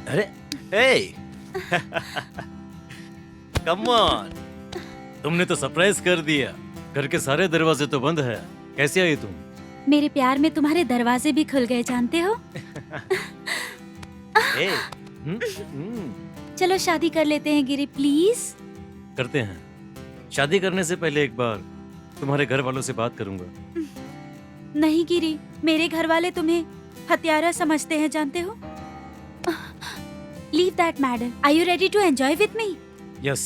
अरे हे come on, तुमने तो सरप्राइज कर दिया। घर के सारे दरवाजे तो बंद है, कैसे आई तुम? मेरे प्यार में तुम्हारे दरवाजे भी खुल गए, जानते हो। ए, चलो शादी कर लेते हैं गिरी, प्लीज। करते हैं। शादी करने से पहले एक बार तुम्हारे घर वालों से बात करूंगा। नहीं गिरी, मेरे घर वाले तुम्हें हत्यारा समझते हैं, जानते हो। Leave that matter. Are you ready to enjoy with me? Yes,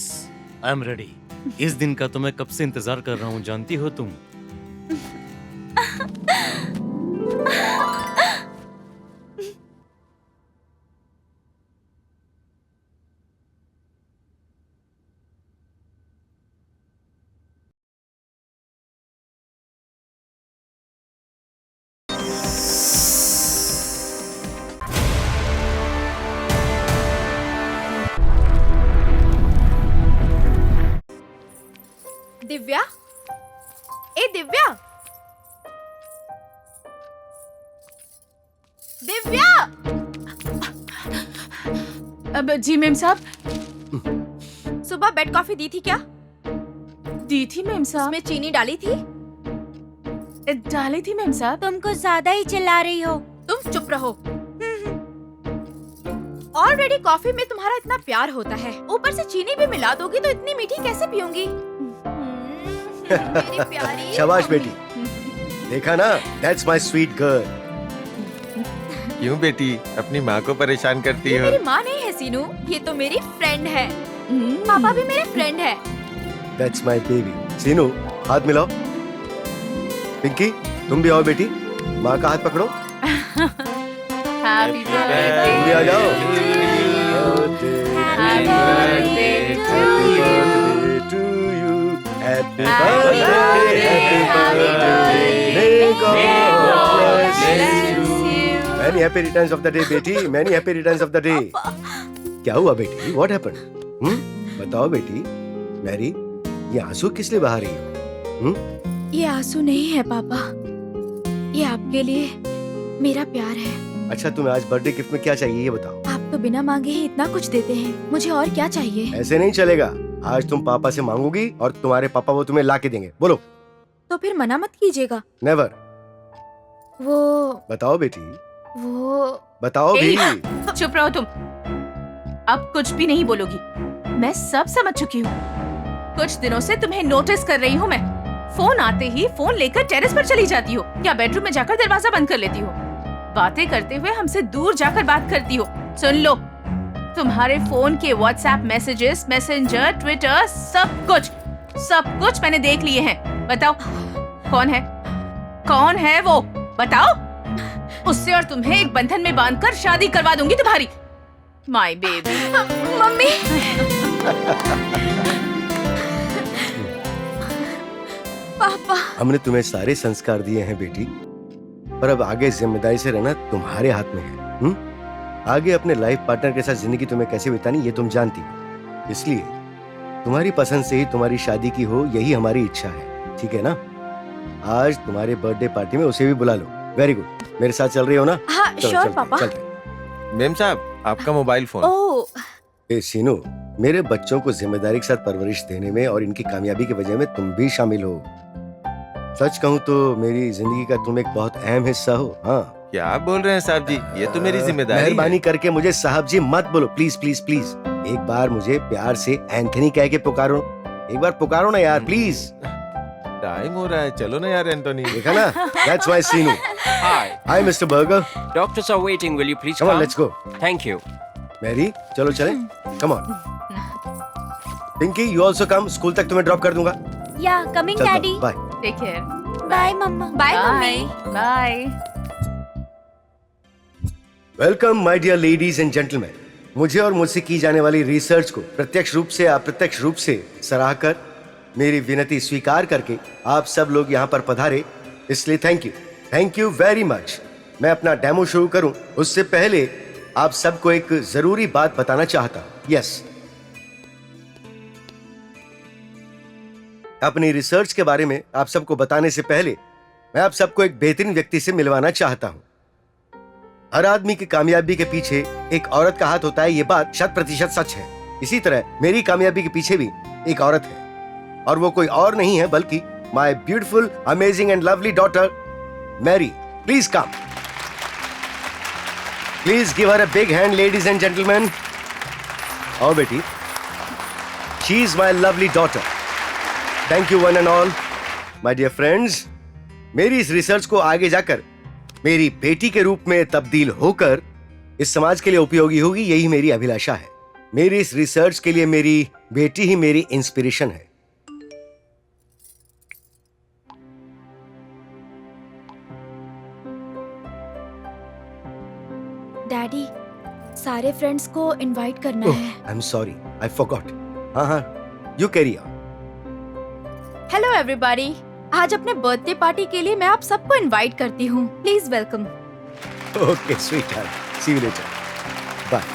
I am ready. इस दिन का तो मैं कब से इंतजार कर रहा हूँ, जानती हो तुम। दिव्या, ए दिव्या, दिव्या। अब जी मेम साहब। सुबह बेड कॉफी दी थी क्या? दी थी मेम साहब। उसमें चीनी डाली थी? डाली थी मेम साहब। तुम कुछ ज्यादा ही चिल्ला रही हो। तुम चुप रहो। ऑलरेडी कॉफी में तुम्हारा इतना प्यार होता है, ऊपर से चीनी भी मिला दोगी तो इतनी मीठी कैसे पीऊंगी? मेरी प्यारी। शाबाश बेटी, देखा ना, दैट्स माय स्वीट गर्ल। क्यों बेटी अपनी माँ को परेशान करती ये हो? मेरी माँ नहीं है सीनू, ये तो मेरी फ्रेंड है। पापा भी मेरे फ्रेंड है। That's my baby. सीनू, हाथ मिलाओ। पिंकी, तुम भी आओ बेटी, माँ का हाथ पकड़ो। Happy birthday. तुम भी आ जाओ। Happy birthday to you. Happy Happy birthday, happy birthday. May God bless you. Many happy returns of the day, बेटी. Many happy returns of the day. क्या हुआ बेटी? What happened? बताओ बेटी। मैरी, ये आंसू किस लिए बहा रही हो? ये आंसू नहीं है पापा, ये आपके लिए मेरा प्यार है। अच्छा, तुम्हें आज बर्थडे गिफ्ट में क्या चाहिए ये बताओ। आप तो बिना मांगे ही इतना कुछ देते हैं, मुझे और क्या चाहिए? ऐसे नहीं चलेगा। आज तुम पापा से मांगोगी और तुम्हारे पापा वो तुम्हें ला के देंगे। बोलो। तो फिर मना मत कीजिएगा। नेवर। वो बताओ बेटी, वो बताओ भी। चुप रहो तुम, अब कुछ भी नहीं बोलोगी। मैं सब समझ चुकी हूँ। कुछ दिनों से तुम्हें नोटिस कर रही हूँ मैं। फोन आते ही फोन लेकर टेरेस पर चली जाती हो या बेडरूम में जाकर दरवाजा बंद कर लेती हो। बातें करते हुए हमसे दूर जाकर बात करती हो। सुन लो, तुम्हारे फोन के व्हाट्सएप मैसेजेस, मैसेंजर, ट्विटर, सब कुछ मैंने देख लिए हैं। बताओ कौन है वो? बताओ। उससे और तुम्हें एक बंधन में बांधकर शादी करवा दूंगी तुम्हारी। My baby. मम्मी। पापा। हमने तुम्हें सारे संस्कार दिए हैं बेटी, पर अब आगे जिम्मेदारी से रहना तुम्हारे हाथ में है। आगे अपने लाइफ पार्टनर के साथ जिंदगी तुम्हें कैसे बितानी ये तुम जानती हो, इसलिए तुम्हारी पसंद से ही तुम्हारी शादी की हो, यही हमारी इच्छा है। ठीक है ना? आज तुम्हारे बर्थडे पार्टी में उसे भी बुला लो। Very good. मेरे साथ चल रही हो ना? हाँ श्योर पापा। मेम साहब, आपका मोबाइल फोन। ओह, ए सीनू, मेरे बच्चों को जिम्मेदारी के साथ परवरिश देने में और इनकी कामयाबी की वजह में तुम भी शामिल हो। सच कहूँ तो मेरी जिंदगी का तुम एक बहुत अहम हिस्सा हो। हाँ, क्या आप बोल रहे हैं साहब जी? ये तो मेरी जिम्मेदारी है। मेहरबानी करके मुझे साहब जी मत बोलो, प्लीज प्लीज प्लीज। एक बार मुझे प्यार से एंथनी कह के पुकारो। एक बार पुकारो ना यार, प्लीज। टाइम हो रहा है, चलो ना यार एंटोनी। देखा ना? That's my Sinu. Hi, Hi, Mr. Burger. doctors are waiting. Will you please Come come? on, let's go. Thank you. Mary, चलो चले। Come on. Pinky, you also come. School तक तुम्हें ड्रॉप कर दूंगा। Yeah coming daddy. Bye. Take care. Bye mamma. Bye mummy. Bye. Welcome my dear ladies and gentleman. मुझे और मुझसे की जाने वाली रिसर्च को प्रत्यक्ष रूप से अप्रत्यक्ष रूप से सराहकर मेरी विनती स्वीकार करके आप सब लोग यहाँ पर पधारे, इसलिए थैंक यू वेरी मच। मैं अपना डेमो शुरू करूं उससे पहले आप सबको एक जरूरी बात बताना चाहता हूं। यस, अपनी रिसर्च के बारे में आप सबको बताने से पहले मैं आप सबको एक बेहतरीन व्यक्ति से मिलवाना चाहता हूं। हर आदमी की कामयाबी के पीछे एक औरत का हाथ होता है, ये बात 100% सच है। इसी तरह मेरी कामयाबी के पीछे भी एक औरत है, और वो कोई और नहीं है बल्कि my beautiful, amazing and lovely daughter Mary. Please come, please give her a big hand, ladies and gentleman. आओ बेटी, she is my lovely daughter. Thank you one and all my dear friends. मेरी इस research को आगे जाकर मेरी बेटी के रूप में तब्दील होकर इस समाज के लिए उपयोगी होगी, यही मेरी अभिलाषा है। मेरी इस रिसर्च के लिए मेरी बेटी ही मेरी इंस्पिरेशन है। डैडी, सारे फ्रेंड्स को इनवाइट करना है। I am sorry, I forgot. हाँ, you carry on. Hello everybody, आज अपने बर्थडे पार्टी के लिए मैं आप सबको इनवाइट करती हूँ। Please welcome. Okay sweetheart, see you later, bye.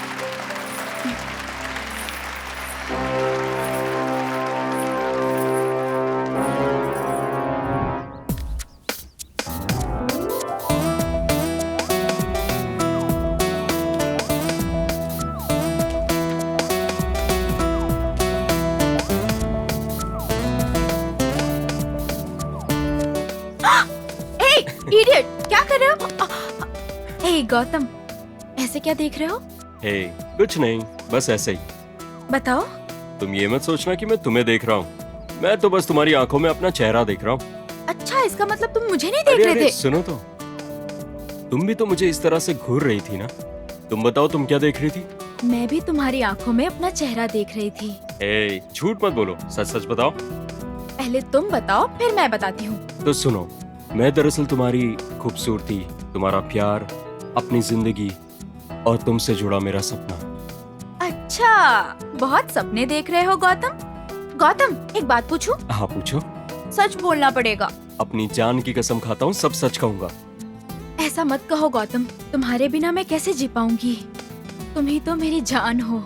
Idiot, क्या कर रहे हो? हे गौतम, ऐसे क्या देख रहे हो? हे, कुछ नहीं, बस ऐसे ही। बताओ। तुम ये मत सोचना कि मैं तुम्हें देख रहा हूँ। मैं तो बस तुम्हारी आंखों में अपना चेहरा देख रहा हूँ। अच्छा, इसका मतलब तुम मुझे नहीं देख रहे थे? सुनो तो, तुम भी तो मुझे इस तरह से घूर रही थी ना। तुम बताओ, तुम क्या देख रही थी? मैं भी तुम्हारी आंखों में अपना चेहरा देख रही थी। हे, झूठ मत बोलो, सच सच बताओ। पहले तुम बताओ, फिर मैं बताती हूँ। तो सुनो, मैं दरअसल तुम्हारी खूबसूरती, तुम्हारा प्यार, अपनी जिंदगी और तुमसे जुड़ा मेरा सपना। अच्छा, बहुत सपने देख रहे हो गौतम। गौतम, एक बात पूछूं? हाँ पूछो। सच बोलना पड़ेगा। अपनी जान की कसम खाता हूँ, सब सच कहूँगा। ऐसा मत कहो गौतम, तुम्हारे बिना मैं कैसे जी पाऊंगी? तुम ही तो मेरी जान हो।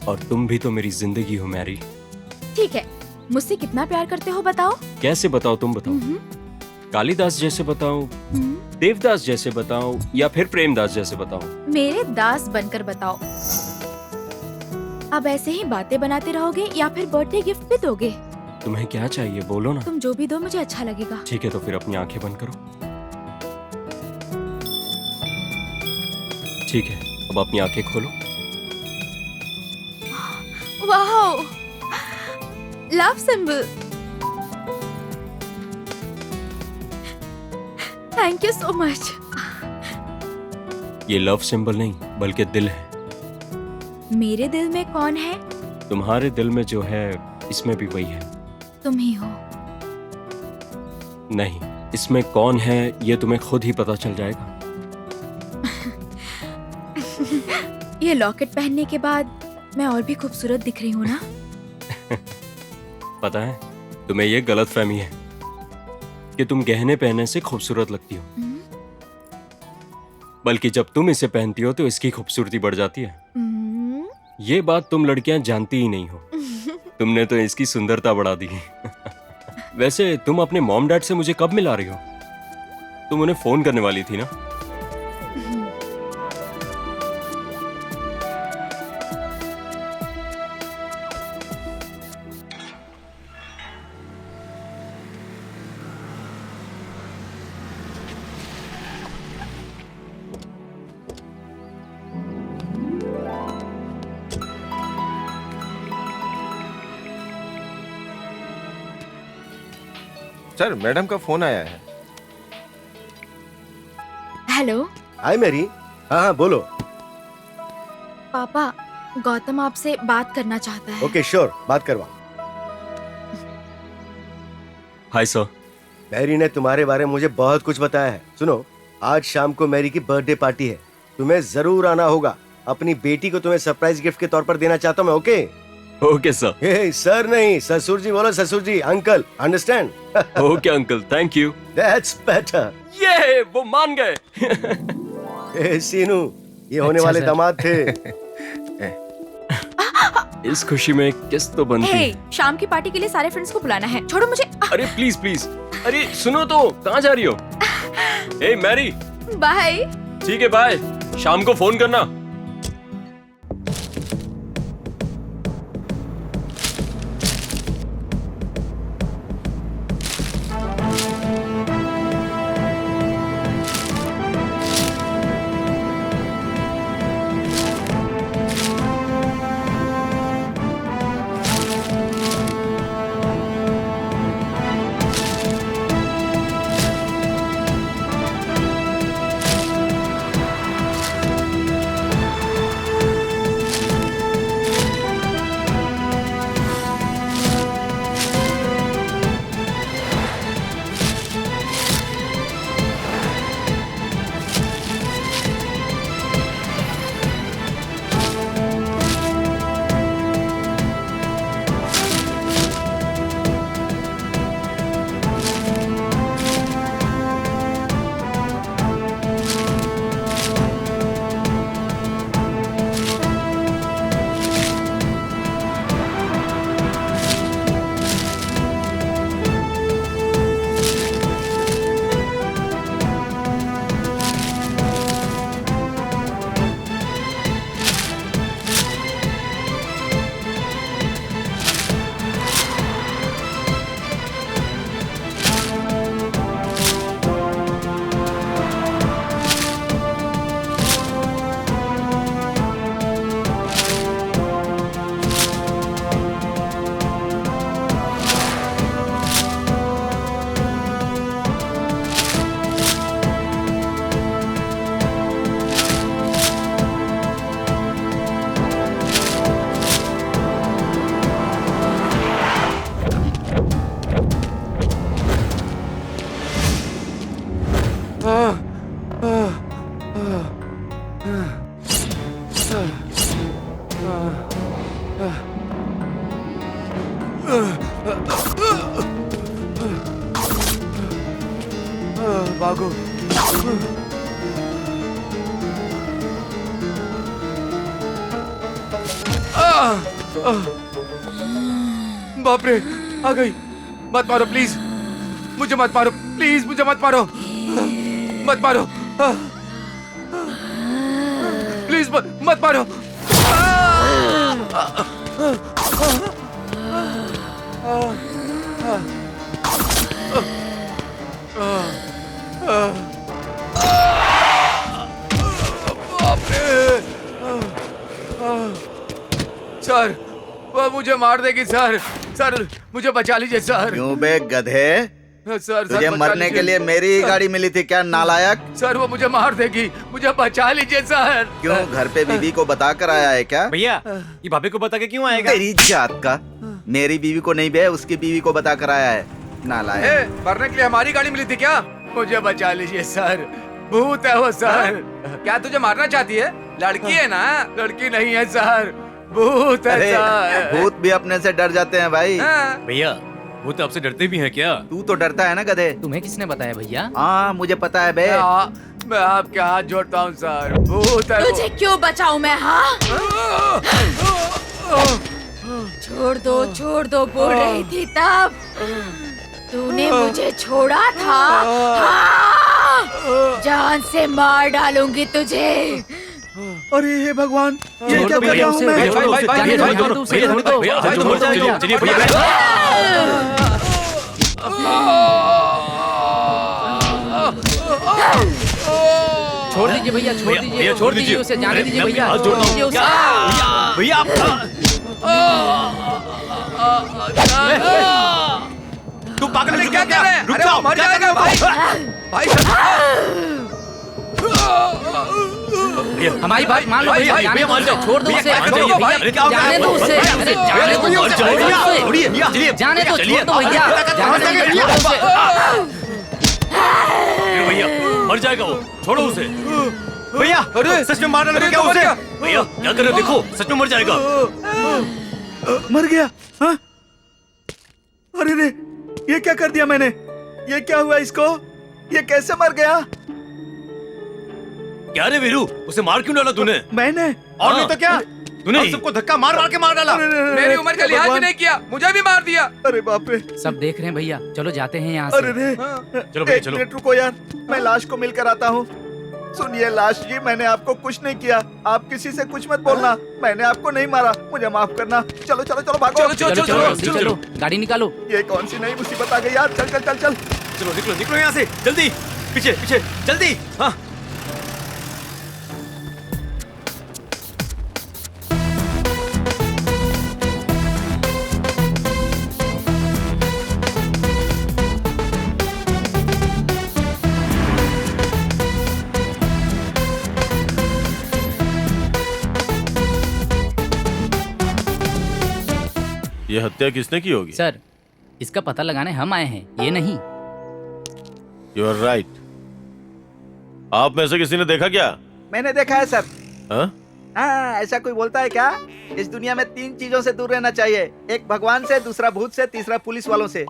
और तुम भी तो मेरी जिंदगी हो मैरी। ठीक है, मुझसे कितना प्यार करते हो बताओ? कैसे बताओ, तुम बताओ। कालिदास जैसे बताऊं, देवदास जैसे बताऊं, या फिर प्रेमदास जैसे बताऊं? मेरे दास बनकर बताओ। अब ऐसे ही बातें बनाते रहोगे या फिर बर्थडे गिफ्ट भी दोगे? तुम्हें क्या चाहिए, बोलो ना। तुम जो भी दो मुझे अच्छा लगेगा। ठीक है, तो फिर अपनी आंखें बंद करो। ठीक है, अब अपनी आंखें खोलो। Wow, love symbol. Thank you so much. ये लव सिंबल नहीं, बल्कि दिल है। मेरे दिल में कौन है? तुम्हारे दिल में जो है, इसमें भी वही है। तुम ही हो। नहीं, इसमें कौन है ये तुम्हें खुद ही पता चल जाएगा। ये लॉकेट पहनने के बाद मैं और भी खूबसूरत दिख रही हूँ ना? पता है, तुम्हें ये गलत फहमी है कि तुम गहने पहनने से खूबसूरत लगती हो, बल्कि जब तुम इसे पहनती हो तो इसकी खूबसूरती बढ़ जाती है। ये बात तुम लड़कियां जानती ही नहीं हो। तुमने तो इसकी सुंदरता बढ़ा दी। वैसे तुम अपने मॉम डैड से मुझे कब मिला रही हो? तुम उन्हें फोन करने वाली थी ना? सर, मैडम का फोन आया है। Hello hi Mary. हाँ, बोलो। पापा, गौतम आपसे बात करना चाहता है। ओके श्योर, बात करवा। Hi sir. मैरी ने तुम्हारे बारे में मुझे बहुत कुछ बताया है। सुनो, आज शाम को मैरी की बर्थडे पार्टी है, तुम्हें जरूर आना होगा। अपनी बेटी को तुम्हें सरप्राइज गिफ्ट के तौर पर देना चाहता हूँ मैं। Okay? Okay sir. Hey sir नहीं, ससुर जी बोलो, ससुर जी, uncle, understand? Okay uncle, thank you. That's better. ये वो मान गए। हे सीनू, ये होने वाले दामाद थे। इस खुशी में किस तो बनती है। शाम की पार्टी के लिए सारे फ्रेंड्स को बुलाना है। छोड़ो मुझे। अरे प्लीज प्लीज, अरे सुनो तो, कहाँ जा रही हो? ए मैरी। बाय। ठीक है, बाय। शाम को फोन करना। भागो। बाप रे, आ गई। मत मारो प्लीज, मुझे मत मारो प्लीज, मुझे मत मारो, मत मारो प्लीज, मत मारो। सर, वो मुझे मार देगी सर। सर मुझे बचा लीजिए सर। क्यों बे गधे, सर तुझे मरने के लिए मेरी ही गाड़ी मिली थी क्या नालायक? सर वो मुझे मार देगी, मुझे बचा लीजिए सर। क्यों घर पे बीवी को बता कर आया है क्या? भैया ये भाभी को बता के क्यों आएगा? तेरी जात का, मेरी बीवी को नहीं बे, उसकी बीवी को बता कर आया है नालायक। मरने के लिए हमारी गाड़ी मिली थी क्या? मुझे बचा लीजिए सर, भूत है वो सर। क्या तुझे मारना चाहती है? लड़की है ना? लड़की नहीं है सर, भूत है अरे सर। भूत भी अपने से डर जाते हैं भाई। भैया वो तो आपसे डरते भी हैं क्या? तू तो डरता है ना गधे। तुम्हें किसने बताया भैया? हाँ मुझे पता है बे। मैं आपके हाथ जोड़ता हूँ सर, भूत है तुझे क्यों बचाऊं मैं? हाँ, छोड़ दो बोल रही थी तब। तूने मुझे छोड़ा था। हाँ, जान से मार डालूंगी तुझे। अरे हे भगवान, ये छोड़ क्या दो कर रहा हूँ मैं? छोड़ दीजिए भैया, छोड़ दीजिए उसे, जाने दीजिए भैया। भैया तू पागल है क्या कर रहे हैं? अरे वो मर जाएगा भाई। भाई हमारी बात मान लो भैया, जाने दो उसे, छोड़ दो उसे, जाने दो उसे, जाने दो छोड़ दो भैया, भैया मर जाएगा वो, छोड़ो उसे। भैया अरे सच में मारने लगे क्या उसे? भैया क्या कर रहे हो? देखो सच में मर जाएगा। मर गया? हाँ? अरे रे, ये क्या कर दिया मैंने? ये क्या हुआ इसको? ये कैसे मर गया? क्या रे वीरू, उसे मार क्यों डाला तूने? मैंने? और नहीं तो क्या, तूने सबको धक्का मार मार के मार डाला। मेरी उम्र का लिहाज भी नहीं किया, मुझे भी मार दिया। अरे बाप रे। सब देख रहे हैं भैया, चलो जाते हैं यहाँ अरे से। रे, चलो भैया एक चलो। मिनट रुको यार, मैं लाश को मिलकर आता हूँ। सुनिए लाश जी, मैंने आपको कुछ नहीं किया। आप किसी से कुछ मत बोलना। मैंने आपको नहीं मारा, मुझे माफ करना। चलो चलो चलो भागो। चलो, चलो चलो जल्दी चलो, गाड़ी निकालो। ये कौन सी नई मुसीबत आ गई यार। चल चल चल चल। चलो निकलो निकलो यहाँ से, जल्दी पीछे पीछे जल्दी। हाँ ये हत्या किसने की होगी? सर, इसका पता लगाने हम आए हैं, ये नहीं। You are right. आप में से किसी ने देखा क्या? मैंने देखा है सर। हाँ? हाँ, ऐसा कोई बोलता है क्या? इस दुनिया में 3 चीजों से दूर रहना चाहिए। एक भगवान से, दूसरा भूत से, तीसरा पुलिस वालों से।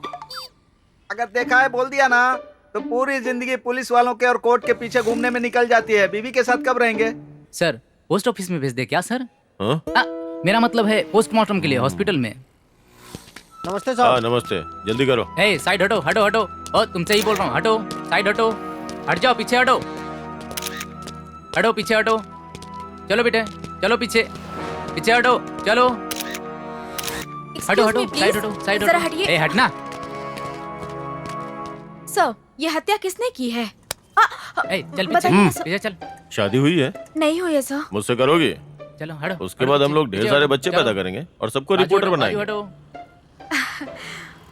अगर देखा है बोल दिया ना तो पूरी जिंदगी पुलिस वालों के और कोर्ट के पीछे घूमने में निकल जाती है। बीवी के साथ कब रहेंगे? सर, पोस्ट ऑफिस में भेज दे क्या सर? हाँ? मेरा मतलब है पोस्टमार्टम के लिए हॉस्पिटल में। नमस्ते हाँ नमस्ते, जल्दी करो। ए साइड हटो हटो हटो। ओ तुमसे ही बोल रहा हूँ, हटो साइड हटो। हट जाओ, पीछे हटो। हटो पीछे हटो। चलो बेटे चलो पीछे पीछे हटो। चलो हटो हटो, साइड हटो साइड जरा हटो। हटिए। ए हटना। सर, ये हत्या किसने की है? ए चल पीछे बताइए ना, सर। पीछे चल। शादी हुई है? नहीं हुई है सर। मुझसे करोगी? चलो हटो। उसके बाद हम लोग ढेर सारे बच्चे पैदा करेंगे और सबको रिपोर्टर बनाएंगे। हटो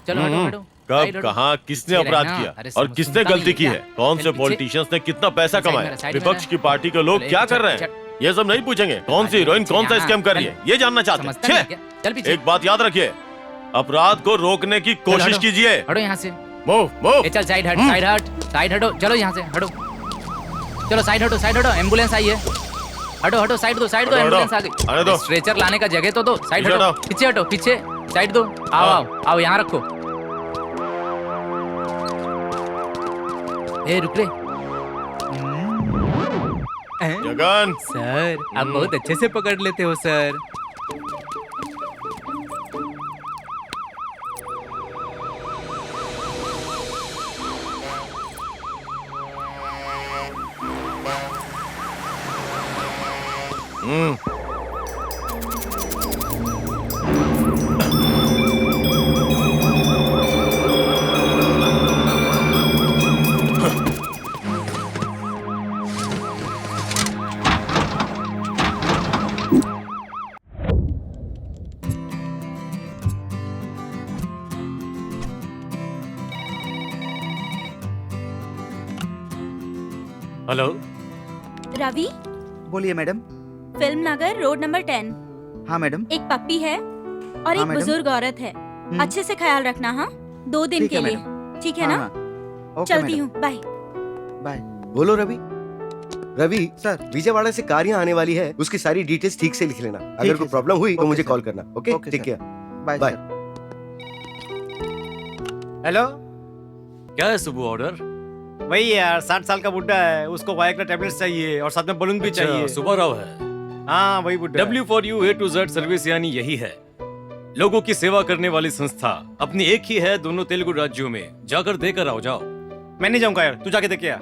चलो हटो हटो। कब, कहाँ, किसने पीछे अपराध रहना। किया अरे और समझ- किसने सुनता गलती नहीं की क्या? है? कौन चल से पीछे। पॉलिटिशियंस ने कितना पैसा साइड कमाया? में रह, विपक्ष की पार्टी के लोग चल, क्या चल, कर रहे चल। हैं? ये सब नहीं पूछेंगे। कौन सी हीरोइन कौन सा यहाँ, स्कैम कर रही है, ये जानना चाहते समझता नहीं हैं। क्या? चल पीछे। एक बात याद रखिए, अपराध को रोकने की कोशिश हटो। कीजिए। हटो यहाँ से। Move move. ए चल साइड हट साइड हट साइड हटो। चलो यहाँ से हटो। चलो साइड हटो। एम्बुलेंस आई है। हटो हटो, साइड दो हटो, एम्बुलेंस आ आने दो। गई। स्ट्रेचर लाने का जगह तो दो। साइड पीछे हटो, हटाओ। पीछे हटो, पीछे साइड दो। आओ आओ आओ, यहाँ रखो। ए रुक रे। जगन, सर, आप बहुत अच्छे से पकड़ लेते हो सर। हेलो। रवि, बोलिए मैडम। फिल्म नगर रोड नंबर 10। हाँ मैडम। एक पप्पी है और हाँ, एक मैडम। बुजुर्ग औरत है। अच्छे से ख्याल रखना। हाँ, 2 दिन ठीक के है, लिए। मैडम। ठीक है हाँ, ना? हाँ। ओके, चलती मैडम। हूँ, बाय। बाय। बोलो रवि। रवि सर। विजयवाड़ा से कार यहाँ आने वाली है, उसकी सारी डिटेल्स ठीक से लिख लेना। अगर है, कोई सर। प्रॉब्लम हुई तो ओके, मुझे सर। कॉल करना। Okay okay, take sir. Care. Bye bye. Sir. Hello. क्या है सुबह ऑर्डर? वही यार, 60 साल का बुड्ढा है, उसको वायग्रा टैबलेट्स चाहिए और साथ में बलून भी चाहिए। सुबह राव है। हाँ वही बुड्ढा। W4U A to Z service यानी यही है, लोगों की सेवा करने वाली संस्था। अपनी एक ही है दोनों तेलुगु राज्यों में। जाकर देकर आओ जाओ। मैं नहीं जाऊंगा यार, तू जाके देख के आ।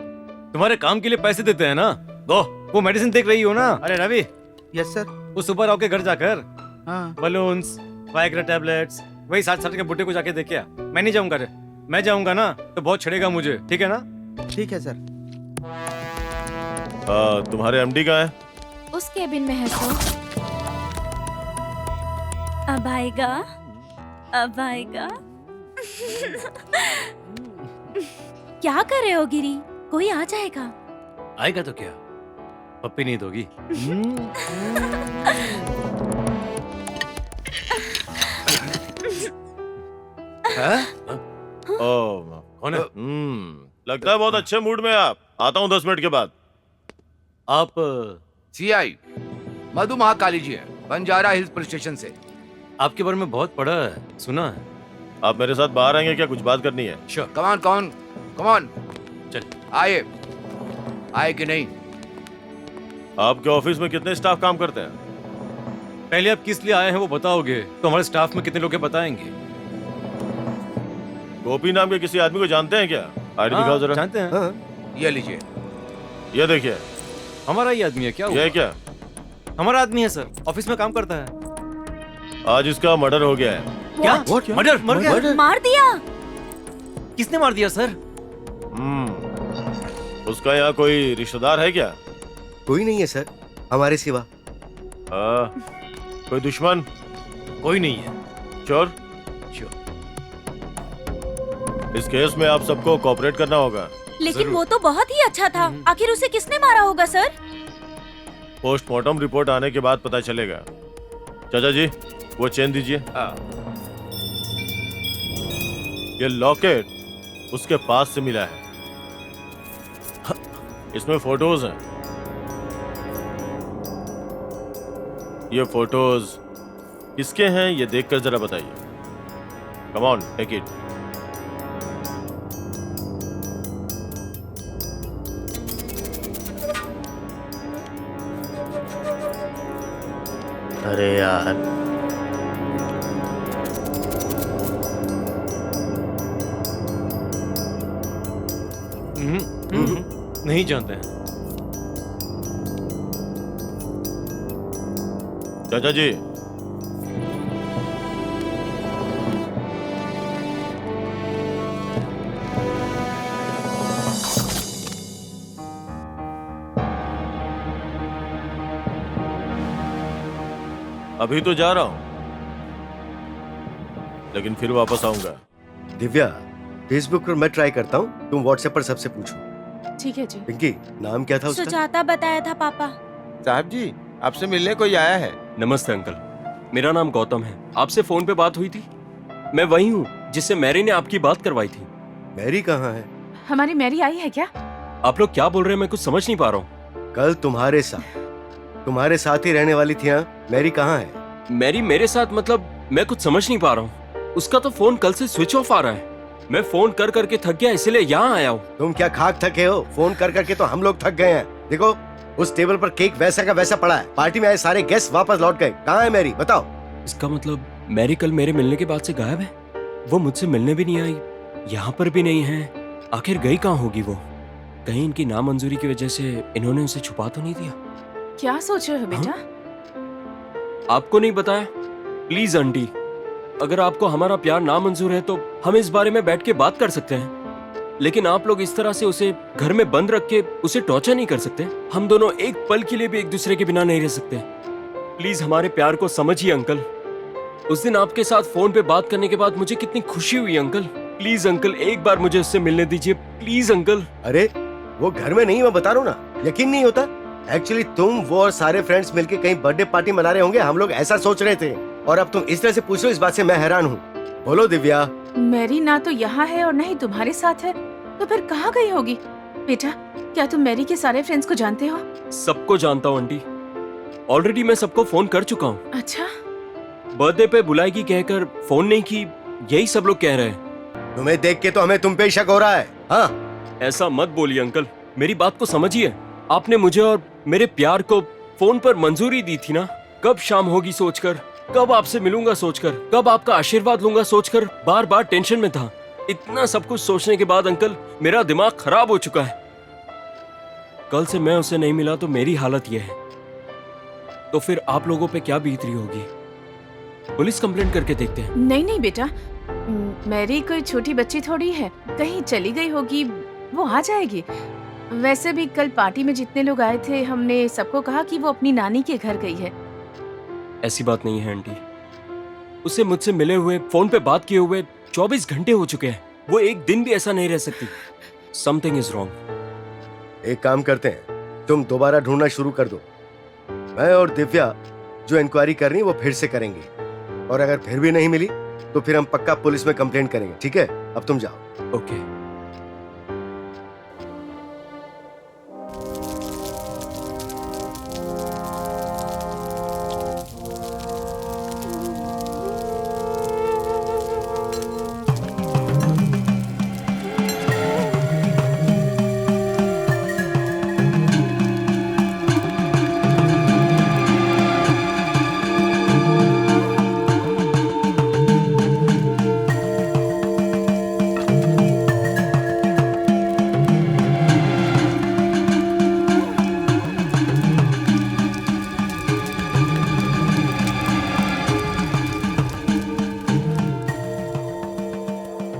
तुम्हारे काम के लिए पैसे देते हैं ना, दो। वो मेडिसिन देख रही हो ना? अरे रवि, यस सर। वो सुबह राव के घर जाकर हाँ। बलून्स, वायग्रा टैबलेट्स, वही 60 साल के बुड्ढे को जाके देख के आ। मैं नहीं जाऊंगा रे, मैं जाऊंगा ना तो बहुत छड़ेगा मुझे, ठीक है ना? ठीक है सर। तुम्हारे एमडी कहाँ है? उस केबिन में है सर। अब आएगा, अब आएगा। क्या कर रहे हो गिरी? कोई आ जाएगा। आएगा तो क्या, पप्पी नहीं दोगी? कौन है? लगता है बहुत अच्छे मूड में आप। आता हूँ 10 मिनट के बाद। आप सीआई मधु महाकाली जी हैं, बंजारा हिल्स पुलिस स्टेशन से। आपके बारे में बहुत पढ़ा है, सुना है। आप मेरे साथ बाहर आएंगे क्या? कुछ बात करनी है। श्योर। कमान चल। आए कि नहीं? आपके ऑफिस में कितने स्टाफ काम करते हैं? पहले आप किस लिए आए हैं वो बताओगे तो हमारे स्टाफ में कितने लोग हैं बताएंगे। गोपी नाम के किसी आदमी को जानते हैं क्या? आईडी दिखाओ जरा। जानते हैं। हाँ। ये लीजिए। ये देखिए, हमारा ही आदमी है क्या? ये क्या? हमारा आदमी है सर, ऑफिस में काम करता है। आज इसका मर्डर हो गया है। क्या? मर्डर? मर गया? मार दिया? किसने मार दिया सर? उसका यहाँ कोई रिश्तेदार है क्या? कोई नहीं है सर, हमारे सिवा। कोई दुश्मन? कोई नहीं है। चोर? इस केस में आप सबको कोऑपरेट करना होगा। लेकिन वो तो बहुत ही अच्छा था, आखिर उसे किसने मारा होगा सर? पोस्टमार्टम रिपोर्ट आने के बाद पता चलेगा। चाचा जी, वो चेन दीजिए। ये लॉकेट उसके पास से मिला है। इसमें फोटोज हैं। ये फोटोज किसके हैं ये देखकर जरा बताइए। Come on, take it. अरे यार, नहीं जानते हैं। चाचा जी, अभी तो जा रहा हूं, लेकिन फिर वापस आऊंगा। दिव्या, फेसबुक पर मैं ट्राई करता हूँ, तुम व्हाट्सएप पर सबसे पूछो। ठीक है जी। पिंकी, नाम क्या था उसका? सुजाता बताया था पापा। साहब जी, आपसे मिलने कोई आया है। नमस्ते अंकल, मेरा नाम गौतम है। आपसे फोन पे बात हुई थी। मैं वही हूँ जिससे मैरी ने आपकी बात करवाई थी। मैरी कहाँ है? हमारी मैरी आई है क्या? आप लोग क्या बोल रहे हैं, मैं कुछ समझ नहीं पा रहा हूँ। कल तुम्हारे साथ ही रहने वाली थी। हाँ, मैरी कहाँ है? मैरी मेरे साथ मतलब मैं कुछ समझ नहीं पा रहा हूँ। उसका तो फोन कल से स्विच ऑफ आ रहा है। मैं फोन कर करके थक गया, इसलिए यहाँ आया हूँ। तुम क्या खाक थके हो? फोन कर करके तो हम लोग थक गए हैं। देखो, उस टेबल पर केक वैसा का वैसा पड़ा है। पार्टी में आए सारे गेस्ट वापस लौट गए। कहाँ है मैरी, बताओ। इसका मतलब मैरी कल मेरे मिलने के बाद से गायब है। वो मुझसे मिलने भी नहीं आई, यहाँ पर भी नहीं है। आखिर गई कहाँ होगी वो? कहीं इनकी नामंजूरी की वजह से इन्होंने उसे छुपा तो नहीं दिया? क्या सोच रहे हो बेटा? आपको नहीं बताया? प्लीज आंटी, अगर आपको हमारा प्यार नामंजूर है तो हम इस बारे में बैठ के बात कर सकते हैं, लेकिन आप लोग इस तरह से उसे घर में बंद रख के उसे टॉर्चर नहीं कर सकते। हम दोनों एक पल के लिए भी एक दूसरे के बिना नहीं रह सकते। प्लीज हमारे प्यार को समझिए अंकल। उस दिन आपके साथ फोन पे बात करने के बाद मुझे कितनी खुशी हुई अंकल। प्लीज अंकल, एक बार मुझे उससे मिलने दीजिए, प्लीज अंकल। अरे वो घर में नहीं, मैं बता रहा हूँ ना, यकीन नहीं होता। एक्चुअली तुम, वो और सारे फ्रेंड्स मिलके कहीं बर्थडे पार्टी मना रहे होंगे, हम लोग ऐसा सोच रहे थे, और अब तुम इस तरह से पूछ रहे हो, इस बात से मैं हैरान हूँ। बोलो दिव्या। मैरी ना तो यहाँ है और ना ही तुम्हारे साथ है, तो फिर कहाँ गई होगी? बेटा, क्या तुम मैरी के सारे फ्रेंड्स को जानते हो? सबको जानता हूँ आंटी, ऑलरेडी मैं सबको फोन कर चुका हूँ। अच्छा, बर्थडे पे बुलाएगी कहकर फोन नहीं की, यही सब लोग कह रहे हैं। तुम्हें देख के तो हमें तुम पे शक हो रहा है। हाँ, ऐसा मत बोलिए अंकल, मेरी बात को समझिए। आपने मुझे और मेरे प्यार को फोन पर मंजूरी दी थी ना। कब शाम होगी सोचकर, कब आपसे मिलूंगा सोचकर, कब आपका आशीर्वाद लूंगा सोचकर बार बार टेंशन में था। इतना सब कुछ सोचने के बाद अंकल मेरा दिमाग खराब हो चुका है। कल से मैं उसे नहीं मिला तो मेरी हालत यह है, तो फिर आप लोगों पे क्या बीत रही होगी? पुलिस कंप्लेंट करके देखते हैं। नहीं नहीं बेटा, मैरी कोई छोटी बच्ची थोड़ी है, कहीं चली गई होगी, वो आ जाएगी। वैसे भी कल पार्टी में जितने लोग आए थे, हमने सबको कहा कि वो अपनी नानी के घर गई है। ऐसी बात नहीं है आंटी, उसे मुझसे मिले हुए, फोन पे बात किए हुए 24 घंटे हो चुके हैं। वो एक दिन भी ऐसा नहीं रह सकती। Something is wrong. एक काम करते हैं, तुम दोबारा ढूंढना शुरू कर दो। मैं और दिव्या जो इंक्वायरी कर रही है वो फिर से करेंगे, और अगर फिर भी नहीं मिली तो फिर हम पक्का पुलिस में कंप्लेंट करेंगे। ठीक है, अब तुम जाओ। ओके।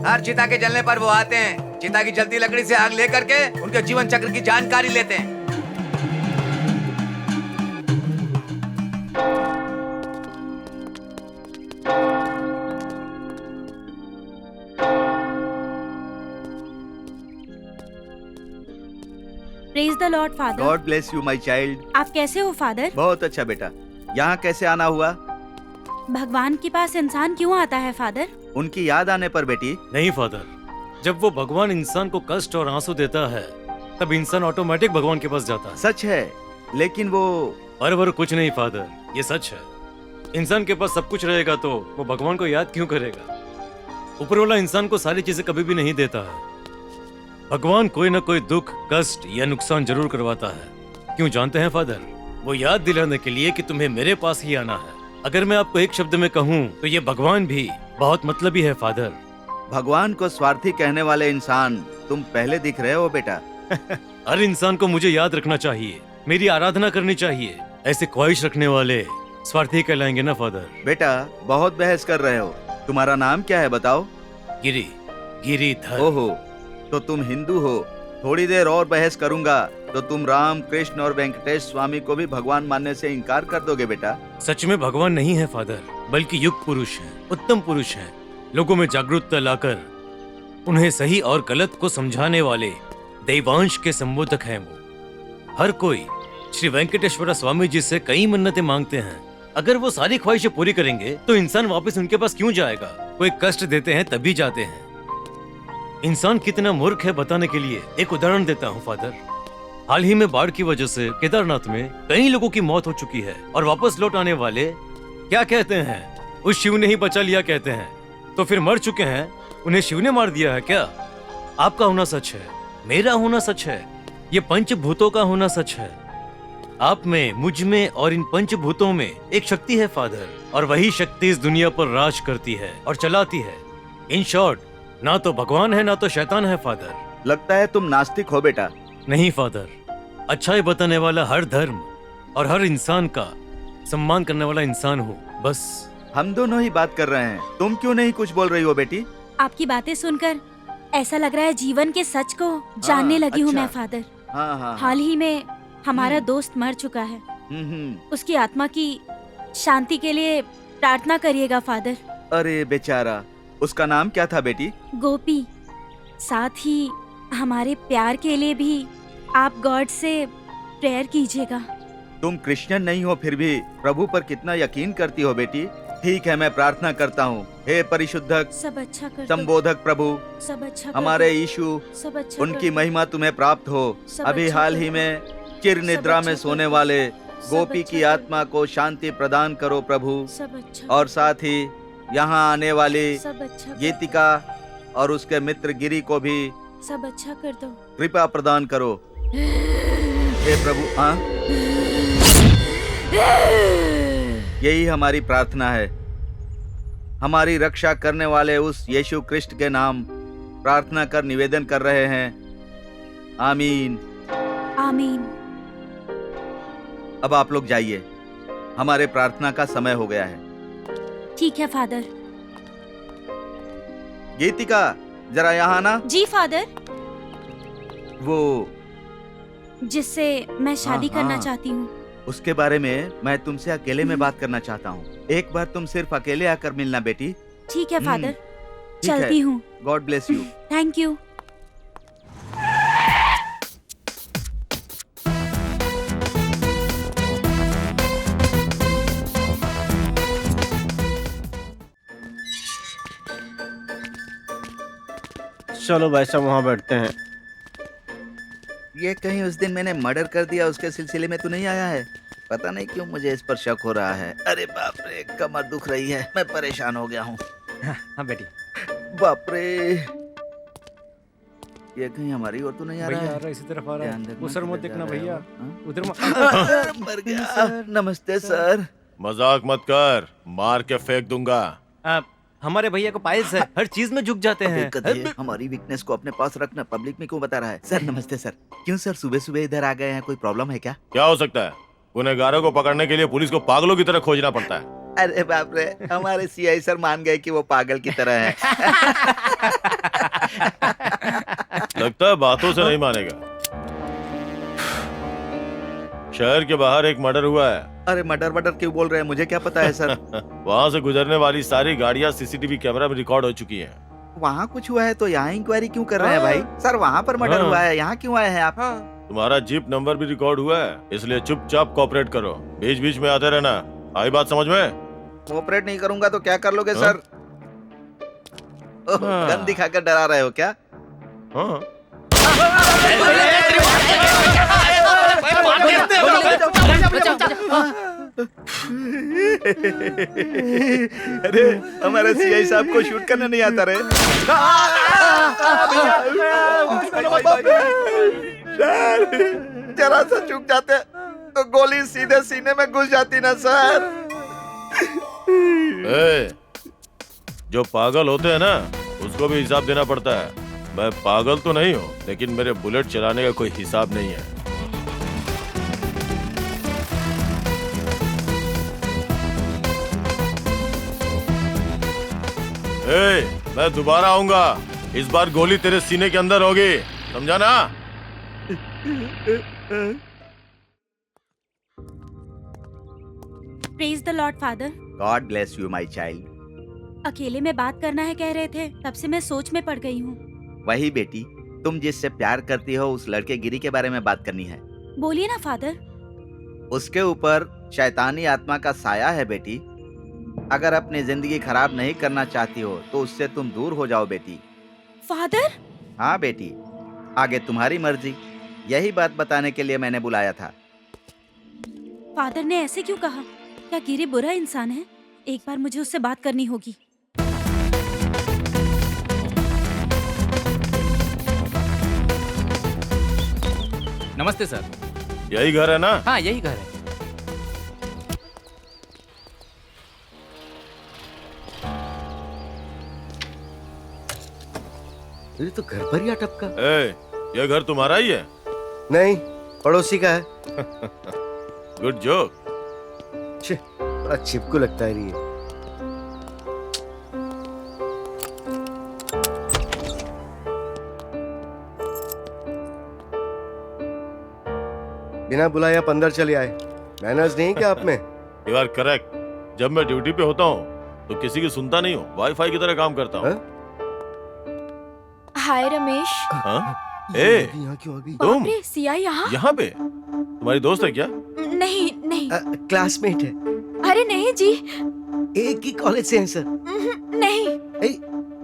हर चिता के जलने पर वो आते हैं, चिता की जलती लकड़ी से आग लेकर के उनके जीवन चक्र की जानकारी लेते हैं। Praise the Lord father. God bless you my child. आप कैसे हो फादर? बहुत अच्छा बेटा। यहाँ कैसे आना हुआ? भगवान के पास इंसान क्यों आता है फादर? उनकी याद आने पर बेटी। नहीं फादर, जब वो भगवान इंसान को कष्ट और आंसू देता है तब इंसान ऑटोमेटिक भगवान के पास जाता है। सच है, लेकिन वो और कुछ नहीं फादर, ये सच है। इंसान के पास सब कुछ रहेगा तो वो भगवान को याद क्यों करेगा? ऊपर वाला इंसान को सारी चीजें कभी भी नहीं देता है। भगवान कोई ना कोई दुख, कष्ट या नुकसान जरूर करवाता है। क्यों जानते हैं फादर? वो याद दिलाने के लिए कि तुम्हें मेरे पास ही आना है। अगर मैं आपको एक शब्द में कहूँ तो ये भगवान भी बहुत मतलबी है फादर। भगवान को स्वार्थी कहने वाले इंसान तुम पहले दिख रहे हो बेटा। हर इंसान को मुझे याद रखना चाहिए, मेरी आराधना करनी चाहिए। ऐसे ख्वाहिश रखने वाले स्वार्थी कहलाएंगे ना फादर। बेटा बहुत बहस कर रहे हो। तुम्हारा नाम क्या है बताओ? गिरी, गिरीधर। ओहो, तो तुम हिंदू हो। थोड़ी देर और बहस करूंगा तो तुम राम, कृष्ण और वेंकटेश स्वामी को भी भगवान मानने से इनकार कर दोगे बेटा। सच में भगवान नहीं है फादर, बल्कि युग पुरुष है, उत्तम पुरुष है। लोगों में जागरूकता लाकर उन्हें सही और गलत को समझाने वाले दैवांश के संबोधक हैं वो। हर कोई श्री वेंकटेश्वर स्वामी जी से कई मन्नतें मांगते हैं। अगर वो सारी ख्वाहिशें पूरी करेंगे तो इंसान वापस उनके पास क्यों जाएगा? कोई कष्ट देते हैं तभी जाते हैं। इंसान कितना मूर्ख है बताने के लिए एक उदाहरण देता हूँ फादर। हाल ही में बाढ़ की वजह से केदारनाथ में कई लोगों की मौत हो चुकी है और वापस लौट आने वाले क्या कहते हैं? उस शिव ने ही बचा लिया कहते हैं। तो फिर मर चुके हैं, उन्हें शिव ने मार दिया है क्या? आपका होना सच है, मेरा होना सच है, ये पंचभूतों का होना सच है। आप में, मुझ में और इन पंचभूतों में एक शक्ति है फादर, और वही शक्ति इस दुनिया पर राज करती है और चलाती है। इन शॉर्ट, ना तो भगवान है ना तो शैतान है फादर। लगता है तुम नास्तिक हो बेटा। नहीं फादर, अच्छाई बताने वाला हर धर्म और हर इंसान का सम्मान करने वाला इंसान हूँ, बस। हम दोनों ही बात कर रहे हैं, तुम क्यों नहीं कुछ बोल रही हो बेटी? आपकी बातें सुनकर ऐसा लग रहा है जीवन के सच को जानने लगी हूँ मैं फादर। हाँ। हाल ही में हमारा दोस्त मर चुका है। उसकी आत्मा की शांति के लिए प्रार्थना करिएगा फादर। अरे बेचारा, उसका नाम क्या था बेटी? गोपी। साथ ही हमारे प्यार के लिए भी आप गॉड से प्रेयर कीजिएगा। तुम क्रिश्चियन नहीं हो फिर भी प्रभु पर कितना यकीन करती हो बेटी। ठीक है, मैं प्रार्थना करता हूँ। हे परिशुद्धक, सब अच्छा कर संबोधक प्रभु, सब अच्छा हमारे यीशु, सब अच्छा उनकी महिमा तुम्हें प्राप्त हो। अभी हाल ही में चिर निद्रा में सोने वाले गोपी की आत्मा को शांति प्रदान करो प्रभु। और साथ ही यहाँ आने वाली गीतिका और उसके मित्र गिरी को भी सब अच्छा कर दो। कृपा प्रदान करो हे प्रभु। यही हमारी प्रार्थना है। हमारी रक्षा करने वाले उस यीशु कृष्ण के नाम प्रार्थना कर निवेदन कर रहे हैं। आमीन। आमीन। अब आप लोग जाइए, हमारे प्रार्थना का समय हो गया है। ठीक है फादर। गीतिका, जरा यहाँ ना। जी फादर। वो जिससे मैं शादी करना चाहती हूँ, उसके बारे में मैं तुमसे अकेले में बात करना चाहता हूँ। एक बार तुम सिर्फ अकेले आकर मिलना बेटी। ठीक है फादर, चलती हूँ। God bless you. Thank you. चलो भाई साहब वहाँ बैठते हैं। ये कहीं उस दिन मैंने मर्डर कर दिया उसके सिलसिले में तो नहीं आया है? पता नहीं क्यों मुझे इस पर शक हो रहा है। अरे बाप रे, कमर दुख रही है, मैं परेशान हो गया हूँ। हाँ बेटी। बाप रे, ये कहीं हमारी ओर तो नहीं आ रहा है? आ रहा है, इसी तरफ आ रहा है। उधर मत देखना भैया, उधर मर गया। नमस्ते सर। मजाक मत कर, मार के फेंक दूंगा। हमारे भैया को पाइल्स है, हर चीज में झुक जाते हैं। हमारी वीकनेस को अपने पास रखना पब्लिक में क्यों बता रहा है? सर नमस्ते सर। क्यों सर सुबह सुबह इधर आ गए हैं, कोई प्रॉब्लम है क्या? क्या हो सकता है? गुनहगारों को पकड़ने के लिए पुलिस को पागलों की तरह खोजना पड़ता है। अरे बाप रे, हमारे सीआई सर मान गए कि वो पागल की तरह है। लगता है बातों से नहीं मानेगा। शहर के बाहर एक मर्डर हुआ है। अरे मर्डर क्यों बोल रहे हैं, मुझे क्या पता है सर। वहाँ से गुजरने वाली सारी गाड़ियाँ सीसीटीवी कैमरा में रिकॉर्ड हो चुकी हैं। वहाँ कुछ हुआ है तो यहाँ इंक्वायरी क्यों कर रहे हैं भाई? सर वहाँ पर मर्डर हुआ है, यहाँ क्यों आए हैं आप? तुम्हारा जीप नंबर भी रिकॉर्ड हुआ है, इसलिए चुपचाप कोऑपरेट करो, बीच बीच में आते रहना। आई बात समझ में? कोऑपरेट नहीं करूंगा तो क्या कर लोगे सर? गन दिखाकर डरा रहे हो क्या? हाँ। अरे हमारे सीआई साहब को शूट करने नहीं आता रे। सर जरा सा चूक जाते तो गोली सीधे सीने में घुस जाती ना सर। जो पागल होते हैं ना उसको भी हिसाब देना पड़ता है। मैं पागल तो नहीं हूँ, लेकिन मेरे बुलेट चलाने का कोई हिसाब नहीं है। मैं दोबारा आऊंगा, इस बार गोली तेरे सीने के अंदर होगी, समझा ना? Praise the Lord father. God bless you my child. अकेले में बात करना है कह रहे थे, तब से मैं सोच में पड़ गई हूँ। वही बेटी, तुम जिससे प्यार करती हो उस लड़के गिरी के बारे में बात करनी है। बोलिए ना फादर। उसके ऊपर शैतानी आत्मा का साया है बेटी। अगर अपनी जिंदगी खराब नहीं करना चाहती हो तो उससे तुम दूर हो जाओ बेटी। फादर? हाँ बेटी, आगे तुम्हारी मर्जी। यही बात बताने के लिए मैंने बुलाया था। फादर ने ऐसे क्यों कहा? क्या गिरी बुरा इंसान है? एक बार मुझे उससे बात करनी होगी। नमस्ते सर। यही घर है ना? हाँ यही घर है। ये तो घर पर ही टपका। ये घर तुम्हारा ही है? नहीं, पड़ोसी का है। Good joke. बड़ा चिपकू लगता है ये। बिना बुलाए आप अंदर चले आए। मैनर्स नहीं क्या आप में? You are correct. जब मैं ड्यूटी पे होता हूँ तो किसी की सुनता नहीं हूँ, वाईफाई की तरह काम करता हूँ। हाय रमेश। यहाँ क्यों आ गई? तुम सीआई यहाँ पे? तुम्हारी दोस्त है क्या? नहीं नहीं। क्लासमेट है। अरे नहीं जी, एक ही कॉलेज से हैं सर। नहीं।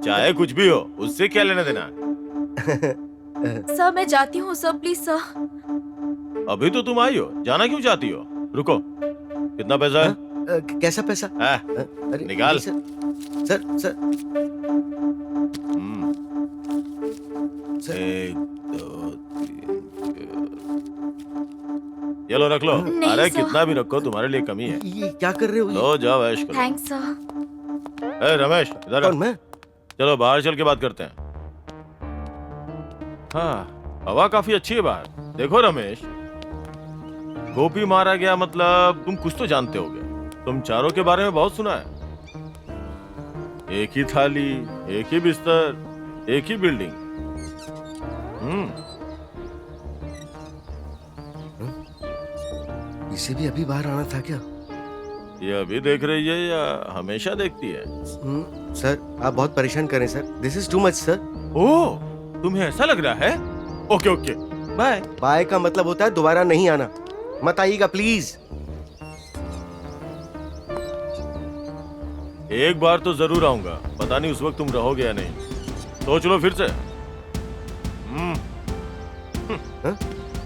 चाहे कुछ भी हो, उससे क्या लेना देना? सर मैं जाती हूँ सर, प्लीज सर। अभी तो तुम आई हो, जाना क्यों चाहती हो? रुको, कितना पैसा है? कैसा पैसा? अरे निकाल। सर 1 2 3 चलो रख लो। अरे कितना भी रखो, तुम्हारे लिए कमी है। ये क्या कर रहे हो? लो जाओ ऐश करो। Thanks sir. रमेश इधर आ। मैं? चलो बाहर चल के बात करते हैं। हाँ, हवा काफी अच्छी है बाहर। देखो रमेश, गोपी मारा गया मतलब तुम कुछ तो जानते होगे। तुम चारों के बारे में बहुत सुना है। एक ही थाली, एक ही बिस्तर, एक ही बिल्डिंग। इसे भी अभी बाहर आना था क्या? ये अभी देख रही है या हमेशा देखती है? सर आप बहुत परेशान करें sir. This is too much sir. ओह, तुम्हें ऐसा लग रहा है? Okay okay, bye. बाय का मतलब होता है दोबारा नहीं आना। मत आइएगा प्लीज। एक बार तो जरूर आऊंगा, पता नहीं उस वक्त तुम रहोगे या नहीं। सोच लो फिर से।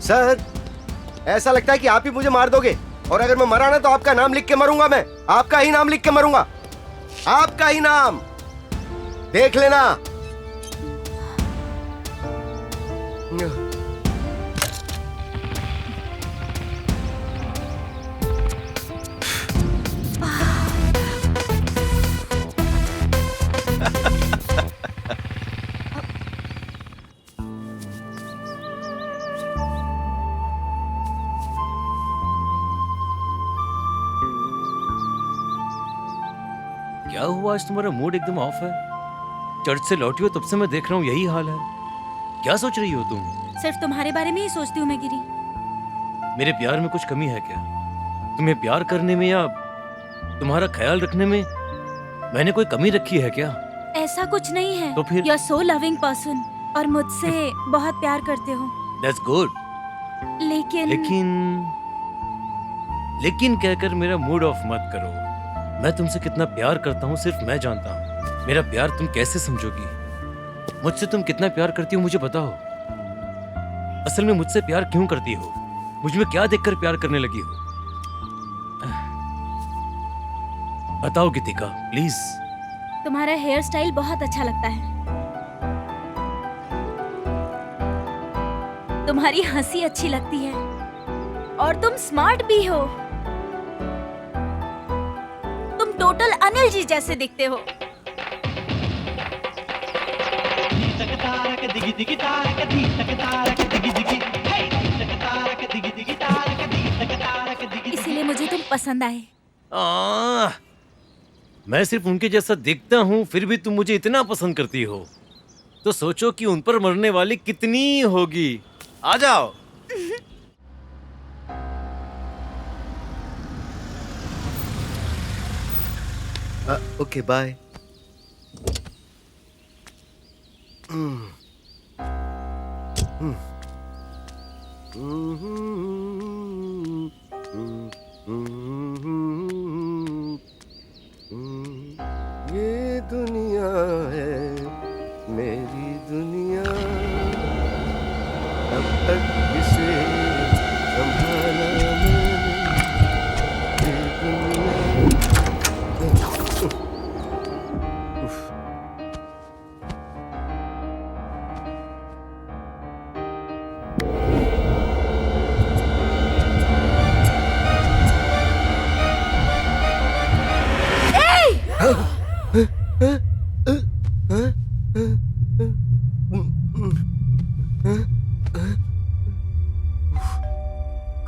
सर ऐसा लगता है कि आप ही मुझे मार दोगे, और अगर मैं मरा ना तो आपका नाम लिख के मरूंगा। मैं आपका ही नाम लिख के मरूंगा, आपका ही नाम। देख लेना। हुआ आज तुम्हारा मूड एकदम ऑफ है? चर्च से लौटी हो तब से मैं देख रहा हूँ यही हाल है। क्या सोच रही हो तुम? सिर्फ तुम्हारे बारे में ही सोचती हूँ मैं गिरी। मेरे प्यार में कुछ कमी है क्या? तुम्हें प्यार करने में या तुम्हारा ख्याल रखने में मैंने कोई कमी रखी है क्या? ऐसा कुछ नहीं है। तो फिर? You are so loving person और मुझसे बहुत प्यार करते हो। That's good. लेकिन कहकर मेरा मूड ऑफ मत करो। मैं तुमसे कितना प्यार करता हूँ सिर्फ मैं जानता हूँ। मेरा प्यार तुम कैसे समझोगी? मुझसे तुम कितना प्यार करती हो मुझे बताओ। असल में मुझसे प्यार क्यों करती हो? मुझ में क्या देखकर प्यार करने लगी हो? बताओ गीतिका प्लीज। तुम्हारा हेयर स्टाइल बहुत अच्छा लगता है। तुम्हारी हंसी अच्छी लगती है और तुम स्मार्ट भी हो। तुम टोटल अनिल जी जैसे दिखते हो। इसीलिए मुझे तुम पसंद आए। मैं सिर्फ उनके जैसा दिखता हूँ फिर भी तुम मुझे इतना पसंद करती हो तो सोचो कि उन पर मरने वाली कितनी होगी। आ जाओ। Okay bye. ये दुनिया है मेरी दुनिया, अब तक इसे संभाला मैंने, ये दुनिया। उफ।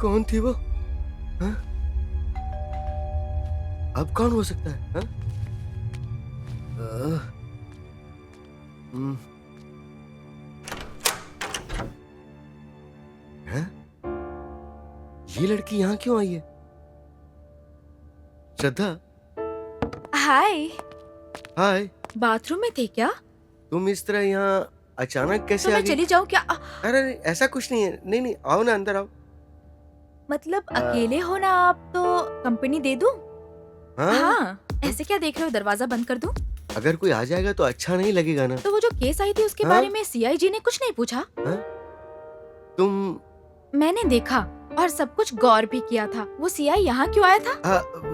कौन थी वो? हाँ? अब कौन हो सकता है? हाँ? हाँ? ये लड़की यहाँ क्यों आई है? श्रद्धा। हाय। हाय। बाथरूम में थे क्या? तुम इस तरह यहाँ अचानक कैसे तो आ मैं गई? चली जाऊँ क्या? अरे ऐसा कुछ नहीं है। नहीं नहीं, आओ ना, अंदर आओ। मतलब अकेले हो ना आप, तो कंपनी दे दूं? हाँ। ऐसे क्या देख रहे हो, दरवाजा बंद कर दूं? अगर कोई आ जाएगा तो अच्छा नहीं लगेगा ना। तो वो जो केस आई थी उसके बारे में सीआईजी ने कुछ नहीं पूछा? तुम? मैंने देखा और सब कुछ गौर भी किया था। वो सीआई यहाँ क्यों आया था?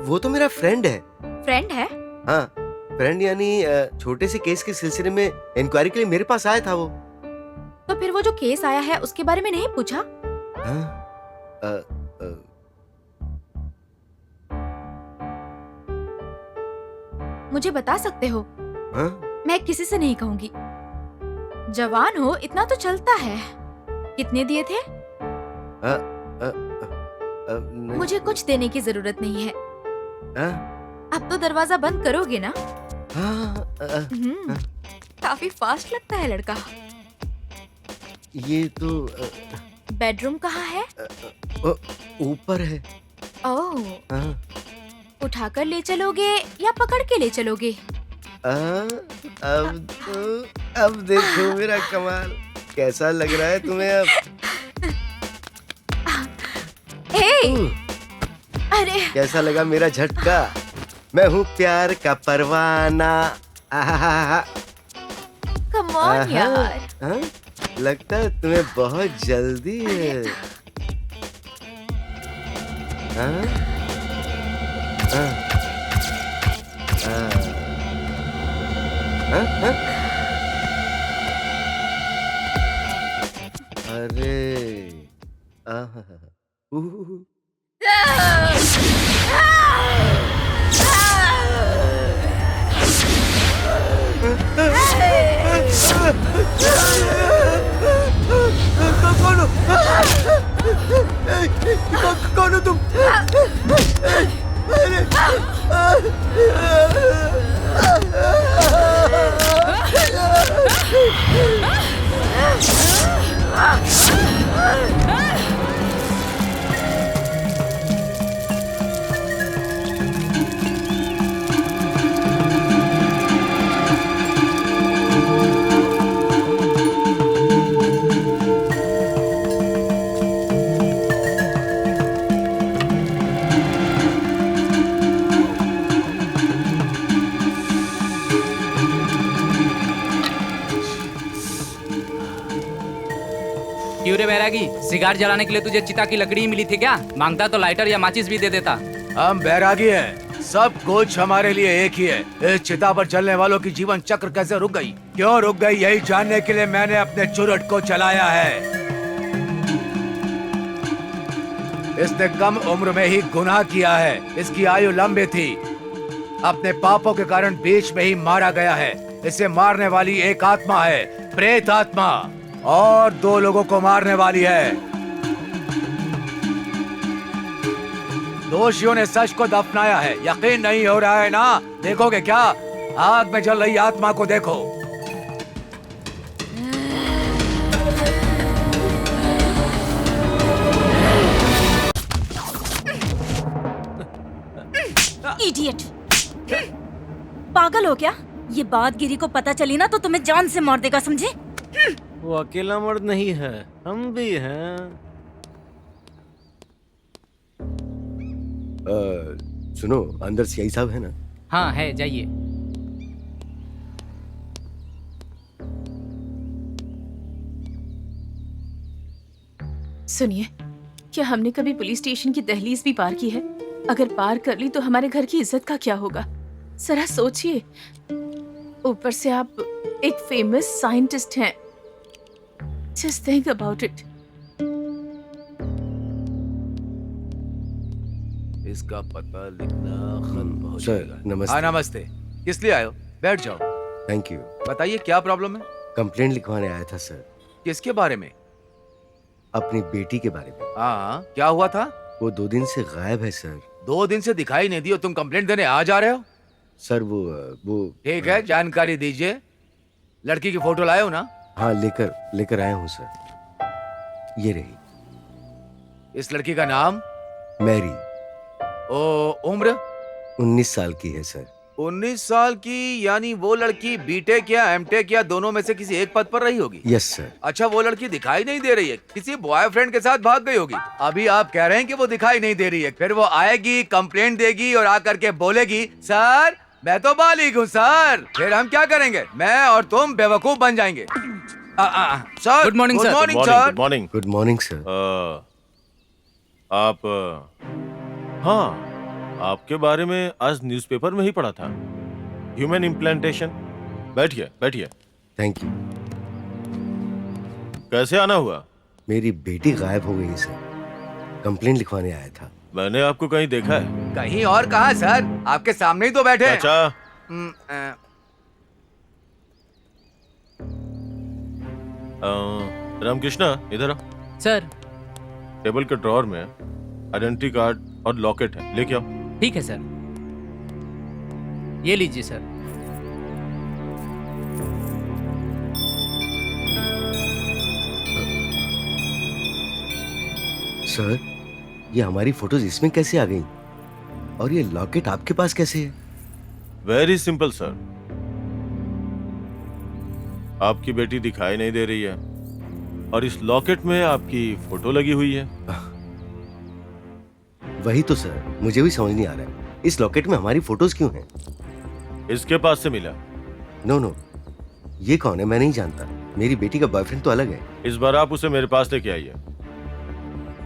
वो तो मेरा फ्रेंड है। फ्रेंड है? हाँ, फ्रेंड यानी छोटे से केस के सिलसिले में इंक्वायरी के लिए मेरे पास आया था वो। तो फिर वो जो केस आया है उसके बारे में नहीं पूछा? मुझे बता सकते हो? मैं किसी से नहीं कहूंगी। जवान हो इतना तो चलता है। कितने दिए थे? मुझे कुछ देने की जरूरत नहीं है। अब तो दरवाजा बंद करोगे ना? काफी फास्ट लगता है लड़का। ये तो बेडरूम कहाँ है? ऊपर है। ओह। उठाकर ले चलोगे या पकड़ के ले चलोगे? अब देखो मेरा कमाल कैसा लग रहा है तुम्हें अब। अरे कैसा लगा मेरा झटका? मैं हूँ प्यार का परवाना। कम ऑन यार। लगता है तुम्हें बहुत जल्दी है। अरे कौन हो तुम? अरे क्यों रे बैरागी, सिगार जलाने के लिए तुझे चिता की लकड़ी मिली थी क्या? मांगता तो लाइटर या माचिस भी दे देता। हम बैरागी हैं, सब कुछ हमारे लिए एक ही है। इस चिता पर चलने वालों की जीवन चक्र कैसे रुक गई, क्यों रुक गई, यही जानने के लिए मैंने अपने चुरट को चलाया है। इसने कम उम्र में ही गुनाह किया है, इसकी आयु लंबी थी, अपने पापों के कारण बीच में ही मारा गया है। इसे मारने वाली एक आत्मा है, प्रेत आत्मा, और 2 लोगों को मारने वाली है। दोषियों ने सच को दफनाया है। यकीन नहीं हो रहा है ना? देखोगे क्या? आग में जल रही आत्मा को देखो। इडियट! पागल हो क्या? ये बात गिरी को पता चली ना तो तुम्हें जान से मार देगा, समझे? वो अकेला मर्द नहीं है, हम भी हैं। सुनो, अंदर सीआई साहब है ना? हाँ है, जाइए। सुनिए, क्या हमने कभी पुलिस स्टेशन की दहलीज भी पार की है? अगर पार कर ली तो हमारे घर की इज्जत का क्या होगा? जरा सोचिए, ऊपर से आप एक फेमस साइंटिस्ट हैं। Just think about it. इसका पता लिखना खत्म हो सर, जाएगा। नमस्ते। हाँ नमस्ते। किस लिए आए हो? बैठ जाओ। Thank you. बताइए क्या प्रॉब्लम है? कंप्लेंट लिखवाने आया था सर। किसके बारे में? अपनी बेटी के बारे में। हाँ, क्या हुआ था? वो 2 दिन से गायब है सर। 2 दिन से दिखाई नहीं दी और तुम कंप्लेंट देने आ जा रहे हो? सर वो ठीक है, जानकारी दीजिए। लड़की की फोटो लाए हो ना? हाँ, लेकर आया हूँ सर। ये रही। इस लड़की का नाम? मैरी। उम्र? 19 साल की है सर। 19 साल की, यानी वो लड़की बीटेक या एमटेक या दोनों में से किसी एक पद पर रही होगी। Yes sir. अच्छा, वो लड़की दिखाई नहीं दे रही है, किसी बॉयफ्रेंड के साथ भाग गई होगी। अभी आप कह रहे हैं कि वो दिखाई नहीं दे रही है, फिर वो आएगी, कंप्लेंट देगी और आकर के बोलेगी सर मैं तो बालिग हूँ सर। फिर हम क्या करेंगे? मैं और तुम बेवकूफ बन जाएंगे। Sir, good morning sir. Sir. Good morning. Good morning sir. आप हाँ, आपके बारे में आज न्यूज़पेपर में ही पढ़ा था, ह्यूमन इम्प्लांटेशन। बैठिए बैठिए। Thank you. कैसे आना हुआ? मेरी बेटी गायब हो गई है सर, कंप्लेंट लिखवाने आया था। मैंने आपको कहीं देखा है? कहीं और कहा सर, आपके सामने ही तो बैठे हैं। अच्छा, रामकृष्णा इधर आओ। सर। टेबल के ड्रॉअर में आइडेंटिटी कार्ड और लॉकेट है, लेके आओ। ठीक है सर, ये लीजिए सर। सर, ये हमारी फोटोज इसमें कैसे आ गई? और ये लॉकेट आपके पास कैसे है? वेरी सिंपल सर, आपकी बेटी दिखाई नहीं दे रही है और इस लॉकेट में आपकी फोटो लगी हुई है। वही तो सर, मुझे भी समझ नहीं आ रहा है, इस लॉकेट में हमारी फोटोज क्यों हैं? इसके पास से मिला। नो, ये कौन है? मैं नहीं जानता। मेरी बेटी का बॉयफ्रेंड तो अलग है। इस बार आप उसे मेरे पास लेके आइए।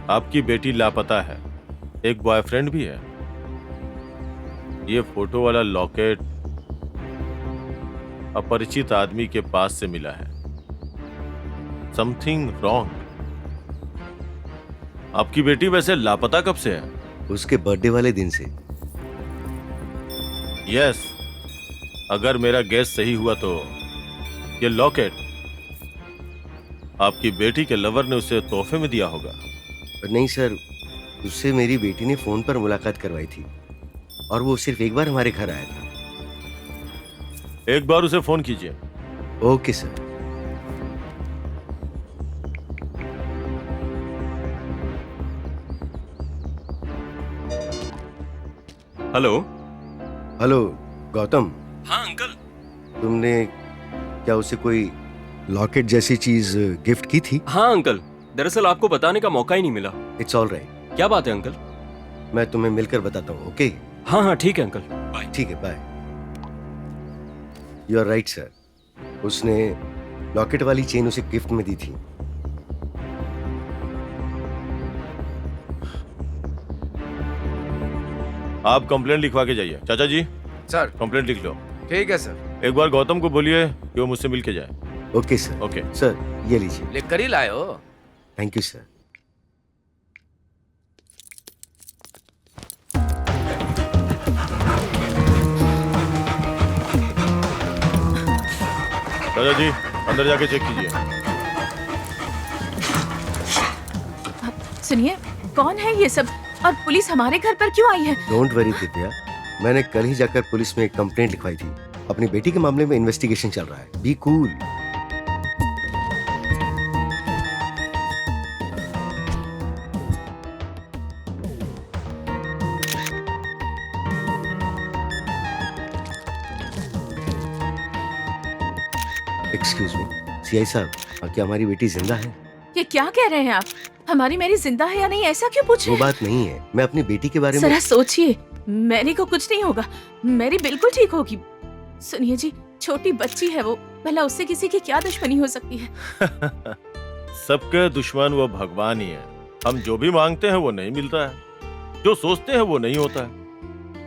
आपकी बेटी लापता है, एक बॉयफ्रेंड भी है। ये फोटो वाला लॉकेट अपरिचित आदमी के पास से मिला है। Something wrong. आपकी बेटी वैसे लापता कब से है? उसके बर्थडे वाले दिन से। यस, अगर मेरा गेस सही हुआ तो ये लॉकेट आपकी बेटी के लवर ने उसे तोहफे में दिया होगा। नहीं सर, उससे मेरी बेटी ने फोन पर मुलाकात करवाई थी और वो सिर्फ एक बार हमारे घर आया था। एक बार उसे फोन कीजिए। Okay sir. हेलो गौतम। हाँ अंकल। तुमने क्या उसे कोई लॉकेट जैसी चीज गिफ्ट की थी? हाँ अंकल, दरअसल आपको बताने का मौका ही नहीं मिला। It's all right. क्या बात है अंकल? मैं तुम्हें मिलकर बताता हूँ। ओके? हाँ ठीक है अंकल, बाय। ठीक है, bye. You are right sir, उसने लॉकेट वाली चेन उसे गिफ्ट में दी थी। आप कंप्लेंट लिखवा के जाइए। चाचा जी सर कंप्लेंट लिख लो। ठीक है सर। एक बार गौतम को बोलिए कि वो मुझसे मिल के जाए। Okay sir. ओके सर ये लीजिए। लिख कर ही लाए हो। Thank you sir. चाचा जी अंदर जाके चेक कीजिए। सुनिए, कौन है ये सब और पुलिस हमारे घर पर क्यों आई है? डोंट वरी दिव्या, मैंने कल ही जाकर पुलिस में एक कंप्लेंट लिखवाई थी। अपनी बेटी के मामले में इन्वेस्टिगेशन चल रहा है। Be cool. Excuse me, CI साहब, क्या हमारी बेटी जिंदा है? ये क्या कह रहे हैं आप? हमारी मेरी जिंदा है या नहीं, ऐसा क्यों पूछ रहे वो हैं? बात नहीं है, मैं अपनी बेटी के बारे में। जरा सोचिए, मैरी को कुछ नहीं होगा, मैरी बिल्कुल ठीक होगी। सुनिए जी, छोटी बच्ची है वो, भला उससे किसी की क्या दुश्मनी हो सकती है? सबके दुश्मन वो भगवान ही है। हम जो भी मांगते हैं वो नहीं मिलता है, जो सोचते हैं वो नहीं होता है।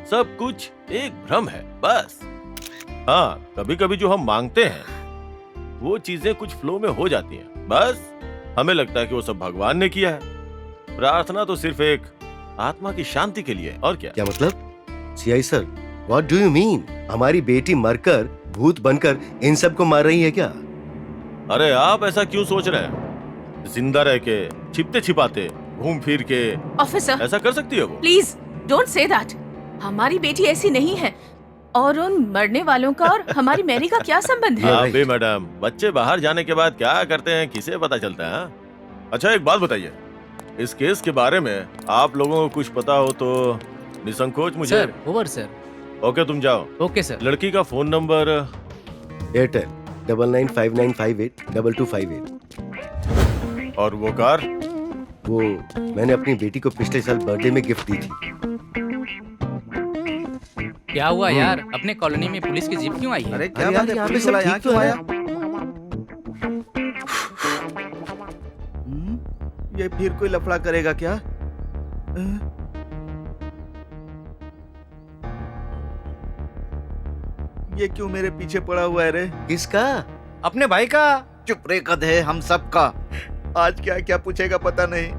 सब कुछ एक भ्रम है बस। हाँ, कभी कभी जो हम मांगते हैं वो चीजें कुछ फ्लो में हो जाती हैं। बस हमें लगता है कि वो सब भगवान ने किया है। प्रार्थना तो सिर्फ एक आत्मा की शांति के लिए है, और क्या? क्या मतलब? CI sir, what do you mean? हमारी बेटी मरकर भूत बनकर इन सब को मार रही है क्या? अरे आप ऐसा क्यों सोच रहे हैं? जिंदा रह के, छिपते छिपाते, घूम फिर के ऑफिसर, ऐसा कर सकती है वो? Please don't say that. हमारी बेटी ऐसी नहीं है। और उन मरने वालों का और हमारी मैरी का क्या संबंध है? हाँ भी मैडम, बच्चे बाहर जाने के बाद क्या करते हैं किसे पता चलता है? अच्छा एक बात बताइए, इस केस के बारे में आप लोगों को कुछ पता हो तो निसंकोच मुझे। Sir over sir. ओके तुम जाओ। Okay sir. लड़की का फोन नंबर? एयरटेल 9959582258। और वो कार? वो मैंने अपनी बेटी को पिछले साल बर्थडे में गिफ्ट दी थी। क्या हुआ यार, अपने कॉलोनी में पुलिस की जीप क्यों आई है? अरे क्या बात है, पुलिस वाला यहाँ क्यों आया? ये फिर कोई लफड़ा करेगा क्या? ये क्यों मेरे पीछे पड़ा हुआ है रे? किसका? अपने भाई का। चुप रे गधे, हम सबका। आज क्या क्या पूछेगा पता नहीं।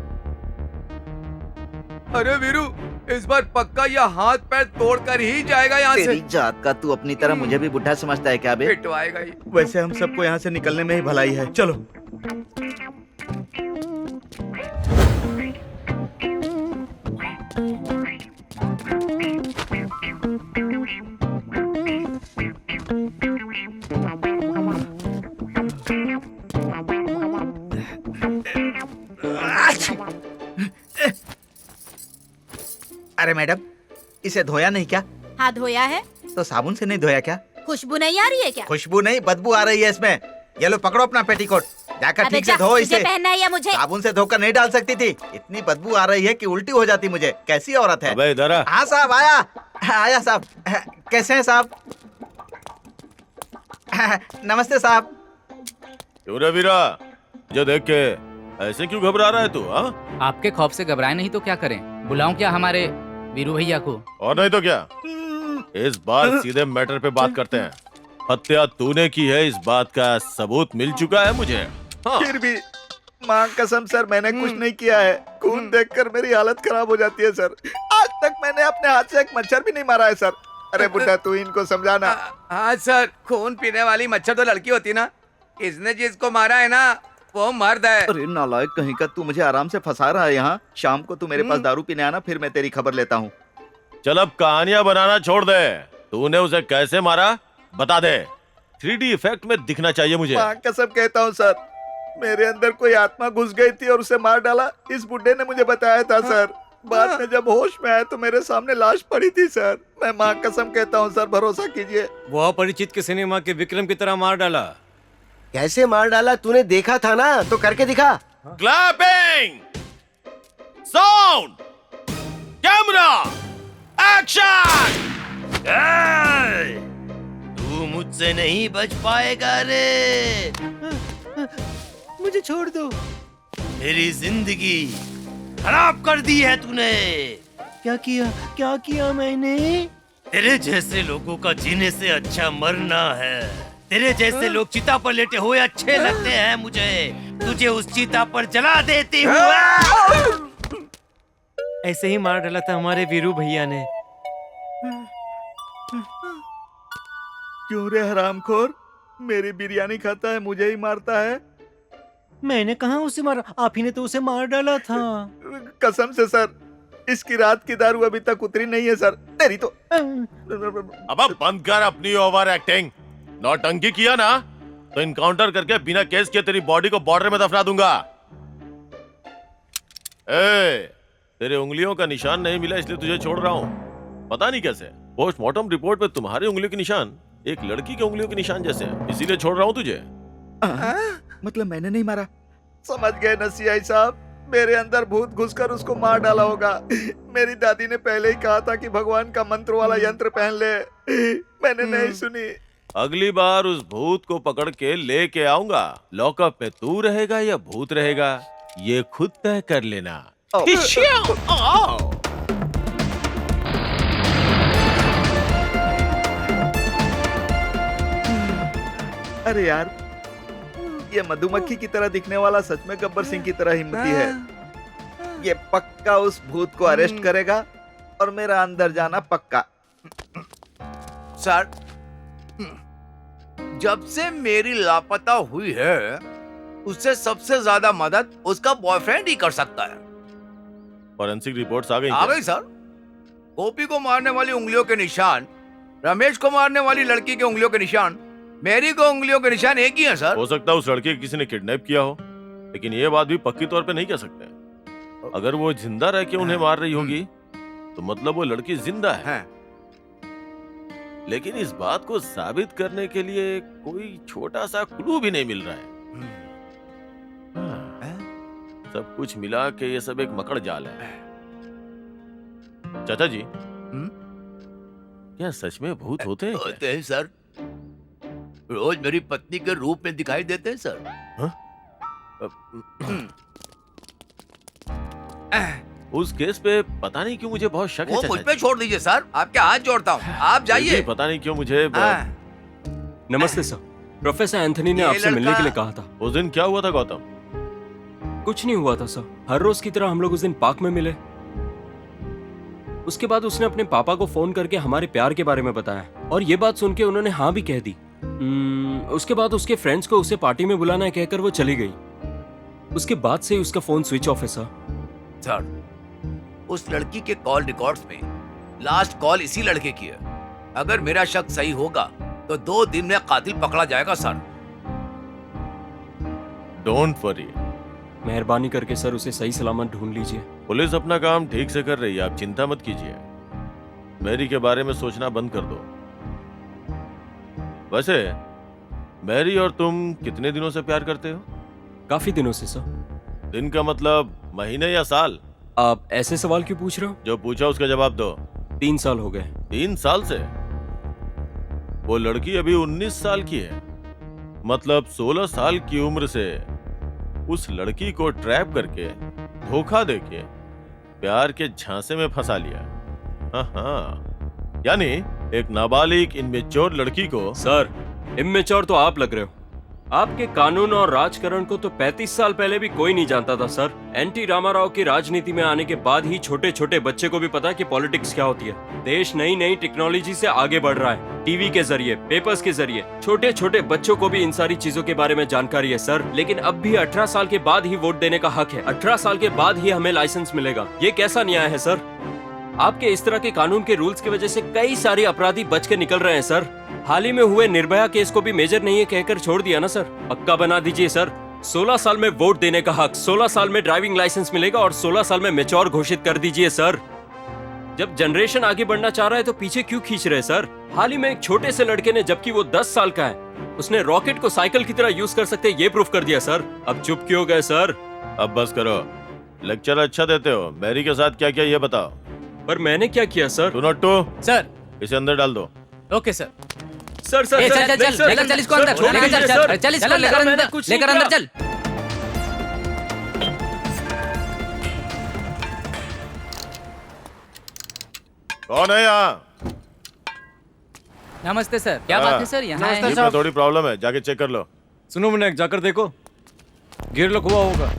अरे वीरू, इस बार पक्का यह हाथ पैर तोड़ कर ही जाएगा यहाँ से। तेरी जात का तू अपनी तरह मुझे भी बुढ़ा समझता है क्या बे? पिटवाएगा ही। वैसे हम सबको यहाँ से निकलने में ही भलाई है। चलो। अरे मैडम, इसे धोया नहीं क्या? हाँ धोया है। तो साबुन से नहीं धोया क्या? खुशबू नहीं आ रही है क्या? खुशबू नहीं, बदबू आ रही है इसमें। ये लो पकड़ो अपना पेटीकोट, जाकर अबे ठीक से जा, धो तुझे इसे। पहनना है या मुझे? साबुन से धोकर नहीं डाल सकती थी, इतनी बदबू आ रही है कि उल्टी हो जाती मुझे। कैसी औरत है? अबे इधर आ। हाँ साहब, आया आया साहब। कैसे हैं साहब? नमस्ते साहब। क्यों रे वीरा, जो देख के ऐसे क्यों घबरा रहा है तू? हाँ, आपके खौफ से घबराए नहीं तो क्या करें? बुलाऊं क्या हमारे वीरू भैया को? और नहीं तो क्या। इस बार सीधे मैटर पे बात करते हैं। हत्या तूने की है, इस बात का सबूत मिल चुका है मुझे। हाँ। फिर भी मां कसम सर, मैंने कुछ नहीं किया है। खून देखकर मेरी हालत खराब हो जाती है सर। आज तक मैंने अपने हाथ से एक मच्छर भी नहीं मारा है सर। अरे बुड्ढा, तू इनको समझाना। हाँ सर, खून पीने वाली मच्छर तो लड़की होती ना। इसने जिसको मारा है ना वो मर्द है। अरे नालायक कहीं का, तू मुझे आराम से फंसा रहा है यहाँ। शाम को तू मेरे पास दारू पीने आना, फिर मैं तेरी खबर लेता हूँ। चल अब कहानियां बनाना छोड़ दे। तूने उसे कैसे मारा बता दे। 3D इफेक्ट में दिखना चाहिए मुझे। मां कसम कहता हूँ सर, मेरे अंदर कोई आत्मा घुस गई थी और उसे मार डाला। इस बुड्ढे ने मुझे बताया था सर। बाद में जब होश में आया तो मेरे सामने लाश पड़ी थी सर। मैं मां कसम कहता हूँ सर, भरोसा कीजिए। वो अपरिचित के सिनेमा के विक्रम की तरह मार डाला। कैसे मार डाला? तूने देखा था ना, तो करके दिखा। Clapping, sound, camera, action. तू मुझसे नहीं बच पाएगा रे। मुझे छोड़ दो। मेरी जिंदगी खराब कर दी है तूने। क्या किया मैंने? तेरे जैसे लोगों का जीने से अच्छा मरना है। तेरे जैसे लोग चिता पर लेटे हुए अच्छे लगते हैं मुझे। तुझे उस चिता पर जला देती हूँ। ऐसे ही मार डाला था हमारे वीरू भैया ने। क्यों रे हरामखोर, मेरी बिरयानी खाता है, मुझे ही मारता है। मैंने कहा उसे मारा, आप ही ने तो उसे मार डाला था। कसम से सर, इसकी रात की दारू अभी तक उतरी नहीं है सर। तेरी तो अब बंद कर अपनी ओवर एक्टिंग। नौटंकी किया ना तो इनकाउंटर करके बिना केस के तेरी बॉडी को बॉर्डर में दफना दूंगा। तेरे उंगलियों का निशान नहीं मिला इसलिए तुझे छोड़ रहा हूँ। पता नहीं कैसे पोस्टमार्टम रिपोर्ट में तुम्हारी उंगलियों के निशान एक लड़की के उंगलियों के निशान जैसे हैं, इसीलिए छोड़ रहा हूँ तुझे। मतलब मैंने नहीं मारा। समझ गए ना सीआई साहब, मेरे अंदर भूत घुसकर उसको मार डाला होगा। मेरी दादी ने पहले ही कहा था कि भगवान का मंत्र वाला यंत्र पहन ले, मैंने नहीं सुनी। अगली बार उस भूत को पकड़ के लेके आऊंगा। लॉकअप में तू रहेगा या भूत रहेगा ये खुद तय कर लेना। अरे यार, ये मधुमक्खी की तरह दिखने वाला सच में गब्बर सिंह की तरह हिम्मती है। ये पक्का उस भूत को अरेस्ट करेगा और मेरा अंदर जाना पक्का। सर, जब से मेरी लापता हुई है उससे सबसे ज्यादा मदद उसका बॉयफ्रेंड ही कर सकता है। फॉरेंसिक रिपोर्ट्स आ गई आ गई सर। गोपी को मारने वाली उंगलियों के निशान, रमेश को मारने वाली लड़की के उंगलियों के निशान, मेरी को उंगलियों के निशान एक ही है सर। हो सकता है उस लड़के को किसी ने किडनैप किया हो, लेकिन ये बात भी पक्की तौर पे नहीं कह सकते। अगर वो जिंदा रह के उन्हें मार रही होगी तो मतलब वो लड़की जिंदा है। लेकिन इस बात को साबित करने के लिए कोई छोटा सा क्लू भी नहीं मिल रहा है। सब कुछ मिला के ये सब एक मकड़ जाल है। चाचा जी, क्या सच में भूत होते हैं? होते हैं सर, रोज मेरी पत्नी के रूप में दिखाई देते हैं सर। उस केस पे पता नहीं क्यों मुझे बहुत शक है। वो मुझ पे छोड़ दीजिए सर, आपके हाथ जोड़ता हूँ, आप जाइए। पता नहीं क्यों मुझे। नमस्ते सर, प्रोफेसर एंथनी ने आपसे मिलने के लिए कहा था। उस दिन क्या हुआ था गौतम? कुछ नहीं हुआ था सर, हर रोज की तरह हम लोग उस दिन पार्क में मिले। उसके बाद उसने अपने पापा को फोन करके हमारे प्यार के बारे में बताया और ये बात सुन के उन्होंने हाँ भी कह दी। उसके बाद उसके फ्रेंड्स को उसे पार्टी में बुलाना है कहकर वो चली गई। उसके बाद से ही उसका फोन स्विच ऑफ है सर। उस लड़की के कॉल रिकॉर्ड्स में लास्ट कॉल इसी लड़के की है। अगर मेरा शक सही होगा तो 2 दिन में कातिल पकड़ा जाएगा सर। डोंट वरी, मेहरबानी करके सर उसे सही सलामत ढूंढ लीजिए। पुलिस अपना काम ठीक से कर रही है, आप चिंता मत कीजिए। मैरी के बारे में सोचना बंद कर दो। वैसे मैरी और तुम कितने दिनों से प्यार करते हो? काफी दिनों से सर। दिन का मतलब महीने या साल? आप ऐसे सवाल क्यों पूछ रहे हो? जो पूछा उसका जवाब दो। 3 साल हो गए। 3 साल से? वो लड़की अभी 19 साल की है, मतलब 16 साल की उम्र से उस लड़की को ट्रैप करके धोखा देके प्यार के झांसे में फंसा लिया। हाँ, यानी एक नाबालिग इनमेच्योर लड़की को। सर, इमेच्योर तो आप लग रहे हो। आपके कानून और राजकारण को तो 35 साल पहले भी कोई नहीं जानता था सर। एनटी रामाराव की राजनीति में आने के बाद ही छोटे छोटे बच्चे को भी पता कि पॉलिटिक्स क्या होती है। देश नई नई टेक्नोलॉजी से आगे बढ़ रहा है, टीवी के जरिए, पेपर्स के जरिए। छोटे छोटे बच्चों को भी इन सारी चीजों के बारे में जानकारी है सर। लेकिन अब भी 18 साल के बाद ही वोट देने का हक है। 18 साल के बाद ही हमें लाइसेंस मिलेगा। ये कैसा न्याय है सर? आपके इस तरह के कानून के रूल्स की वजह से कई सारे अपराधी बच के निकल रहे हैं सर। हाल ही में हुए निर्भया केस को भी मेजर नहीं है कहकर छोड़ दिया ना सर। पक्का बना दीजिए सर। 16 साल में वोट देने का हक, 16 साल में ड्राइविंग लाइसेंस मिलेगा और 16 साल में मैच्योर घोषित कर दीजिए सर। जब जनरेशन आगे बढ़ना चाह रहा है तो पीछे क्यों खींच रहे सर? हाल ही में एक छोटे से लड़के ने, जबकि वो 10 साल का है, उसने रॉकेट को साइकिल की तरह यूज कर सकते ये प्रूफ कर दिया सर। अब चुप क्यों गए सर? अब बस करो, लेक्चर अच्छा देते हो। मैरी के साथ क्या क्या ये बताओ। पर मैंने क्या किया sir? Two not two sir, इसे अंदर डाल दो। Okay sir. सर सर चल चल चल, लेकर चल इसको अंदर, लेकर चल चल चल इसको लेकर अंदर, लेकर अंदर चल। कौन है यहाँ? नमस्ते सर, क्या बात है सर? यहाँ जीप में थोड़ी प्रॉब्लम है, जाके चेक कर लो। सुनो विनायक, जाकर देखो, गियर लॉक हुआ होगा।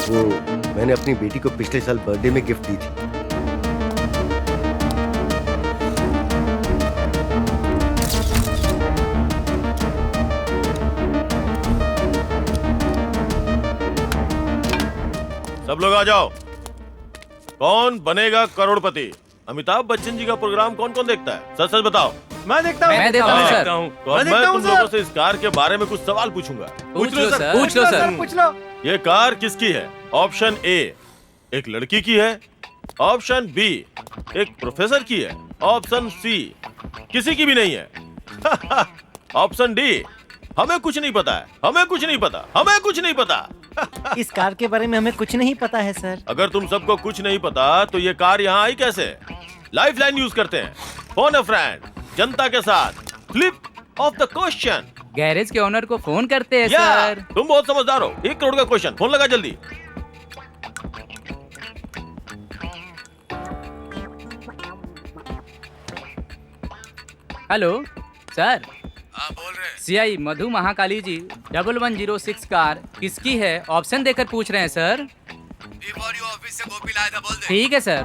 वो मैंने अपनी बेटी को पिछले साल बर्थडे में गिफ्ट दी थी। सब लोग आ जाओ। कौन बनेगा करोड़पति? अमिताभ बच्चन जी का प्रोग्राम कौन कौन देखता है? सच सच बताओ। मैं देखता हूँ। मैं देखता हूँ सर। तो अब मैं तुम लोगों से इस कार के बारे में कुछ सवाल पूछूंगा। पूछ लो सर, पूछ लो सर। पूछ लो। ये कार किसकी है? ऑप्शन ए एक लड़की की है, ऑप्शन बी एक प्रोफेसर की है, ऑप्शन सी किसी की भी नहीं है, ऑप्शन डी हमें कुछ नहीं पता है, हमें कुछ नहीं पता, हमें कुछ नहीं पता। इस कार के बारे में हमें कुछ नहीं पता है सर। अगर तुम सबको कुछ नहीं पता तो ये कार यहाँ आई कैसे? लाइफलाइन यूज करते हैं, फोन अ फ्रेंड, जनता के साथ, flip of the question. Garage के ओनर को फोन करते हैं सर। तुम बहुत समझदार हो। 1 करोड़ का क्वेश्चन, फोन लगा जल्दी। हेलो सर, बोल रहे हैं। सीआई मधु महाकाली जी 1106 कार किसकी है? ऑप्शन देकर पूछ रहे हैं सर। ऑफिस से गोपी लाया था, बोल दे। ठीक है सर।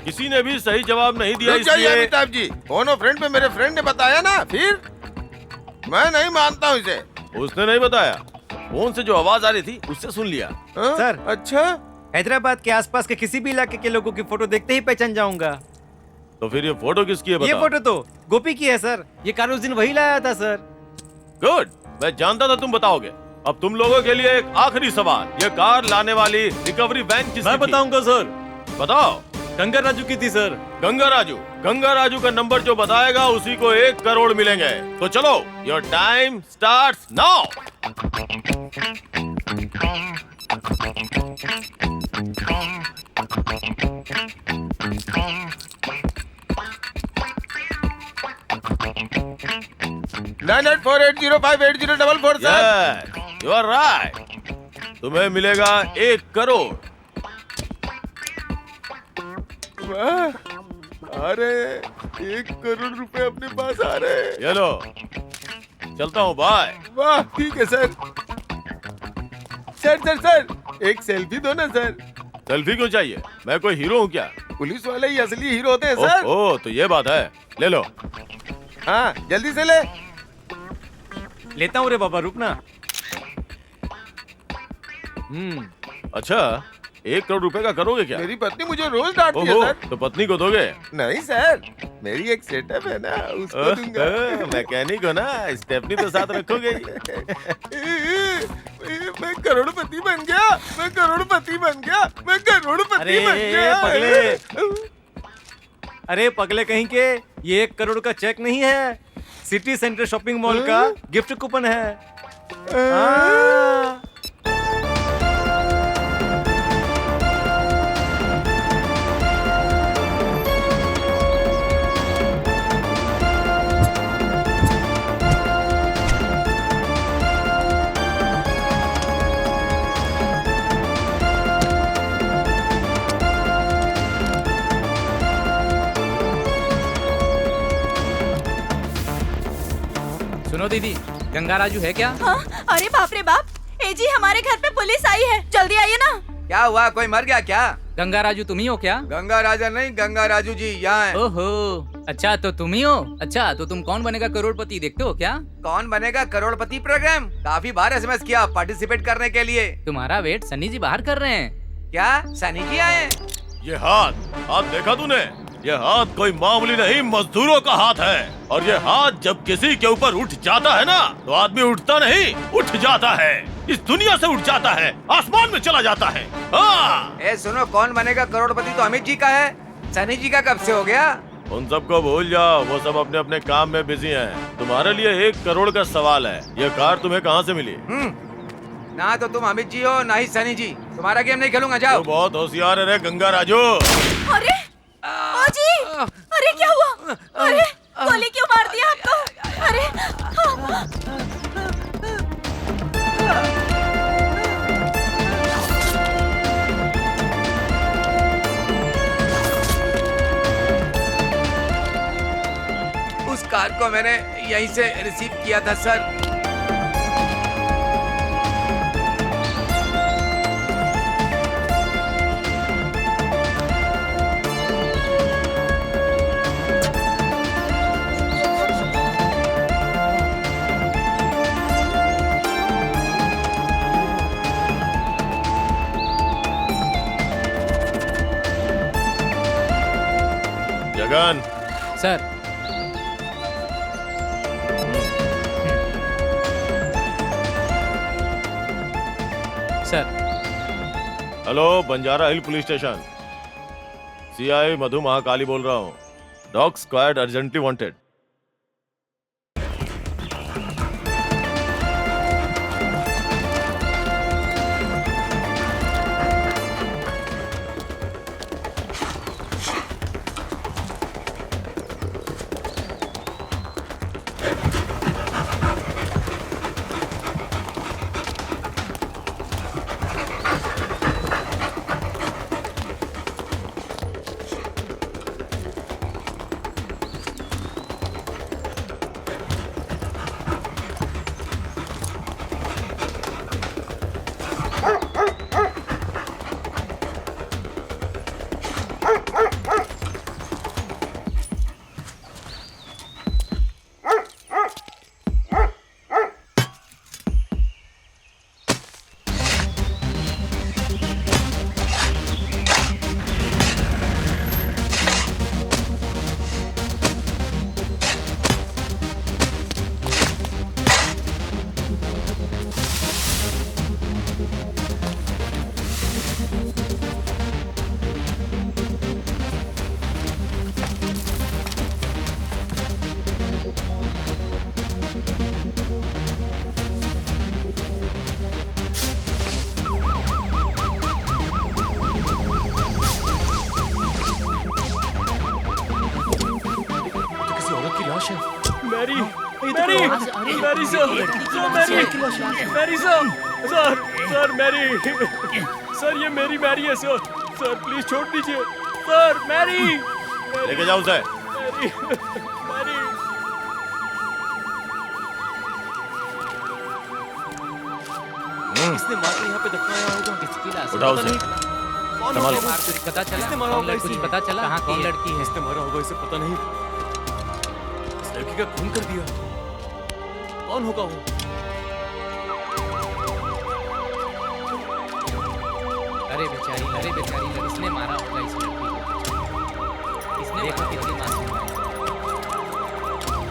किसी ने भी सही जवाब नहीं दिया, रुक जाइए इसलिए अमिताभ जी, फोन और फ्रेंड पे मेरे फ्रेंड ने बताया ना, फिर मैं नहीं मानता हूँ इसे। उसने नहीं बताया, फोन से जो आवाज आ रही थी उससे सुन लिया। सर, अच्छा, हैदराबाद के आसपास के किसी भी इलाके के लोगों की फोटो देखते ही पहचान जाऊंगा। तो फिर ये फोटो किसकी है ये बताओ? फोटो तो गोपी की है सर। ये कार उस दिन वही लाया था सर। गुड, मैं जानता था तुम बताओगे। अब तुम लोगों के लिए एक आखिरी सवाल, ये कार लाने वाली रिकवरी वैन किसकी मैं थी? बताऊंगा सर। बताओ। गंगा राजू की थी सर। गंगा राजू का नंबर जो बताएगा उसी को 1 करोड़ मिलेंगे। तो चलो, your time starts now. Nine 9848058044 sir. You are right. तुम्हें मिलेगा 1 करोड़। वाह, अरे 1 करोड़ रुपए अपने पास आ रहे। ये लो, चलता हूँ, बाय। वाह, ठीक है सर। सर एक सेल्फी दो ना सर। सेल्फी क्यों चाहिए? मैं कोई हीरो हूँ क्या? पुलिस वाले ही असली हीरो होते हैं सर। ओह, तो ये बात है। ले लो। हाँ, जल्दी से ले। लेता हूँ रे बाबा, रुकना। अच्छा, 1 करोड़ रुपए का करोगे क्या? मेरी पत्नी मुझे रोज डांटती है ओहो, सर। तो पत्नी को दोगे? नहीं सर, मेरी एक सेटअप है ना, उसको दूंगा। मैकेनिक हो ना, स्टेपनी तो साथ रखोगे ही। मैं करोड़पति बन गया, मैं करोड़पति बन गया, मैं करोड़पति बन गया। अरे पगले कहीं के, ये 1 करोड़ का चेक नहीं है, सिटी सेंटर शॉपिंग मॉल का गिफ्ट कूपन है। हाँ। सुनो दीदी, गंगा राजू है क्या? हाँ? अरे बाप रे बाप, ए जी हमारे घर पे पुलिस आई है, जल्दी आइए ना। क्या हुआ, कोई मर गया क्या? गंगा राजू तुम ही हो क्या? गंगा राजा नहीं, गंगा राजू जी यहाँ है। ओहो, अच्छा तो तुम ही हो। अच्छा तो तुम कौन बनेगा करोड़पति देखते हो क्या? कौन बनेगा करोड़पति प्रोग्राम काफी बार SMS किया पार्टिसिपेट करने के लिए। तुम्हारा वेट सन्नी जी बाहर कर रहे हैं। क्या सनी जी आए? ये हाथ देखा तूने? ये हाथ कोई मामूली नहीं, मजदूरों का हाथ है। और ये हाथ जब किसी के ऊपर उठ जाता है ना, तो आदमी उठता नहीं, उठ जाता है। इस दुनिया से उठ जाता है, आसमान में चला जाता है। हाँ। ए सुनो, कौन बनेगा करोड़पति तो अमित जी का है, सनी जी का कब से हो गया? उन सबको भूल जाओ, वो सब अपने अपने काम में बिजी हैं। तुम्हारे लिए 1 करोड़ का सवाल है, ये कार तुम्हें कहाँ से मिली? ना तो तुम अमित जी हो ना ही सनी जी, तुम्हारा गेम नहीं खेलूंगा, जाओ। तो बहुत होशियार है रे गंगा राजू। अरे ओ जी, अरे क्या हुआ? अरे गोली क्यों मार दिया आपको? अरे उस कार को मैंने यहीं से रिसीव किया था sir. Jagan. Sir. Sir. Hello, Banjara hill police station, CI Madhu Mahakali बोल रहा हूँ। Dog squad urgently wanted. Mary, Mary, Mary sir, Mary sir, Mary, sir ये मेरी मैरी है सर, सर प्लीज छोड़ दीजिए, सर मैरी, लेके जाओ उसे। Mary, Mary. इसने मार यहाँ पे दफनाया होगा। किसकी लाश? उठाओ उसे। संभाल। कुछ पता चला? इसने मारा होगा, कुछ पता चला? कहाँ कौन लड़की है? इसने मारा होगा, इसे पता नहीं। इस लड़की का खून कर दिया। कौन होगा वो? अरे बेचारी, इसने मारा होगा इस लड़की को। इसने देखो कितनी मासूम है।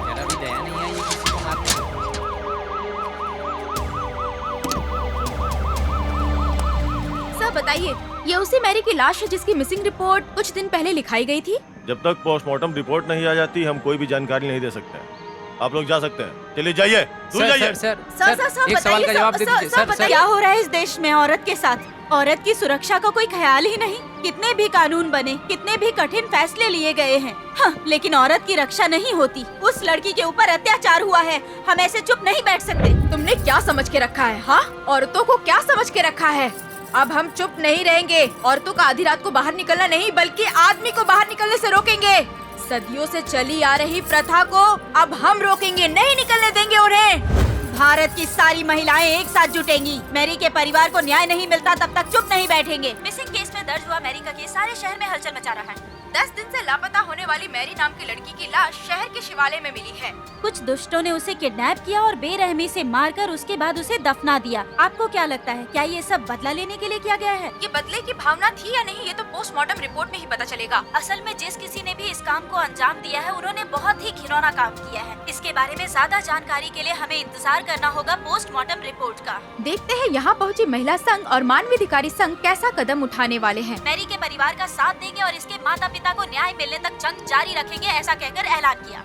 जरा भी दया नहीं आई ये किसी को मारने को। सर बताइए, ये उसी मैरी की लाश है जिसकी मिसिंग रिपोर्ट कुछ दिन पहले लिखाई गई थी? जब तक पोस्टमार्टम रिपोर्ट नहीं आ जाती हम कोई भी जानकारी नहीं दे सकते। आप लोग जा सकते हैं, चलिए जाइए, दूर जाइए। सर, एक सवाल का जवाब दे दीजिए। सर, क्या हो रहा है इस देश में औरत के साथ? औरत की सुरक्षा का कोई ख्याल ही नहीं। कितने भी कानून बने, कितने भी कठिन फैसले लिए गए हैं, हाँ, लेकिन औरत की रक्षा नहीं होती। उस लड़की के ऊपर अत्याचार हुआ है, हम ऐसे चुप नहीं बैठ सकते। तुमने क्या समझ के रखा है? हाँ, औरतों को क्या समझ के रखा है? अब हम चुप नहीं रहेंगे। औरतों का आधी रात को बाहर निकलना नहीं बल्कि आदमी को बाहर निकलने से रोकेंगे। सदियों से चली आ रही प्रथा को अब हम रोकेंगे, नहीं निकलने देंगे उन्हें। भारत की सारी महिलाएं एक साथ जुटेंगी। मैरी के परिवार को न्याय नहीं मिलता तब तक चुप नहीं बैठेंगे। मिसिंग केस में दर्ज हुआ मैरी का केस सारे शहर में हलचल मचा रहा है। 10 दिन से लापता होने वाली मैरी नाम की लड़की की लाश शहर के शिवालय में मिली है। कुछ दुष्टों ने उसे किडनैप किया और बेरहमी से मारकर उसके बाद उसे दफना दिया। आपको क्या लगता है, क्या ये सब बदला लेने के लिए किया गया है? ये बदले की भावना थी या नहीं, ये तो पोस्टमार्टम रिपोर्ट में ही पता चलेगा। असल में जिस किसी ने भी इस काम को अंजाम दिया है उन्होंने बहुत ही घिनौना काम किया है। इसके बारे में ज्यादा जानकारी के लिए हमें इंतजार करना होगा पोस्टमार्टम रिपोर्ट का। देखते हैं यहाँ पहुँची महिला संघ और मानवाधिकारी संघ कैसा कदम उठाने वाले हैं। मैरी के परिवार का साथ देंगे और इसके माता पिता को न्याय मिलने तक जंग जारी रखेंगे, ऐसा कहकर ऐलान किया।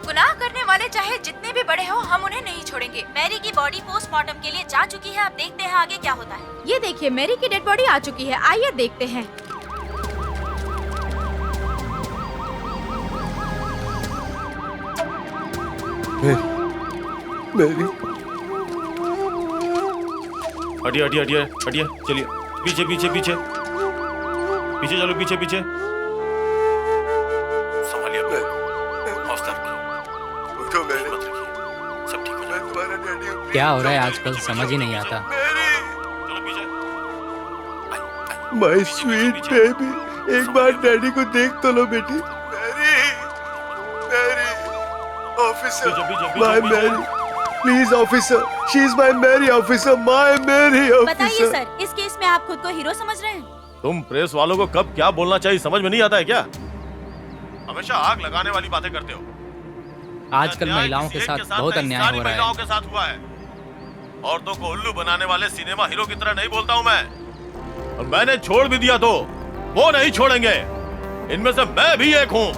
गुनाह करने वाले चाहे जितने भी बड़े हो, हम उन्हें नहीं छोड़ेंगे। छोड़ेंगे। मैरी की बॉडी पोस्टमार्टम के लिए जा चुकी है। अब देखते हैं आगे क्या होता है। ये देखिए, मैरी की डेड बॉडी आ चुकी है। आइए देखते हैं। मेरी हटिए हटिए हटिए हटिए, चलिए पीछे पीछे पीछे पीछे चलो, पीछे पीछे। संभालिए अपने को, हौसला रखिए, उठो मेरी, हिम्मत रखिए, सब ठीक हो जाएगा। तुम्हारा डैडी हूँ। क्या हो रहा है आजकल समझ ही नहीं आता। चलो पीछे। माय स्वीट बेबी, एक बार डैडी को देख तो लो बेटी। मैरी, मैरी, ऑफिसर, पीछे, पीछे, माय पीछे। Mary, please officer, she is my Mary officer, my Mary बताइए ऑफिसर। सर, इस केस में आप खुद को हीरो समझ रहे हैं? तुम प्रेस वालों को कब क्या बोलना चाहिए समझ में नहीं आता है क्या? हमेशा आग लगाने वाली बातें करते हो। आजकल महिलाओं के साथ बहुत अन्याय हो रहा महिलाओं है। के साथ हुआ है। औरतों को उल्लू बनाने वाले सिनेमा हीरो की तरह नहीं बोलता हूँ मैं, और मैंने छोड़ भी दिया तो वो नहीं छोड़ेंगे। इनमें से मैं भी एक हूँ।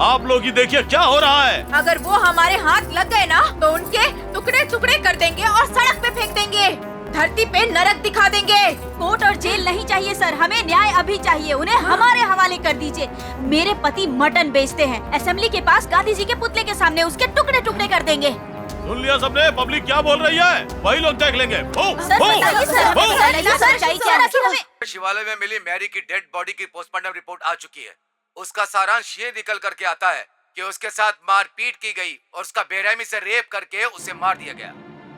आप लोग ही देखिए क्या हो रहा है। अगर वो हमारे हाथ लग गए ना तो उनके टुकड़े टुकड़े कर देंगे और सड़क पे फेंक देंगे, धरती पे नरक दिखा देंगे। कोर्ट और जेल नहीं चाहिए सर, हमें न्याय अभी चाहिए। उन्हें हमारे हवाले कर दीजिए। मेरे पति मटन बेचते हैं, असेंबली के पास गांधी जी के पुतले के सामने उसके टुकड़े टुकड़े कर देंगे। सुन लिया सबने? पब्लिक क्या बोल रही है वही लोग देख लेंगे। सर बताइए सर, सच्चाई क्या है? शिवालय में मिली मैरी की डेड बॉडी की पोस्टमार्टम रिपोर्ट आ चुकी है। उसका सारांश ये निकल करके आता है कि उसके साथ मारपीट की गई और उसका बेरहमी से रेप करके उसे मार दिया गया।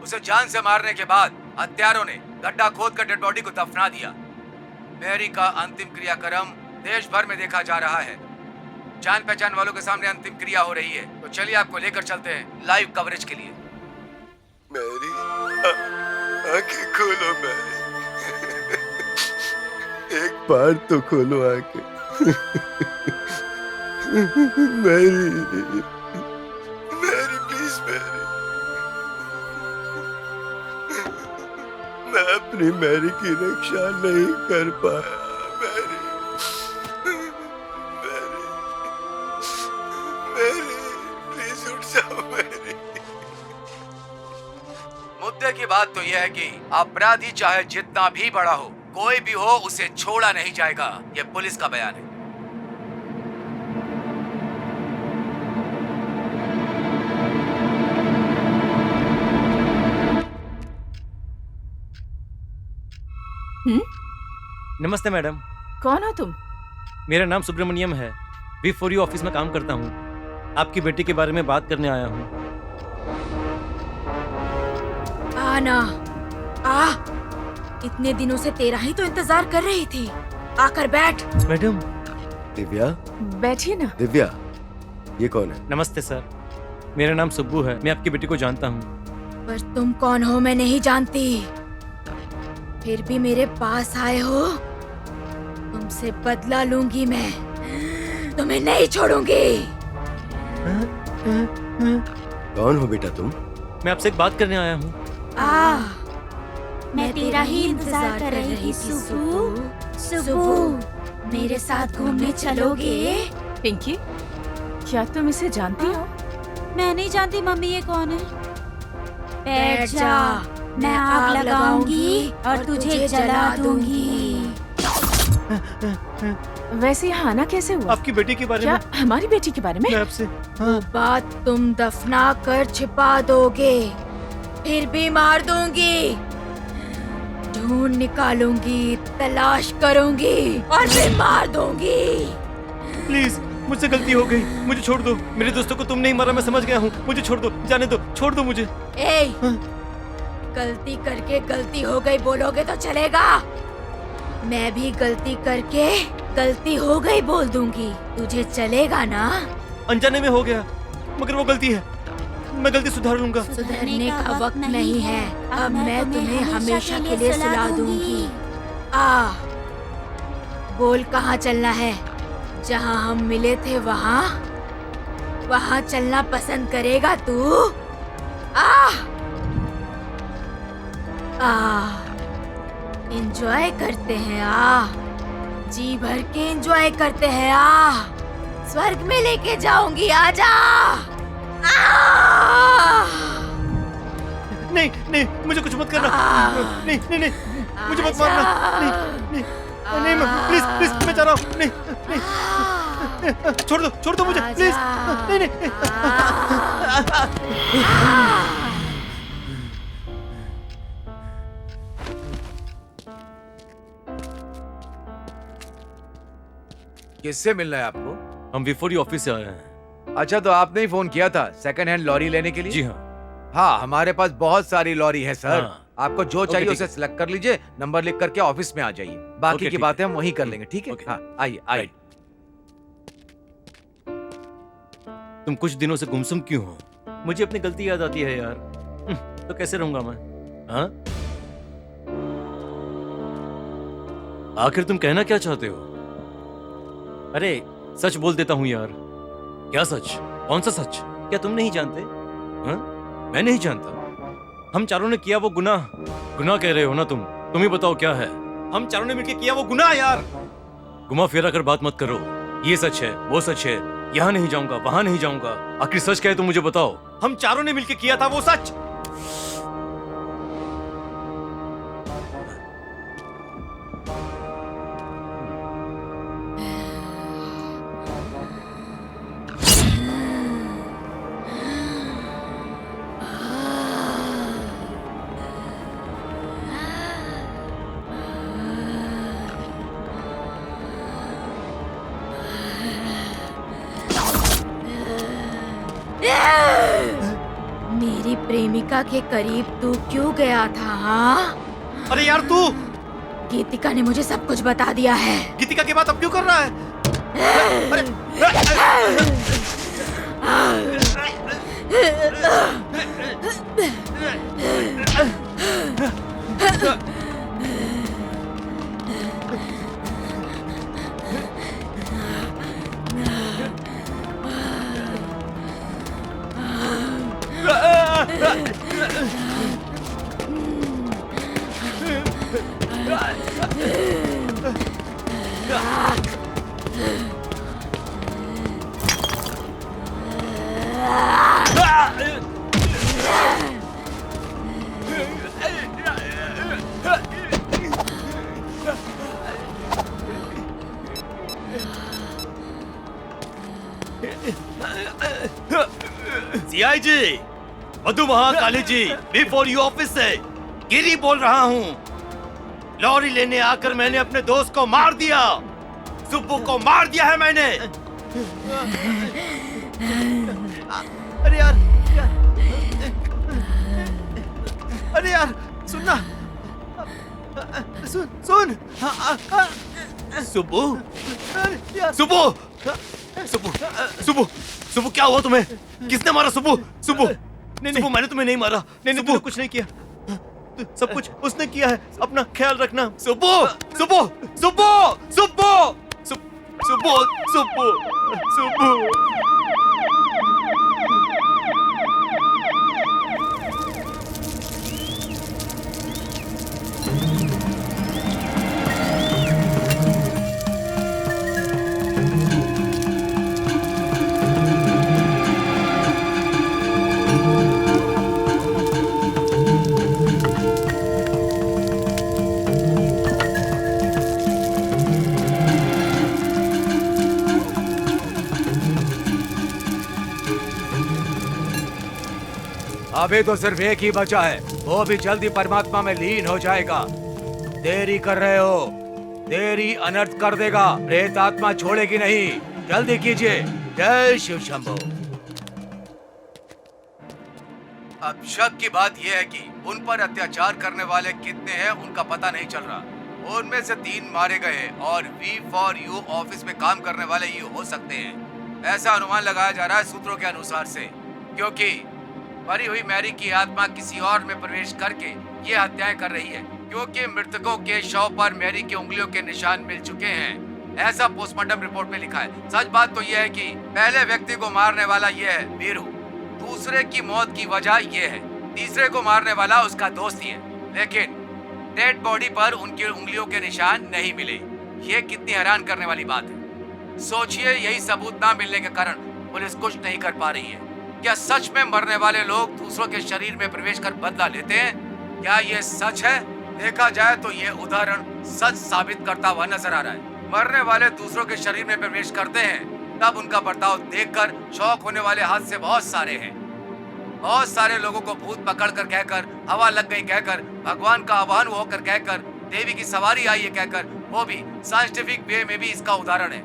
उसे जान से मारने के बाद हत्यारों ने गड्ढा खोद कर डेड बॉडी को दफना दिया। मैरी का अंतिम क्रियाक्रम देश भर में देखा जा रहा है। जान पहचान वालों के सामने अंतिम क्रिया हो रही है। तो चलिए आपको लेकर चलते हैं लाइव कवरेज के लिए। मैरी, आंखें खोलो मैरी, एक बार तो खोलो आंखें। मैरी, मैरी प्लीज मैरी, मैं अपनी मैरी की रक्षा नहीं कर पाया। मैरी, मैरी, मैरी प्लीज उठ जाओ मैरी। मुद्दे की बात तो यह है कि अपराधी चाहे जितना भी बड़ा हो, कोई भी हो, उसे छोड़ा नहीं जाएगा। ये पुलिस का बयान है। नमस्ते मैडम। कौन हो तुम? मेरा नाम सुब्रमण्यम है। V4U ऑफिस में काम करता हूँ। आपकी बेटी के बारे में बात करने आया हूँ। आना, आ, इतने दिनों से तेरा ही तो इंतजार कर रही थी। आकर बैठ। मैडम। दिव्या, बैठिए ना। दिव्या, ये कौन है? नमस्ते सर, मेरा नाम सुब्बू है। मैं आपकी बेटी को जानता हूँ। पर तुम कौन हो मैं नहीं जानती। फिर भी मेरे पास आए हो। तुमसे बदला लूंगी मैं, तुम्हें नहीं छोड़ूंगी। कौन हो बेटा तुम? मैं आपसे एक बात करने आया हूँ। मैं तेरा ही इंतजार कर रही थी सुब्बू। सुब्बू, मेरे साथ घूमने चलोगे? पिंकी, क्या तुम इसे जानती हो? मैं नहीं जानती मम्मी, ये कौन है? बैठ जा, मैं आग लगाऊंगी और तुझे जला दूंगी। वैसे यहाँ आना कैसे हुआ? आपकी बेटी के बारे क्या में। हमारी बेटी के बारे में? मैं आपसे वो बात तुम दफना कर छिपा दोगे, फिर भी मार दूंगी। ढूंढ निकालूंगी, तलाश करूंगी और फिर मार दूंगी। प्लीज, मुझसे गलती हो गई, मुझे छोड़ दो। मेरे दोस्तों को तुम नहीं मारा, मैं समझ गया हूँ। मुझे छोड़ दो, जाने दो, छोड़ दो मुझे। ए, गलती करके गलती हो गई बोलोगे तो चलेगा। मैं भी गलती करके गलती हो गई बोल दूंगी, तुझे चलेगा ना? अनजाने में हो गया, मगर वो गलती है। मैं गलती सुधार लूंगा। सुधरने का वक्त नहीं है। अब मैं तुम्हें हमेशा के लिए सुला दूंगी। आ, बोल कहाँ चलना है? जहाँ हम मिले थे वहाँ? वहाँ चलना पसंद करेगा तू? एंजॉय करते हैं। जी भर के एंजॉय करते हैं। स्वर्ग में लेके जाऊंगी, आजा। नहीं नहीं, मुझे कुछ मत करना। नहीं नहीं नहीं, मुझे मत मारना। नहीं नहीं नहीं, प्लीज प्लीज, मैं जा रहा हूँ। नहीं नहीं, छोड़ दो मुझे प्लीज। नहीं नहीं। किससे मिलना है आपको? हम विफोरी ऑफिस से आ रहे हैं। अच्छा, तो आपने ही फोन किया था सेकंड हैंड लॉरी लेने के लिए? जी हाँ। हाँ, हमारे पास बहुत सारी लॉरी है सर। हाँ। आपको जो ओके, चाहिए ठीक उसे है। सिलेक्ट कर लीजिए, नंबर लिख करके ऑफिस में आ जाइए। बाकी ओके, की ठीक बातें हम वहीं कर लेंगे, ठीक है? ओके। हाँ, आइए आइए। तुम कुछ दिनों से गुमसुम क्यों हो? मुझे अपनी गलती याद आती है यार। तो कैसे रहूंगा मैं? हाँ? आखिर तुम कहना क्या चाहते हो? अरे सच बोल देता हूं यार। क्या सच? कौन सा सच? क्या तुम नहीं जानते? हाँ? मैं नहीं जानता। हम चारों ने किया वो गुनाह। गुनाह कह रहे हो ना तुम? तुम ही बताओ क्या है? हम चारों ने मिलकर किया वो गुनाह यार। घुमा फिरा कर बात मत करो। ये सच है, वो सच है, यहाँ नहीं जाऊंगा, वहां नहीं जाऊंगा। आखिर सच क्या है तुम मुझे बताओ। हम चारों ने मिलकर किया था वो सच। मेरी प्रेमिका के करीब तू क्यों गया था? हाँ? अरे यार तू! गीतिका ने मुझे सब कुछ बता दिया है। गीतिका की बात अब क्यों कर रहा है? CI ji, Madhu Mahakali ji, before you office से गिरी बोल रहा हूँ। लॉरी लेने आकर मैंने अपने दोस्त को मार दिया। सुब्बू को मार दिया है मैंने। अरे यार, अरे यार, सुनना, सुन। सुब्बू, सुब्बू, सुब्बू, सुब्बू, सुब्बू, क्या हुआ तुम्हें? किसने मारा सुब्बू? सुब्बू, सुब्बू, मैंने तुम्हें नहीं मारा। नहीं, तूने कुछ नहीं किया। सब कुछ उसने किया है। अपना ख्याल रखना। सुब्बू, सुब्बू, सुब्बू, सुब्बू, सुब्बू, सुब्बू, सुब्बू। अभी तो सिर्फ एक ही बचा है, वो भी जल्दी परमात्मा में लीन हो जाएगा। देरी कर रहे हो, देरी अनर्थ कर देगा। प्रेत आत्मा छोड़ेगी नहीं, जल्दी कीजिए। जय शिव शंभो। अब शक की बात यह है कि उन पर अत्याचार करने वाले कितने हैं उनका पता नहीं चल रहा। उनमें से 3 मारे गए और V4U ऑफिस में काम करने वाले ये हो सकते हैं, ऐसा अनुमान लगाया जा रहा है सूत्रों के अनुसार से, क्योंकि मरी हुई मैरी की आत्मा किसी और में प्रवेश करके ये हत्याएं कर रही है। क्योंकि मृतकों के शव पर मैरी की उंगलियों के निशान मिल चुके हैं, ऐसा पोस्टमार्टम रिपोर्ट में लिखा है। सच बात तो यह है कि पहले व्यक्ति को मारने वाला ये है वीरू, दूसरे की मौत की वजह ये है, तीसरे को मारने वाला उसका दोस्त ही है। लेकिन डेड बॉडी पर उनकी उंगलियों के निशान नहीं मिले। ये कितनी हैरान करने वाली बात है। सोचिए, यही सबूत ना मिलने के कारण पुलिस कुछ नहीं कर पा रही है, क्या सच में मरने वाले लोग दूसरों के शरीर में प्रवेश कर बदला लेते हैं? क्या ये सच है? देखा जाए तो ये उदाहरण सच साबित करता हुआ नजर आ रहा है। मरने वाले दूसरों के शरीर में प्रवेश करते हैं, तब उनका बर्ताव देखकर शौक होने वाले हादसे बहुत सारे हैं। बहुत सारे लोगों को भूत पकड़ कर कहकर, हवा लग गई कहकर, भगवान का आह्वान होकर कहकर, देवी की सवारी आई है कहकर, वो भी साइंटिफिक वे में भी इसका उदाहरण है।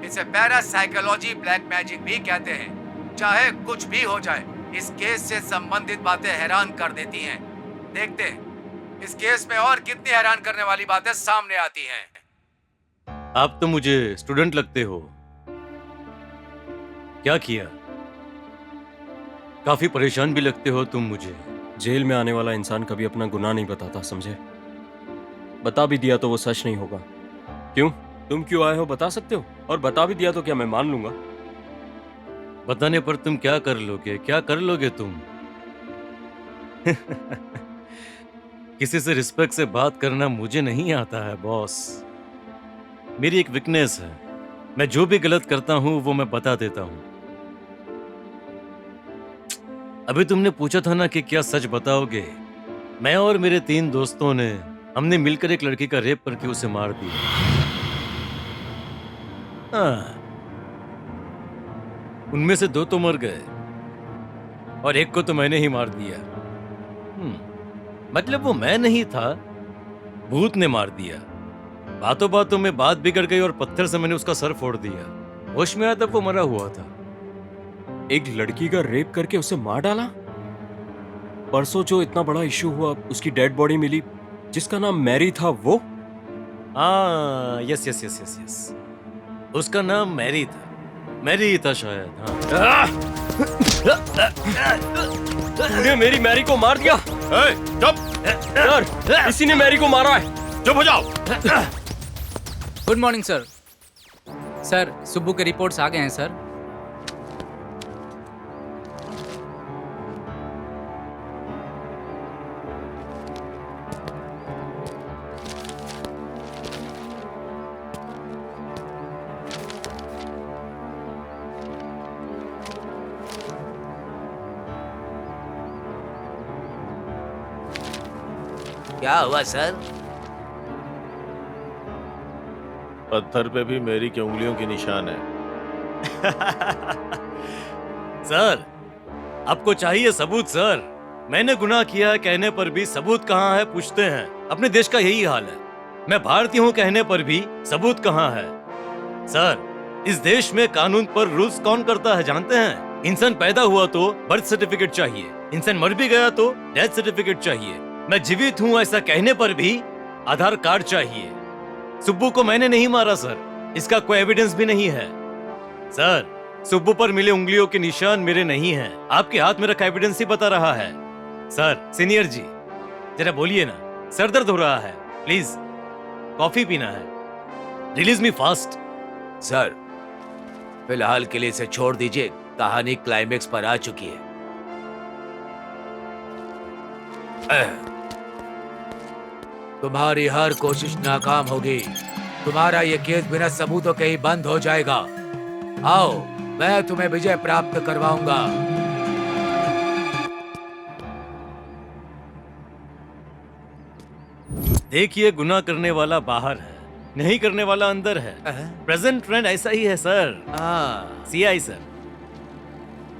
इसे पैरासाइकोलॉजी ब्लैक मैजिक भी कहते हैं। चाहे कुछ भी हो जाए, इस केस से संबंधित बातें हैरान कर देती हैं। देखते हैं इस केस में और कितनी हैरान करने वाली बातें सामने आती हैं। आप तो मुझे स्टूडेंट लगते हो। क्या किया? काफी परेशान भी लगते हो तुम मुझे। जेल में आने वाला इंसान कभी अपना गुनाह नहीं बताता, समझे? बता भी दिया तो वो सच नहीं होगा। क्यों? तुम क्यों आए हो बता सकते हो? और बता भी दिया तो क्या मैं मान लूंगा? बताने पर तुम क्या कर लोगे? क्या कर लोगे तुम? किसी से रिस्पेक्ट से बात करना मुझे नहीं आता है बॉस। मेरी एक वीकनेस है, मैं जो भी गलत करता हूं वो मैं बता देता हूं। अभी तुमने पूछा था ना कि क्या सच बताओगे? मैं और मेरे 3 दोस्तों ने हमने मिलकर एक लड़की का रेप करके उसे मार दिया। हाँ, उनमें से 2 तो मर गए और एक को तो मैंने ही मार दिया। मतलब वो मैं नहीं था, भूत ने मार दिया। बातों बातों में बात बिगड़ गई और पत्थर से मैंने उसका सर फोड़ दिया। होश में आया तब वो मरा हुआ था। एक लड़की का रेप करके उसे मार डाला? परसों जो इतना बड़ा इश्यू हुआ, उसकी डेड बॉडी मिली जिसका नाम मैरी था, वो? हाँ, yes yes yes yes yes, उसका नाम मैरी था। मैरी ही था शायद। हाँ। तूने मेरी मैरी को मार दिया। चुप! सर, इसी ने मैरी को मारा है। चुप हो जाओ। Good morning sir. Sir, Subbu के रिपोर्ट्स आ गए हैं सर। क्या हुआ सर? पत्थर पे भी मेरी की उंगलियों के निशान है। सर, आपको चाहिए सबूत सर। मैंने गुनाह किया है कहने पर भी सबूत कहाँ है पूछते हैं। अपने देश का यही हाल है। मैं भारतीय हूँ कहने पर भी सबूत कहाँ है? सर, इस देश में कानून पर रूल्स कौन करता है जानते हैं? इंसान पैदा हुआ तो बर्थ सर्टिफिकेट चाहिए, इंसान मर भी गया तो डेथ सर्टिफिकेट चाहिए। मैं जीवित हूँ ऐसा कहने पर भी आधार कार्ड चाहिए। सुब्बू को मैंने नहीं मारा सर, इसका कोई एविडेंस भी नहीं है। सर, सुब्बू पर मिले उंगलियों के निशान मेरे नहीं हैं। आपके हाथ में रखा एविडेंस ही बता रहा है। सर, सीनियर जी, जरा बोलिए ना, सर दर्द हो रहा है, प्लीज कॉफी पीना है, रिलीज मी फास्ट। सर, फिलहाल के लिए इसे छोड़ दीजिए, कहानी क्लाइमेक्स पर आ चुकी है। तुम्हारी हर कोशिश नाकाम होगी। तुम्हारा ये केस बिना सबूतों के ही बंद हो जाएगा। आओ, मैं तुम्हें विजय प्राप्त करवाऊंगा। देखिए, गुनाह करने वाला बाहर है, नहीं करने वाला अंदर है। प्रेजेंट ट्रेंड ऐसा ही है सर। सीआई सर,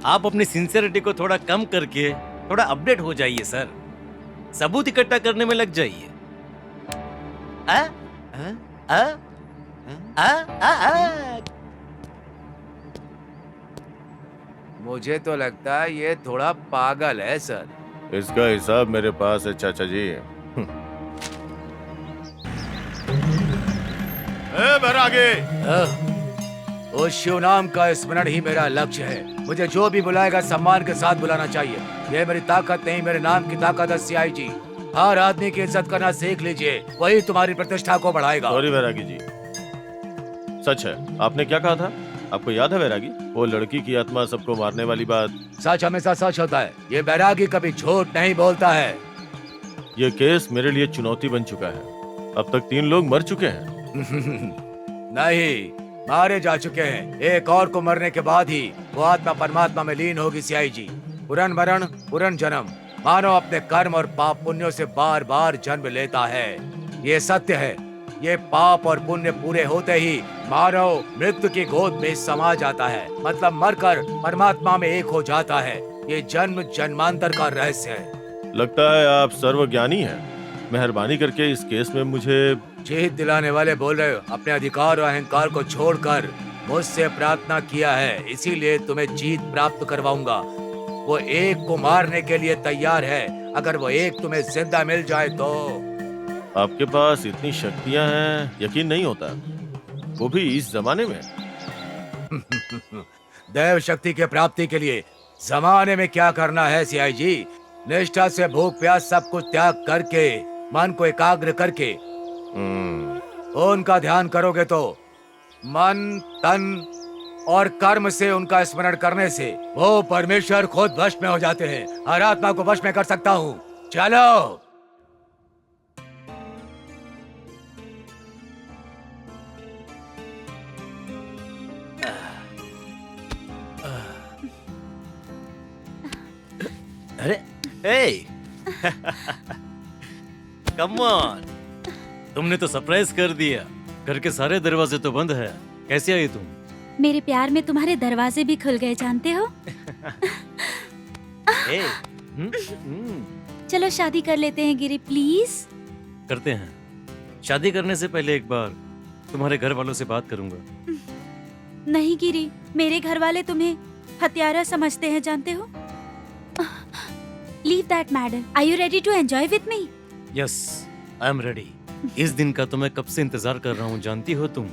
आप अपनी सिंसियरिटी को थोड़ा कम करके थोड़ा अपडेट हो जाइए सर। सबूत इकट्ठा करने में लग जाइए। मुझे तो लगता है ये थोड़ा पागल है सर। इसका हिसाब मेरे पास है चाचा जी। बैरागी, उस शिव नाम का स्मरण ही मेरा लक्ष्य है। मुझे जो भी बुलाएगा सम्मान के साथ बुलाना चाहिए। ये मेरी ताकत नहीं, मेरे नाम की ताकत है सीआई जी। हर आदमी की इज्जत करना सीख लीजिए, वही तुम्हारी प्रतिष्ठा को बढ़ाएगा। सॉरी बैरागी जी, सच है। आपने क्या कहा था? आपको याद है बैरागी? वो लड़की की आत्मा सबको मारने वाली बात। सच हमेशा सच होता है। ये बैरागी कभी झूठ नहीं बोलता है। ये केस मेरे लिए चुनौती बन चुका है। अब तक 3 लोग मर चुके हैं। नहीं, मारे जा चुके हैं। एक और को मरने के बाद ही वो आत्मा परमात्मा में लीन होगी सियाई जी। पुरन मरण पुरन जन्म। मानव अपने कर्म और पाप पुण्यों से बार बार जन्म लेता है, ये सत्य है। ये पाप और पुण्य पूरे होते ही मानव मृत्यु की गोद में समा जाता है, मतलब मरकर परमात्मा में एक हो जाता है। ये जन्म जन्मांतर का रहस्य है। लगता है आप सर्वज्ञानी हैं। मेहरबानी करके इस केस में मुझे जीत दिलाने वाले बोल रहे हो। अपने अधिकार और अहंकार को छोड़कर मुझसे प्रार्थना किया है, इसीलिए तुम्हें जीत प्राप्त करवाऊंगा। वो एक को मारने के लिए तैयार है, अगर वो एक तुम्हें जिंदा मिल जाए तो। आपके पास इतनी शक्तियां हैं, यकीन नहीं होता, वो भी इस जमाने में। दैव शक्ति के प्राप्ति के लिए जमाने में क्या करना है सियाई जी? निष्ठा से भूख प्यास सब कुछ त्याग करके, मन को एकाग्र करके उनका ध्यान करोगे तो मन तन और कर्म से उनका स्मरण करने से वो परमेश्वर खुद वश में हो जाते हैं। हर आत्मा को वश में कर सकता हूँ। चलो। अरे हे कम ऑन, तुमने तो सरप्राइज कर दिया। घर के सारे दरवाजे तो बंद है, कैसे आई तुम? मेरे प्यार में तुम्हारे दरवाजे भी खुल गए, जानते हो? चलो शादी कर लेते हैं गिरी, प्लीज। करते हैं। शादी करने से पहले एक बार तुम्हारे घर वालों से बात करूंगा। नहीं गिरी, मेरे घर वाले तुम्हें हत्यारा समझते हैं, जानते हो? Leave that matter. Are you ready to enjoy with me? Yes, I am ready. इस दिन का तो मैं कब से इंतजार कर रहा हूँ, जानती हो तुम?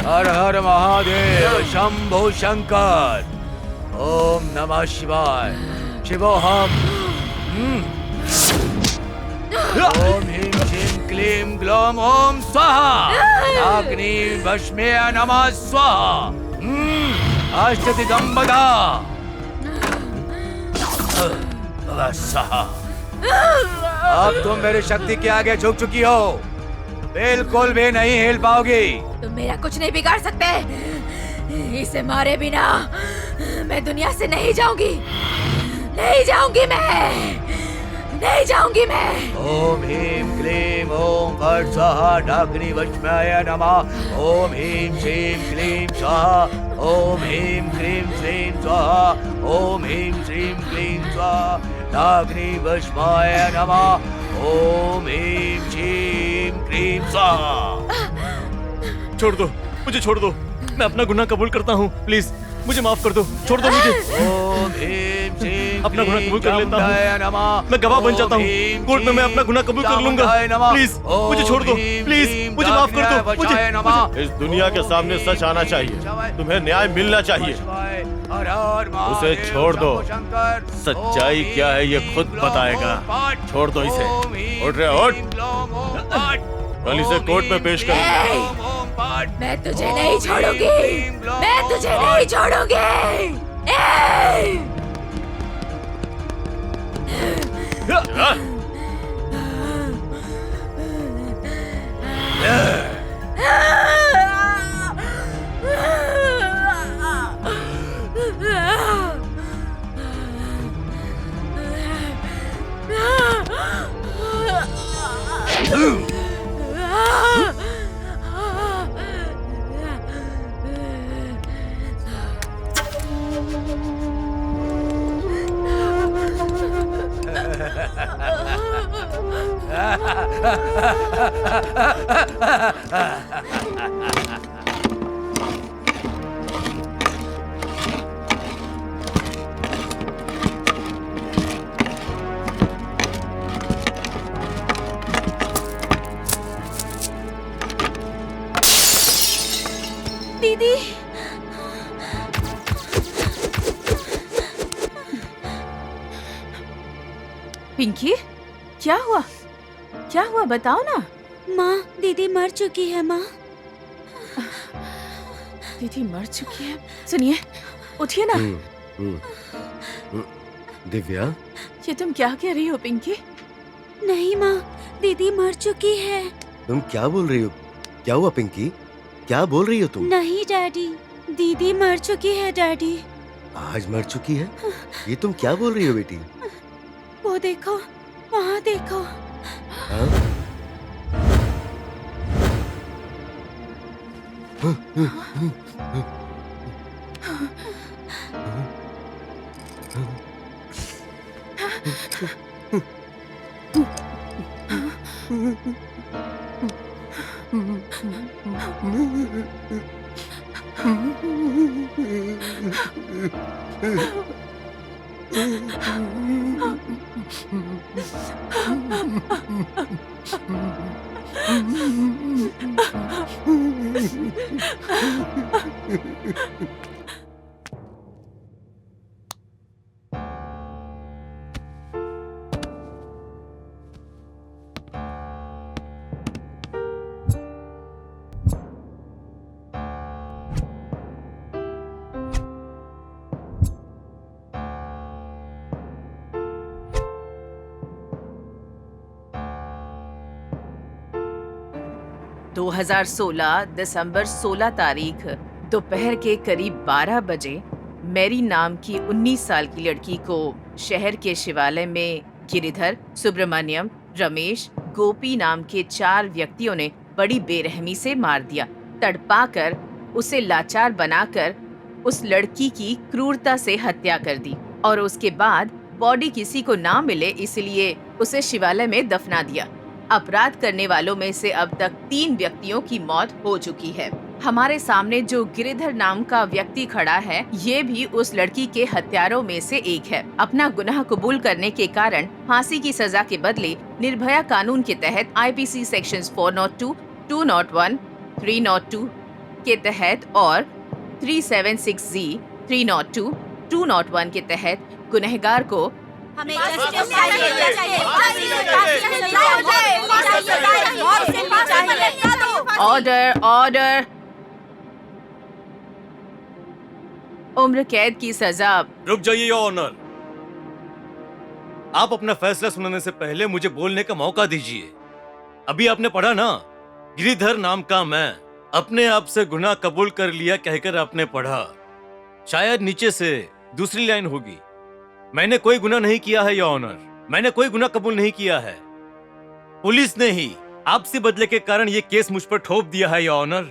हर हर महादेव शंभो शंकर। ओम नमः शिवाय। शिवोहम। ओम ह्रीं श्रीं क्लीं ग्लौम ओम स्वाहा। अग्नि भस्मे नमः स्वाहा। अष्टदिगंबरा स्वाहा। अब तुम मेरी शक्ति के आगे झुक चुकी हो, बिल्कुल भी नहीं हिल पाओगी। तुम मेरा कुछ नहीं बिगाड़ सकते। इसे मारे बिना मैं दुनिया से नहीं जाऊंगी। नहीं जाऊंगी नहीं जाऊंगी मैं। ओम ह्रीं क्लीं ओम फट् स्वाहा। अग्नि भस्माय नमः। ओम ह्रीं श्रीं क्लीं स्वाहा। ओम ह्रीं क्लीं श्रीं स्वाहा। ओम ह्रीं श्रीं क्लीं स्वाहा। अग्नि भस्माय नमः। ओम ह्रीं श्रीं क्लीं स्वाहा। छोड़ दो मुझे, छोड़ दो। मैं अपना गुनाह कबूल करता हूँ, प्लीज मुझे माफ कर दो, छोड़ दो मुझे। ओम ह्रीं श्रीं अपना गुनाह कबूल कर लेता हूँ, मैं गवाह बन जाता हूँ कोर्ट में। मैं अपना गुनाह कबूल कर लूंगा, प्लीज मुझे छोड़ दो, प्लीज मुझे माफ कर दो। मुझे इस दुनिया के सामने सच आना चाहिए, तुम्हें न्याय मिलना चाहिए। उसे छोड़ दो, सच्चाई क्या है ये खुद बताएगा। छोड़ दो इसे। उठ रहे उठ, कल इसे कोर्ट में पेश करूंगा। मैं तुझे नहीं छोड़ूंगी। मैं तुझे नहीं छोड़ूंगी। दीदी, पिंकी, क्या हुआ? क्या हुआ बताओ ना। माँ, दीदी मर चुकी है माँ। दीदी मर चुकी है? सुनिए, उठिए ना। दिव्या, ये तुम क्या कह रही हो पिंकी? नहीं माँ, दीदी मर चुकी है। तुम क्या बोल रही हो? क्या हुआ पिंकी? क्या बोल रही हो तुम? नहीं डैडी, दीदी मर चुकी है डैडी। आज मर चुकी है? ये तुम क्या बोल रही हो बेटी? वो देखो, वहाँ देखो। हाँ? दिसंबर 16 तारीख दोपहर के करीब 12 बजे मैरी नाम की 19 साल की लड़की को शहर के शिवालय में गिरिधर, सुब्रमण्यम, रमेश, गोपी नाम के 4 व्यक्तियों ने बड़ी बेरहमी से मार दिया। तड़पाकर उसे लाचार बनाकर उस लड़की की क्रूरता से हत्या कर दी और उसके बाद बॉडी किसी को ना मिले इसलिए उसे शिवालय में दफना दिया। अपराध करने वालों में से अब तक 3 व्यक्तियों की मौत हो चुकी है। हमारे सामने जो गिरिधर नाम का व्यक्ति खड़ा है, ये भी उस लड़की के हत्यारों में से एक है। अपना गुनाह कबूल करने के कारण फांसी की सजा के बदले निर्भया कानून के तहत आईपीसी सेक्शंस 402, 201, 302 के तहत और 376Z, 302, 201 के तहत गुनहगार को हमें जस्टिस चाहिए। Order, order. उम्र कैद की सजा। रुक जाइए योर ऑनर। आप अपना फैसला सुनाने से पहले मुझे बोलने का मौका दीजिए। अभी आपने पढ़ा ना, गिरिधर नाम का मैं अपने आप से गुनाह कबूल कर लिया कहकर आपने पढ़ा। शायद नीचे से दूसरी लाइन होगी, मैंने कोई गुनाह नहीं किया है योर ऑनर, मैंने कोई गुनाह कबूल नहीं किया है। पुलिस ने ही आपसी बदले के कारण ये केस मुझ पर ठोप दिया है योर ऑनर।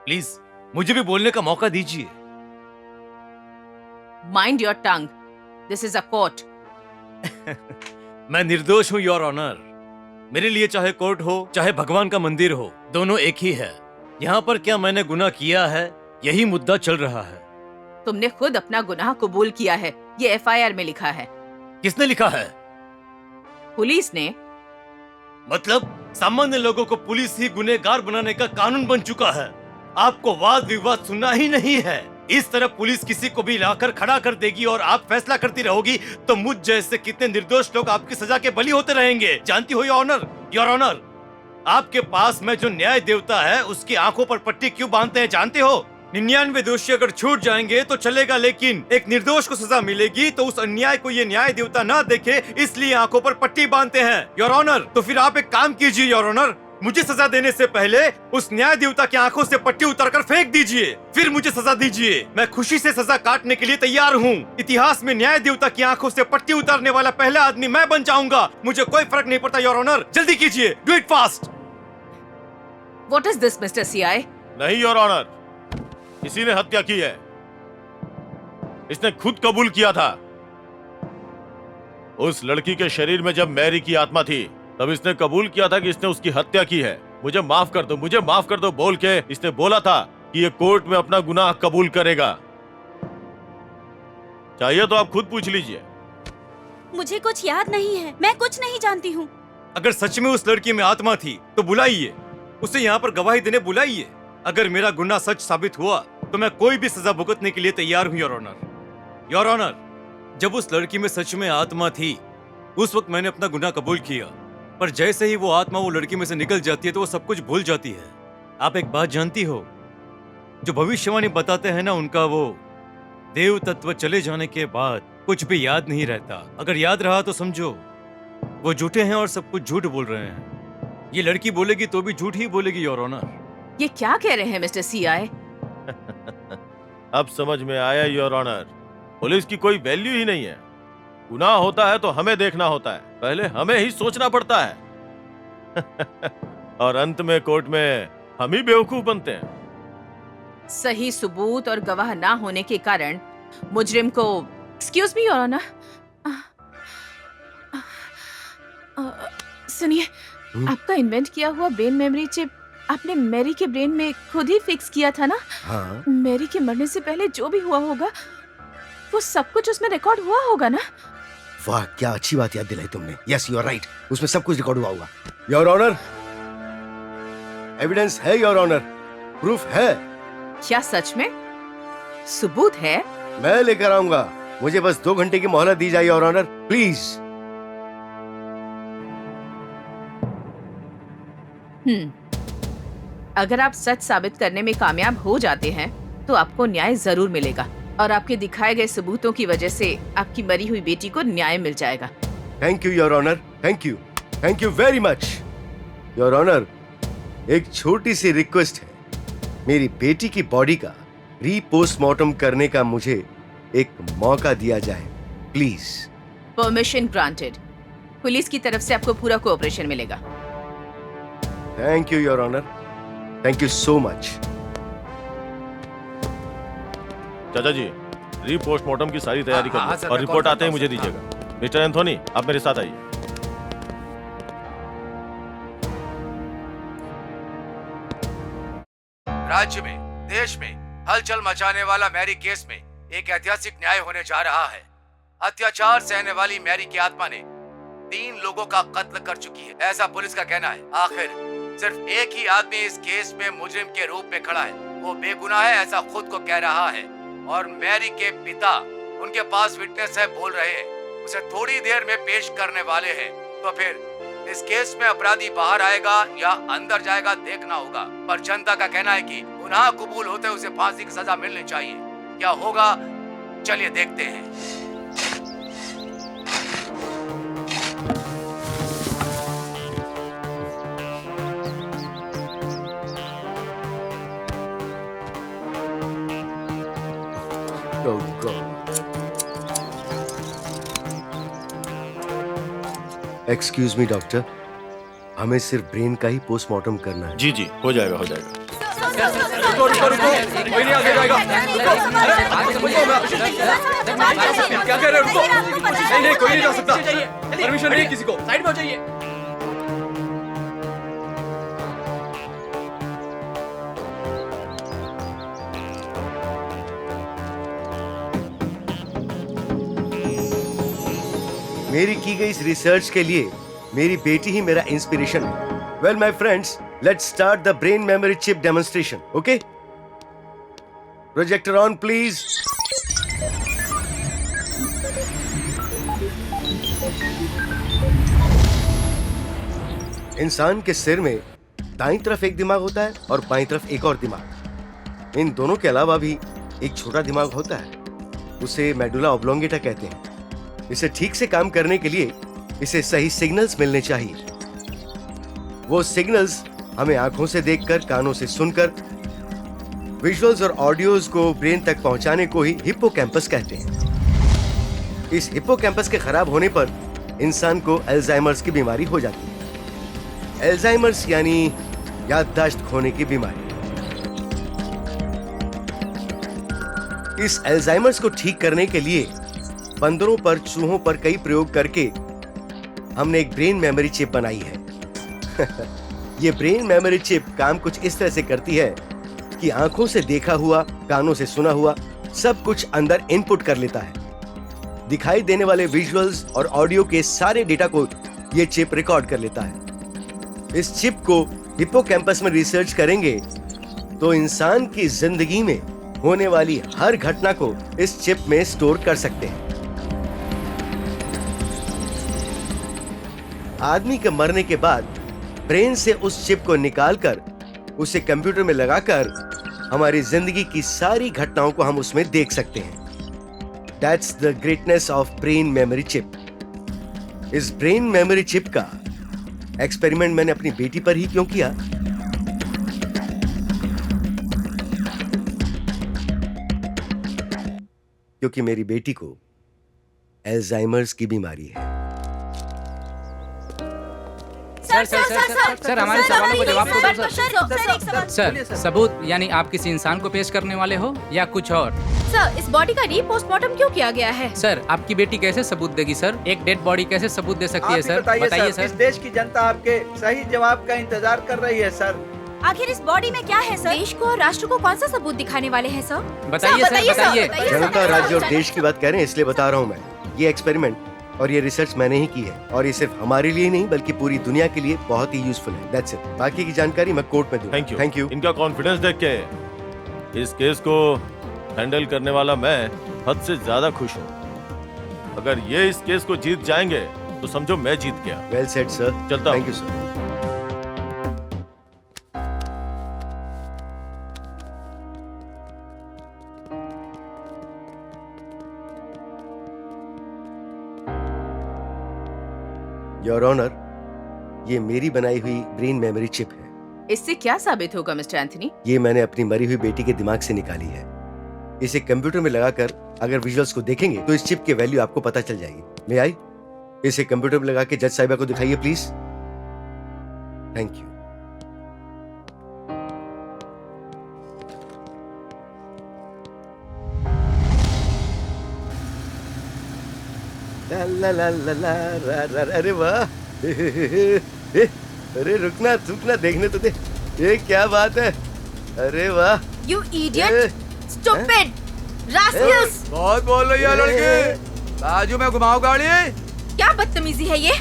प्लीज मुझे भी बोलने का मौका दीजिए। Mind your tongue, this is a court. मैं निर्दोष हूँ योर ऑनर। मेरे लिए चाहे कोर्ट हो चाहे भगवान का मंदिर हो, दोनों एक ही है। यहाँ पर क्या मैंने गुनाह किया है, यही मुद्दा चल रहा है। तुमने खुद अपना गुनाह कबूल किया है, ये एफआईआर में लिखा है। किसने लिखा है? पुलिस ने। मतलब सामान्य लोगों को पुलिस ही गुनहगार बनाने का कानून बन चुका है। आपको वाद विवाद सुनना ही नहीं है। इस तरह पुलिस किसी को भी लाकर खड़ा कर देगी और आप फैसला करती रहोगी तो मुझ जैसे कितने निर्दोष लोग आपकी सजा के बलि होते रहेंगे। जानती हो योर ऑनर, योर ऑनर, आपके पास में जो न्याय देवता है उसकी आंखों पर पट्टी क्यों बांधते हैं जानते हो? 99 दोषी अगर छूट जाएंगे तो चलेगा, लेकिन एक निर्दोष को सजा मिलेगी तो उस अन्याय को ये न्याय देवता ना देखे, इसलिए आंखों पर पट्टी बांधते हैं योर ऑनर। तो फिर आप एक काम कीजिए योर ऑनर, मुझे सजा देने से पहले उस न्याय देवता की आंखों से पट्टी उतारकर फेंक दीजिए, फिर मुझे सजा दीजिए। मैं खुशी से सजा काटने के लिए तैयार हूँ। इतिहास में न्याय देवता की आंखों से पट्टी उतारने वाला पहला आदमी मैं बन जाऊंगा। मुझे कोई फर्क नहीं पड़ता योर ऑनर, जल्दी कीजिए, do it fast. What is this mister CI? नहीं योर ऑनर, किसी ने हत्या की है। इसने खुद कबूल किया था। उस लड़की के शरीर में जब मैरी की आत्मा थी तब इसने कबूल किया था कि इसने उसकी हत्या की है। मुझे माफ कर दो, मुझे माफ कर दो बोल के इसने बोला था कि ये कोर्ट में अपना गुनाह कबूल करेगा। चाहिए तो आप खुद पूछ लीजिए। मुझे कुछ याद नहीं है, मैं कुछ नहीं जानती हूँ। अगर सच में उस लड़की में आत्मा थी तो बुलाइए उसे, यहाँ पर गवाही देने बुलाइए। अगर मेरा गुनाह सच साबित हुआ तो मैं कोई भी सजा भुगतने के लिए तैयार हूँ योर ऑनर। योर ऑनर, जब उस लड़की में सच में आत्मा थी उस वक्त मैंने अपना गुनाह कबूल किया, पर जैसे ही वो आत्मा वो लड़की में से निकल जाती है तो वो सब कुछ भूल जाती है। आप एक बात जानती हो, जो भविष्यवाणी बताते हैं ना, उनका वो देव तत्व चले जाने के बाद कुछ भी याद नहीं रहता। अगर याद रहा तो समझो वो झूठे हैं और सब कुछ झूठ बोल रहे हैं। ये लड़की बोलेगी तो भी झूठ ही बोलेगी योर ऑनर। ये क्या कह रहे हैं मिस्टर सीआई? अब समझ में आया योर ऑनर, पुलिस की कोई वैल्यू ही नहीं है। गुनाह होता है तो हमें देखना होता है, पहले हमें ही सोचना पड़ता है। और अंत में कोर्ट में हम ही बेवकूफ बनते हैं। सही सबूत और गवाह ना होने के कारण मुजरिम को, एक्सक्यूज मी योर ऑनर, सुनिए, आपका इन्वेंट किया हुआ ब्रेन मेमोरी चिप आपने मैरी के ब्रेन में खुद ही फिक्स किया था ना? हाँ। मैरी के मरने से पहले जो भी हुआ होगा वो सब कुछ उसमें रिकॉर्ड हुआ होगा ना? वाह, क्या अच्छी बात याद दिलाई तुमने। यस, यू आर राइट, उसमें सब कुछ रिकॉर्ड हुआ होगा योर ऑनर। एविडेंस है योर ऑनर, प्रूफ है। क्या सच में सबूत है? मैं लेकर आऊंगा, मुझे बस 2 घंटे की मोहलत दी जाए योर ऑनर, प्लीज। अगर आप सच साबित करने में कामयाब हो जाते हैं तो आपको न्याय जरूर मिलेगा और आपके दिखाए गए सबूतों की वजह से आपकी मरी हुई बेटी को न्याय मिल जाएगा। Thank you your honour, thank you very much your honour. एक छोटी सी रिक्वेस्ट है, मेरी बेटी की बॉडी का रीपोस्टमार्टम करने का मुझे एक मौका दिया जाए प्लीज। Permission granted. पुलिस की तरफ से आपको पूरा कोऑपरेशन मिलेगा। Thank you your honour, thank you so much. चाचा जी, रीपोस्टमार्टम की सारी तैयारी कर लो और रिपोर्ट आते ही मुझे दीजिएगा। मिस्टर एंथोनी, आप मेरे साथ आइए। राज्य में, देश में हलचल मचाने वाला मैरी केस में एक ऐतिहासिक न्याय होने जा रहा है। अत्याचार सहने वाली मैरी की आत्मा ने 3 लोगों का कत्ल कर चुकी है, ऐसा पुलिस का कहना है। आखिर सिर्फ एक ही आदमी इस केस में मुजरिम के रूप में खड़ा है, वो बेगुनाह है ऐसा खुद को कह रहा है। और मैरी के पिता उनके पास विटनेस है, बोल रहे हैं, उसे थोड़ी देर में पेश करने वाले हैं। तो फिर इस केस में अपराधी बाहर आएगा या अंदर जाएगा देखना होगा। पर जनता का कहना है कि गुनाह कबूल होते उसे फांसी की सजा मिलनी चाहिए। क्या होगा, चलिए देखते हैं। Oh God. Excuse me doctor, हमें सिर्फ ब्रेन का ही पोस्टमार्टम करना है। जी जी, हो जाएगा हो जाएगा। रुको रुको रुको, कोई नहीं आगे जाएगा। क्या कह रहे हो? रुको, नहीं नहीं, कोई नहीं जा सकता, परमिशन नहीं किसी को। साइड में हो जाइए। मेरी की गई इस रिसर्च के लिए मेरी बेटी ही मेरा इंस्पिरेशन है। Well my friends, let's start the brain memory chip demonstration, okay? Projector on please. इंसान के सिर में दाईं तरफ एक दिमाग होता है और बाईं तरफ एक और दिमाग। इन दोनों के अलावा भी एक छोटा दिमाग होता है, उसे मेडुला ऑब्लोंगेटा कहते हैं। इसे ठीक से काम करने के लिए इसे सही सिग्नल्स मिलने चाहिए। वो सिग्नल्स हमें आंखों से देखकर, कानों से सुनकर, विजुअल्स और ऑडियोज को ब्रेन तक पहुंचाने को ही हिप्पोकैम्पस कहते हैं। इस हिप्पोकैम्पस के खराब होने पर इंसान को अल्जाइमर्स की बीमारी हो जाती है। अल्जाइमर्स यानी याददाश्त खोने की बीमारी। इस अल्जाइमर्स को ठीक करने के लिए बंदरों पर, चूहों पर कई प्रयोग करके हमने एक ब्रेन मेमोरी चिप बनाई है। ये ब्रेन मेमोरी चिप काम कुछ इस तरह से करती है कि आंखों से देखा हुआ, कानों से सुना हुआ सब कुछ अंदर इनपुट कर लेता है। दिखाई देने वाले विजुअल्स और ऑडियो के सारे डेटा को ये चिप रिकॉर्ड कर लेता है। इस चिप को हिप्पोकैम्पस में रिसर्च करेंगे तो इंसान की जिंदगी में होने वाली हर घटना को इस चिप में स्टोर कर सकते हैं। आदमी के मरने के बाद ब्रेन से उस चिप को निकालकर उसे कंप्यूटर में लगाकर हमारी जिंदगी की सारी घटनाओं को हम उसमें देख सकते हैं। That's the greatness of brain memory chip. इस ब्रेन मेमोरी चिप का एक्सपेरिमेंट मैंने अपनी बेटी पर ही क्यों किया? क्योंकि मेरी बेटी को अल्जाइमर्स की बीमारी है। सर हमारे सवालों को जवाब दो सर। सबूत यानी आप किसी इंसान को पेश करने वाले हो या कुछ और? सर, इस बॉडी का रीपोस्टमार्टम क्यों किया गया है? सर, आपकी बेटी कैसे सबूत देगी सर? एक डेड बॉडी कैसे सबूत दे सकती है सर? बताइए सर। इस देश की जनता आपके सही जवाब का इंतजार कर रही है सर। आखिर इस बॉडी में क्या है सर? देश को और राष्ट्र को कौन सा सबूत दिखाने वाले हैं सर? बताइए सर, बताइए। जनता, राज्य और देश की बात कह रहे हैं इसलिए बता रहा हूँ मैं। ये एक्सपेरिमेंट और ये रिसर्च मैंने ही की है और ये सिर्फ हमारे लिए नहीं बल्कि पूरी दुनिया के लिए बहुत ही यूजफुल है। That's it. बाकी की जानकारी मैं कोर्ट में दूंगा। Thank you. इनका कॉन्फिडेंस देख के इस केस को हैंडल करने वाला मैं हद से ज्यादा खुश हूँ। अगर ये इस केस को जीत जाएंगे तो समझो मैं जीत गया। Well said sir. चलता हूँ। Thank you sir. Your honour, ये मेरी बनाई हुई ब्रेन मेमोरी चिप है। इससे क्या साबित होगा मिस्टर एंथनी? ये मैंने अपनी मरी हुई बेटी के दिमाग से निकाली है। इसे कंप्यूटर में लगाकर अगर विजुअल्स को देखेंगे तो इस चिप की वैल्यू आपको पता चल जाएगी। ले आई, इसे कंप्यूटर में लगा के जज साहिबा को दिखाइए प्लीज। Thank you. ला ला ला ला रा रा, अरे वाह। अरे रुकना रुकना, देखने तो दे। ये क्या बात है? अरे वाह। You idiot! Stupid! Rascals! बहुत बोल रही है लड़की। बाजू में घुमाओ गाड़ी। क्या बदतमीजी है ये?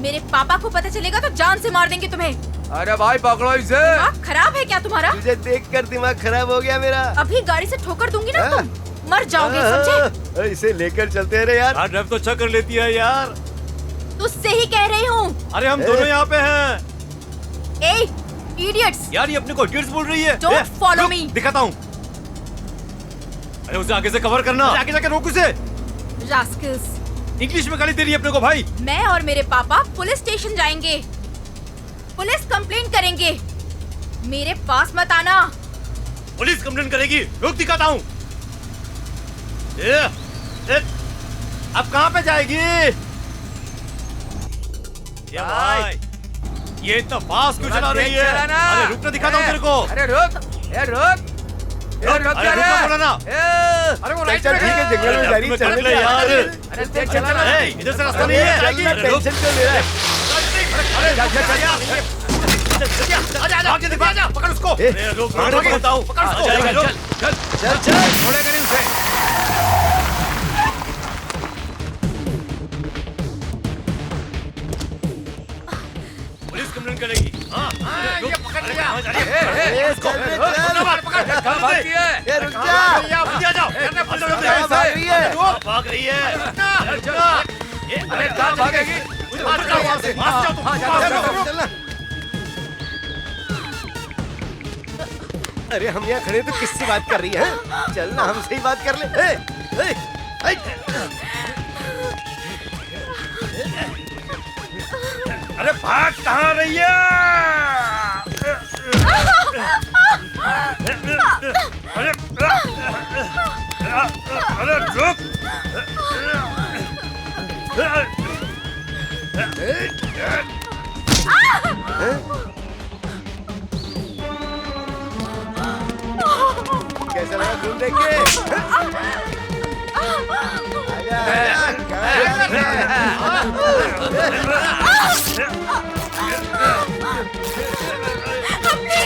मेरे पापा को पता चलेगा तो जान से मार देंगे तुम्हें। अरे भाई पकड़ो इसे। दिमाग खराब है क्या तुम्हारा? तुझे देखकर दिमाग खराब हो गया मेरा। अभी गाड़ी से ठोकर दूंगी ना तुम मर जाओगे, समझे? इसे लेकर चलते हैं रे यार। ड्राइव तो अच्छा कर लेती है यार। तुझसे ही कह रही हूँ। अरे हम दोनों यहाँ पे हैं। ए, idiots! यार ये अपने को इडियट्स बोल रही है। Don't follow me. दिखाता हूँ। अरे उसे आगे से कवर करना। आगे जाके रोक उसे। Rascals! इंग्लिश में गाली दे रही है अपने को भाई। मैं और मेरे पापा पुलिस स्टेशन जाएंगे, पुलिस कंप्लेंट करेंगे। मेरे पास मत आना। पुलिस कंप्लेंट करेगी। रोक दिखाता हूँ। अब कहाँ पे जाएगी? ये भाई, ये इतना फास्ट क्यों चला रही है? अरे रुक ना, दिखाता हूँ तेरे को। अरे रुक, ए रुक, ए रुक अरे रुक ना, बोला ना। अरे वो राइट चल ठीक है, जंगल में जा रही है, चलने दे यार। अरे देख चला ना। इधर से रास्ता नहीं है। टेंशन क्यों ले रहा है? अरे आगे देखो, आजा, पकड़ उसको। अरे रुक, बताओ, पकड़ उसको। चल छोड़ेगा नहीं उसे। पुलिस कंप्लेंट करेगी। हाँ, ये पकड़ लिया। चल ये रुक जा। भाग रही है। भाग रही है। अरे कहाँ भागेगी? अरे हम यहाँ खड़े तो किससे बात कर रही है? चल ना हमसे ही बात कर ले। अरे भाग कहाँ रही है? अरे अरे रुक। कैसा लगा खून देख के?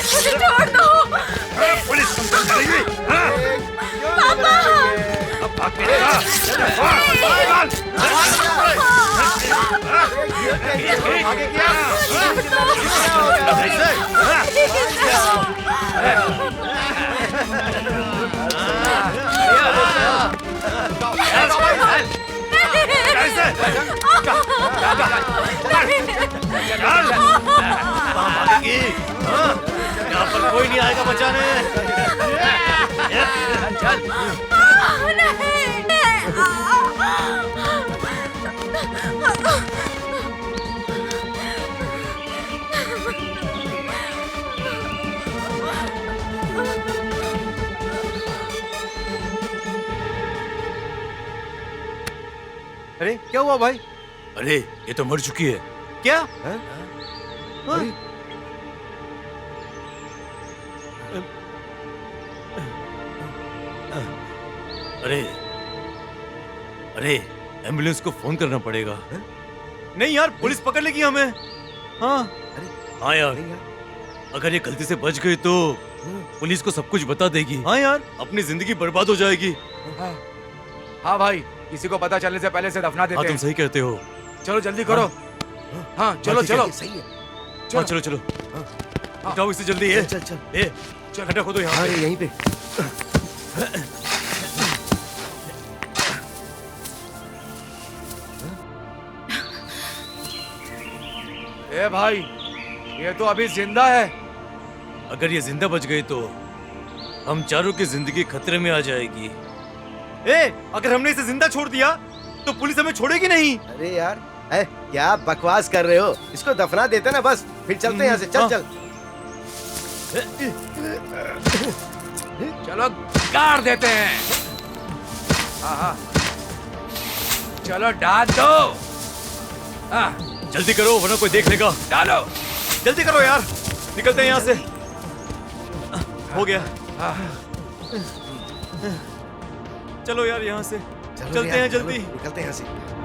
मुझे छोड़ दो। पुलिस तुमको करेगी? पापा। अब भाग के जा। आगे क्या? यहाँ पर कोई नहीं आएगा बचाने। अरे क्या हुआ भाई? अरे ये तो मर चुकी है। क्या? अरे अरे एम्बुलेंस को फोन करना पड़ेगा। नहीं यार, पुलिस पकड़ लेगी हमें। हाँ हाँ यार, अगर ये गलती से बच गई तो पुलिस को सब कुछ बता देगी। हाँ यार, अपनी जिंदगी बर्बाद हो जाएगी। हाँ भाई, किसी को पता चलने से पहले से दफना देते हाँ तुम हैं। सही कहते हो। चलो जल्दी करो। हाँ चलो चलो। सही है। हाँ चलो चलो, उठाओ इसे जल्दी। है चल चल। ए खड्डा खोदो यहाँ अरे यहीं पे। ए भाई, ये तो अभी जिंदा है। अगर ये जिंदा बच गई तो हम चारों की जिंदगी खतरे में आ जाएगी। अगर हमने इसे जिंदा छोड़ दिया तो पुलिस हमें छोड़ेगी नहीं। अरे यार, क्या बकवास कर रहे हो? इसको दफना देते ना बस, फिर चलते हैं यहाँ से। चल चल। चलो गाड़ देते हैं। हाँ हाँ, चलो डाल दो। हाँ जल्दी करो वरना कोई देख लेगा। डालो। जल्दी करो यार, निकलते हैं यहाँ से। हो गया। चलो यार यहाँ से चलते हैं जल्दी। निकलते हैं यहाँ से।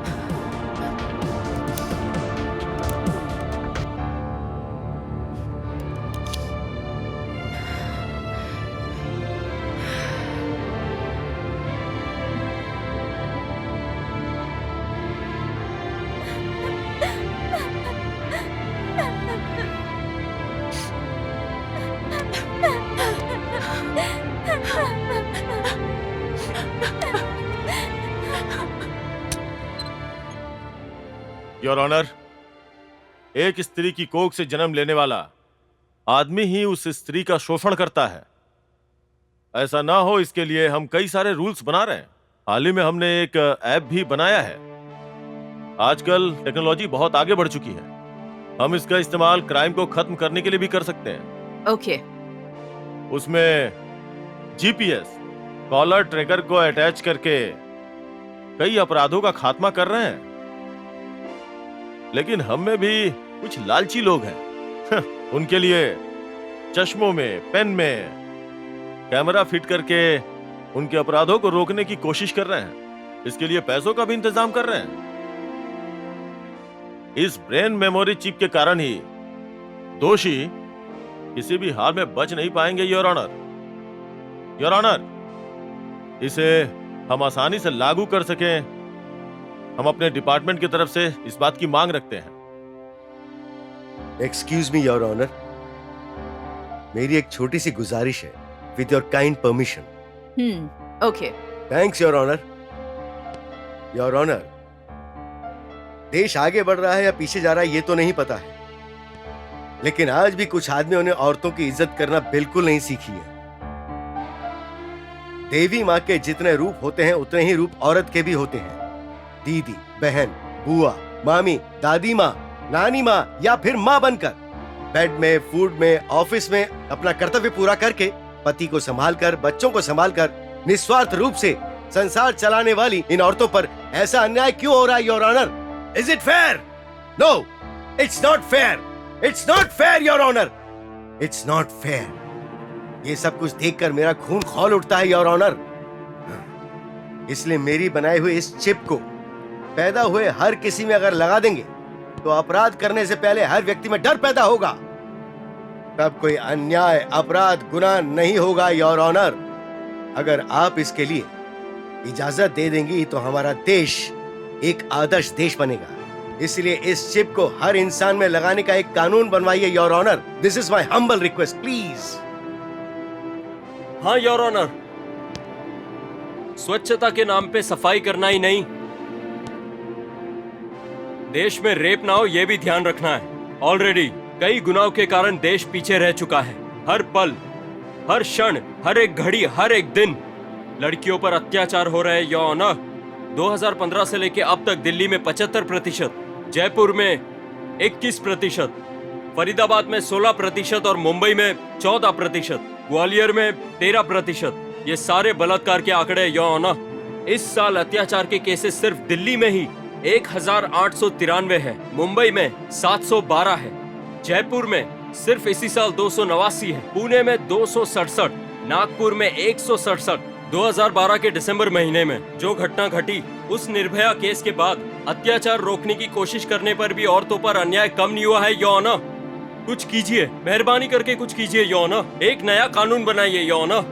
योर ऑनर, एक स्त्री की कोख से जन्म लेने वाला आदमी ही उस स्त्री का शोषण करता है। ऐसा ना हो इसके लिए हम कई सारे रूल्स बना रहे हैं। हाल ही में हमने एक ऐप भी बनाया है। आजकल टेक्नोलॉजी बहुत आगे बढ़ चुकी है। हम इसका इस्तेमाल क्राइम को खत्म करने के लिए भी कर सकते हैं। ओके। उसमें जीपीएस कॉलर ट्रैकर को अटैच करके कई अपराधों का खात्मा कर रहे हैं। लेकिन हम में भी कुछ लालची लोग हैं। उनके लिए चश्मों में, पेन में कैमरा फिट करके उनके अपराधों को रोकने की कोशिश कर रहे हैं। इसके लिए पैसों का भी इंतजाम कर रहे हैं। इस ब्रेन मेमोरी चिप के कारण ही दोषी किसी भी हाल में बच नहीं पाएंगे। योर ऑनर, योर ऑनर, इसे हम आसानी से लागू कर सकें, हम अपने डिपार्टमेंट की तरफ से इस बात की मांग रखते हैं। एक्सक्यूज मी योर ऑनर, मेरी एक छोटी सी गुजारिश है, with your kind permission. Okay. Thanks your honour. Your honour, देश आगे बढ़ रहा है या पीछे जा रहा है ये तो नहीं पता है, लेकिन आज भी कुछ आदमियों ने औरतों की इज्जत करना बिल्कुल नहीं सीखी है। देवी माँ के जितने रूप होते हैं उतने ही रूप औरत के भी होते हैं। दीदी, बहन, बुआ, मामी, दादी माँ, नानी माँ या फिर माँ बनकर बेड में, फूड में, ऑफिस में अपना कर्तव्य पूरा करके पति को संभाल कर, बच्चों को संभाल कर निस्वार्थ रूप से संसार चलाने वाली इन औरतों पर ऐसा अन्याय क्यों हो रहा है, your honour? Is it fair? No, it's not fair. It's not fair, your honour. It's not fair. ये सब कुछ देखकर मेरा खून खौल उठता है, योर ऑनर। इसलिए मेरी बनाई हुई इस चिप को पैदा हुए हर किसी में अगर लगा देंगे तो अपराध करने से पहले हर व्यक्ति में डर पैदा होगा। तब कोई अन्याय, अपराध, गुनाह नहीं होगा, योर ऑनर। अगर आप इसके लिए इजाजत दे देंगी तो हमारा देश एक आदर्श देश बनेगा। इसलिए इस चिप को हर इंसान में लगाने का एक कानून बनवाइए, your honour. This is my humble request, please. हाँ योर ऑनर, स्वच्छता के नाम पे सफाई करना ही नहीं, देश में रेप ना हो ये भी ध्यान रखना है। ऑलरेडी कई गुनाहों के कारण देश पीछे रह चुका है। हर पल, हर क्षण, हर एक घड़ी, हर एक दिन लड़कियों पर अत्याचार हो रहे हैं, योर ऑनर। 2015 से लेके अब तक दिल्ली में 75%, जयपुर में 21%, फरीदाबाद में 16% और मुंबई में 14%, ग्वालियर में 13%। ये सारे बलात्कार के आंकड़े, योर ऑनर। इस साल अत्याचार के केसेस सिर्फ दिल्ली में ही 1893 है, मुंबई में 712 है, जयपुर में सिर्फ इसी साल 289 है, पुणे में 267, नागपुर में 167। 2012 के दिसंबर महीने में जो घटना घटी उस निर्भया केस के बाद अत्याचार रोकने की कोशिश करने पर भी औरतों पर अन्याय कम नहीं हुआ है, योर ऑनर। कुछ कीजिए, मेहरबानी करके कुछ कीजिए, योर ऑनर। एक नया कानून बनाइए, योर ऑनर।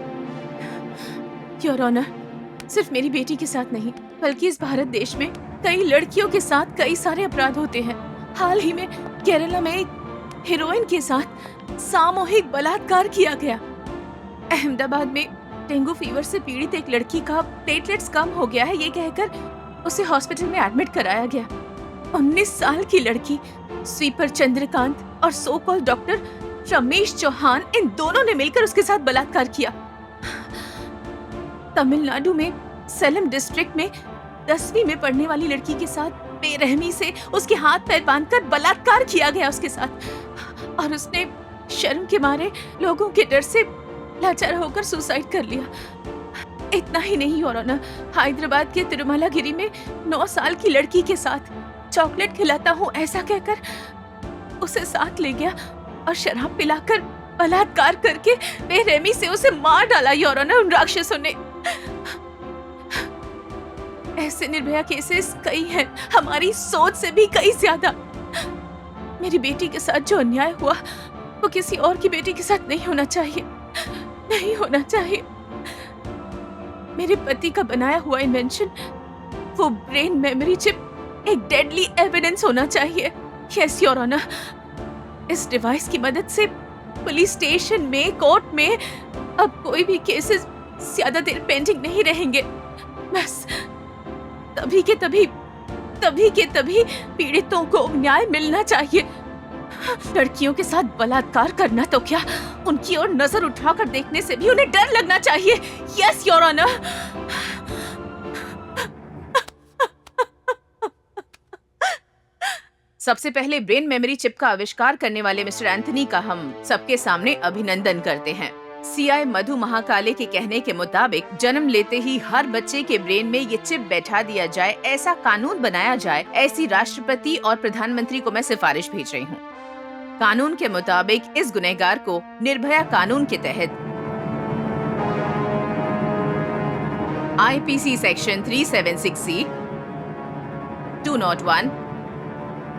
योर ऑनर, सिर्फ मेरी बेटी के साथ नहीं बल्कि इस भारत देश में कई लड़कियों के साथ कई सारे अपराध होते हैं। हाल ही में केरला में एक हीरोइन के साथ सामूहिक बलात्कार किया गया। अहमदाबाद में डेंगू फीवर से पीड़ित एक लड़की का प्लेटलेट्स कम हो गया है, ये कहकर उसे हॉस्पिटल में एडमिट कराया गया। 19 साल की लड़की स्वीपर चंद्रकांत और सो कॉल डॉक्टर रमेश चौहान, इन दोनों ने मिलकर उसके साथ बलात्कार किया। तमिलनाडु में सेलम डिस्ट्रिक्ट में 10वीं में पढ़ने वाली लड़की के साथ बेरहमी से उसके हाथ पैर बांधकर बलात्कार किया गया उसके साथ, और उसने शर्म के मारे लोगों के डर से लाचार होकर सुसाइड कर लिया। इतना ही नहीं योर ऑनर, हैदराबाद के तिरुमलागिरी में 9 साल की लड़की के साथ चॉकलेट खिलाता हूँ ऐसा कहकर उसे साथ ले गया और शराब पिलाकर बलात्कार करके बेरहमी से उसे मार डाला योर ऑनर उन राक्षसों ने। ऐसे निर्भया केसेस कई हैं, हमारी सोच से भी कई ज्यादा। मेरी बेटी के साथ जो अन्याय हुआ वो किसी और की बेटी के साथ नहीं होना चाहिए, नहीं होना चाहिए। मेरे पति का बनाया हुआ इन्वेंशन, वो ब्रेन मेमोरी चिप, एक डेडली एविडेंस होना चाहिए। यस योर ऑनर, इस डिवाइस की मदद से पुलिस स्टेशन में, कोर्ट में अब कोई भी केसेस ज्यादा देर पेंडिंग नहीं रहेंगे। बस तभी के तभी पीड़ितों को न्याय मिलना चाहिए। लड़कियों के साथ बलात्कार करना तो क्या, उनकी ओर नजर उठाकर देखने से भी उन्हें डर लगना चाहिए। Yes your honour. सबसे पहले ब्रेन मेमोरी चिप का आविष्कार करने वाले मिस्टर एंथनी का हम सबके सामने अभिनंदन करते हैं। सीआई मधु महाकाले के कहने के मुताबिक जन्म लेते ही हर बच्चे के ब्रेन में ये चिप बैठा दिया जाए, ऐसा कानून बनाया जाए, ऐसी राष्ट्रपति और प्रधानमंत्री को मैं सिफारिश भेज रही हूँ। कानून के मुताबिक इस गुनहगार को निर्भया कानून के तहत आईपीसी सेक्शन 376C, 201,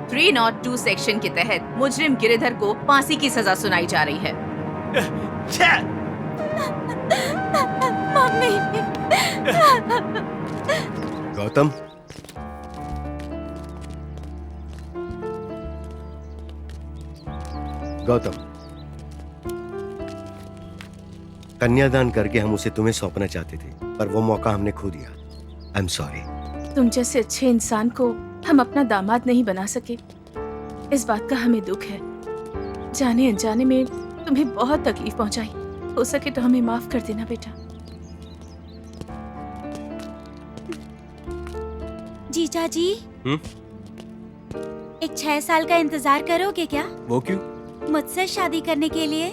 302 सेक्शन के तहत मुजरिम गिरिधर को फांसी की सजा सुनाई जा रही है। मम्मी। गौतम, गौतम, कन्यादान करके हम उसे तुम्हें सौंपना चाहते थे, पर वो मौका हमने खो दिया। आई एम सॉरी। तुम जैसे अच्छे इंसान को हम अपना दामाद नहीं बना सके, इस बात का हमें दुख है। जाने अनजाने में तुम्हें बहुत तकलीफ पहुंचाई, हो सके तो हमें माफ कर देना बेटा। जीजा जी हम्म? एक 6 साल का इंतजार करोगे क्या? वो क्यों? मुझसे शादी करने के लिए?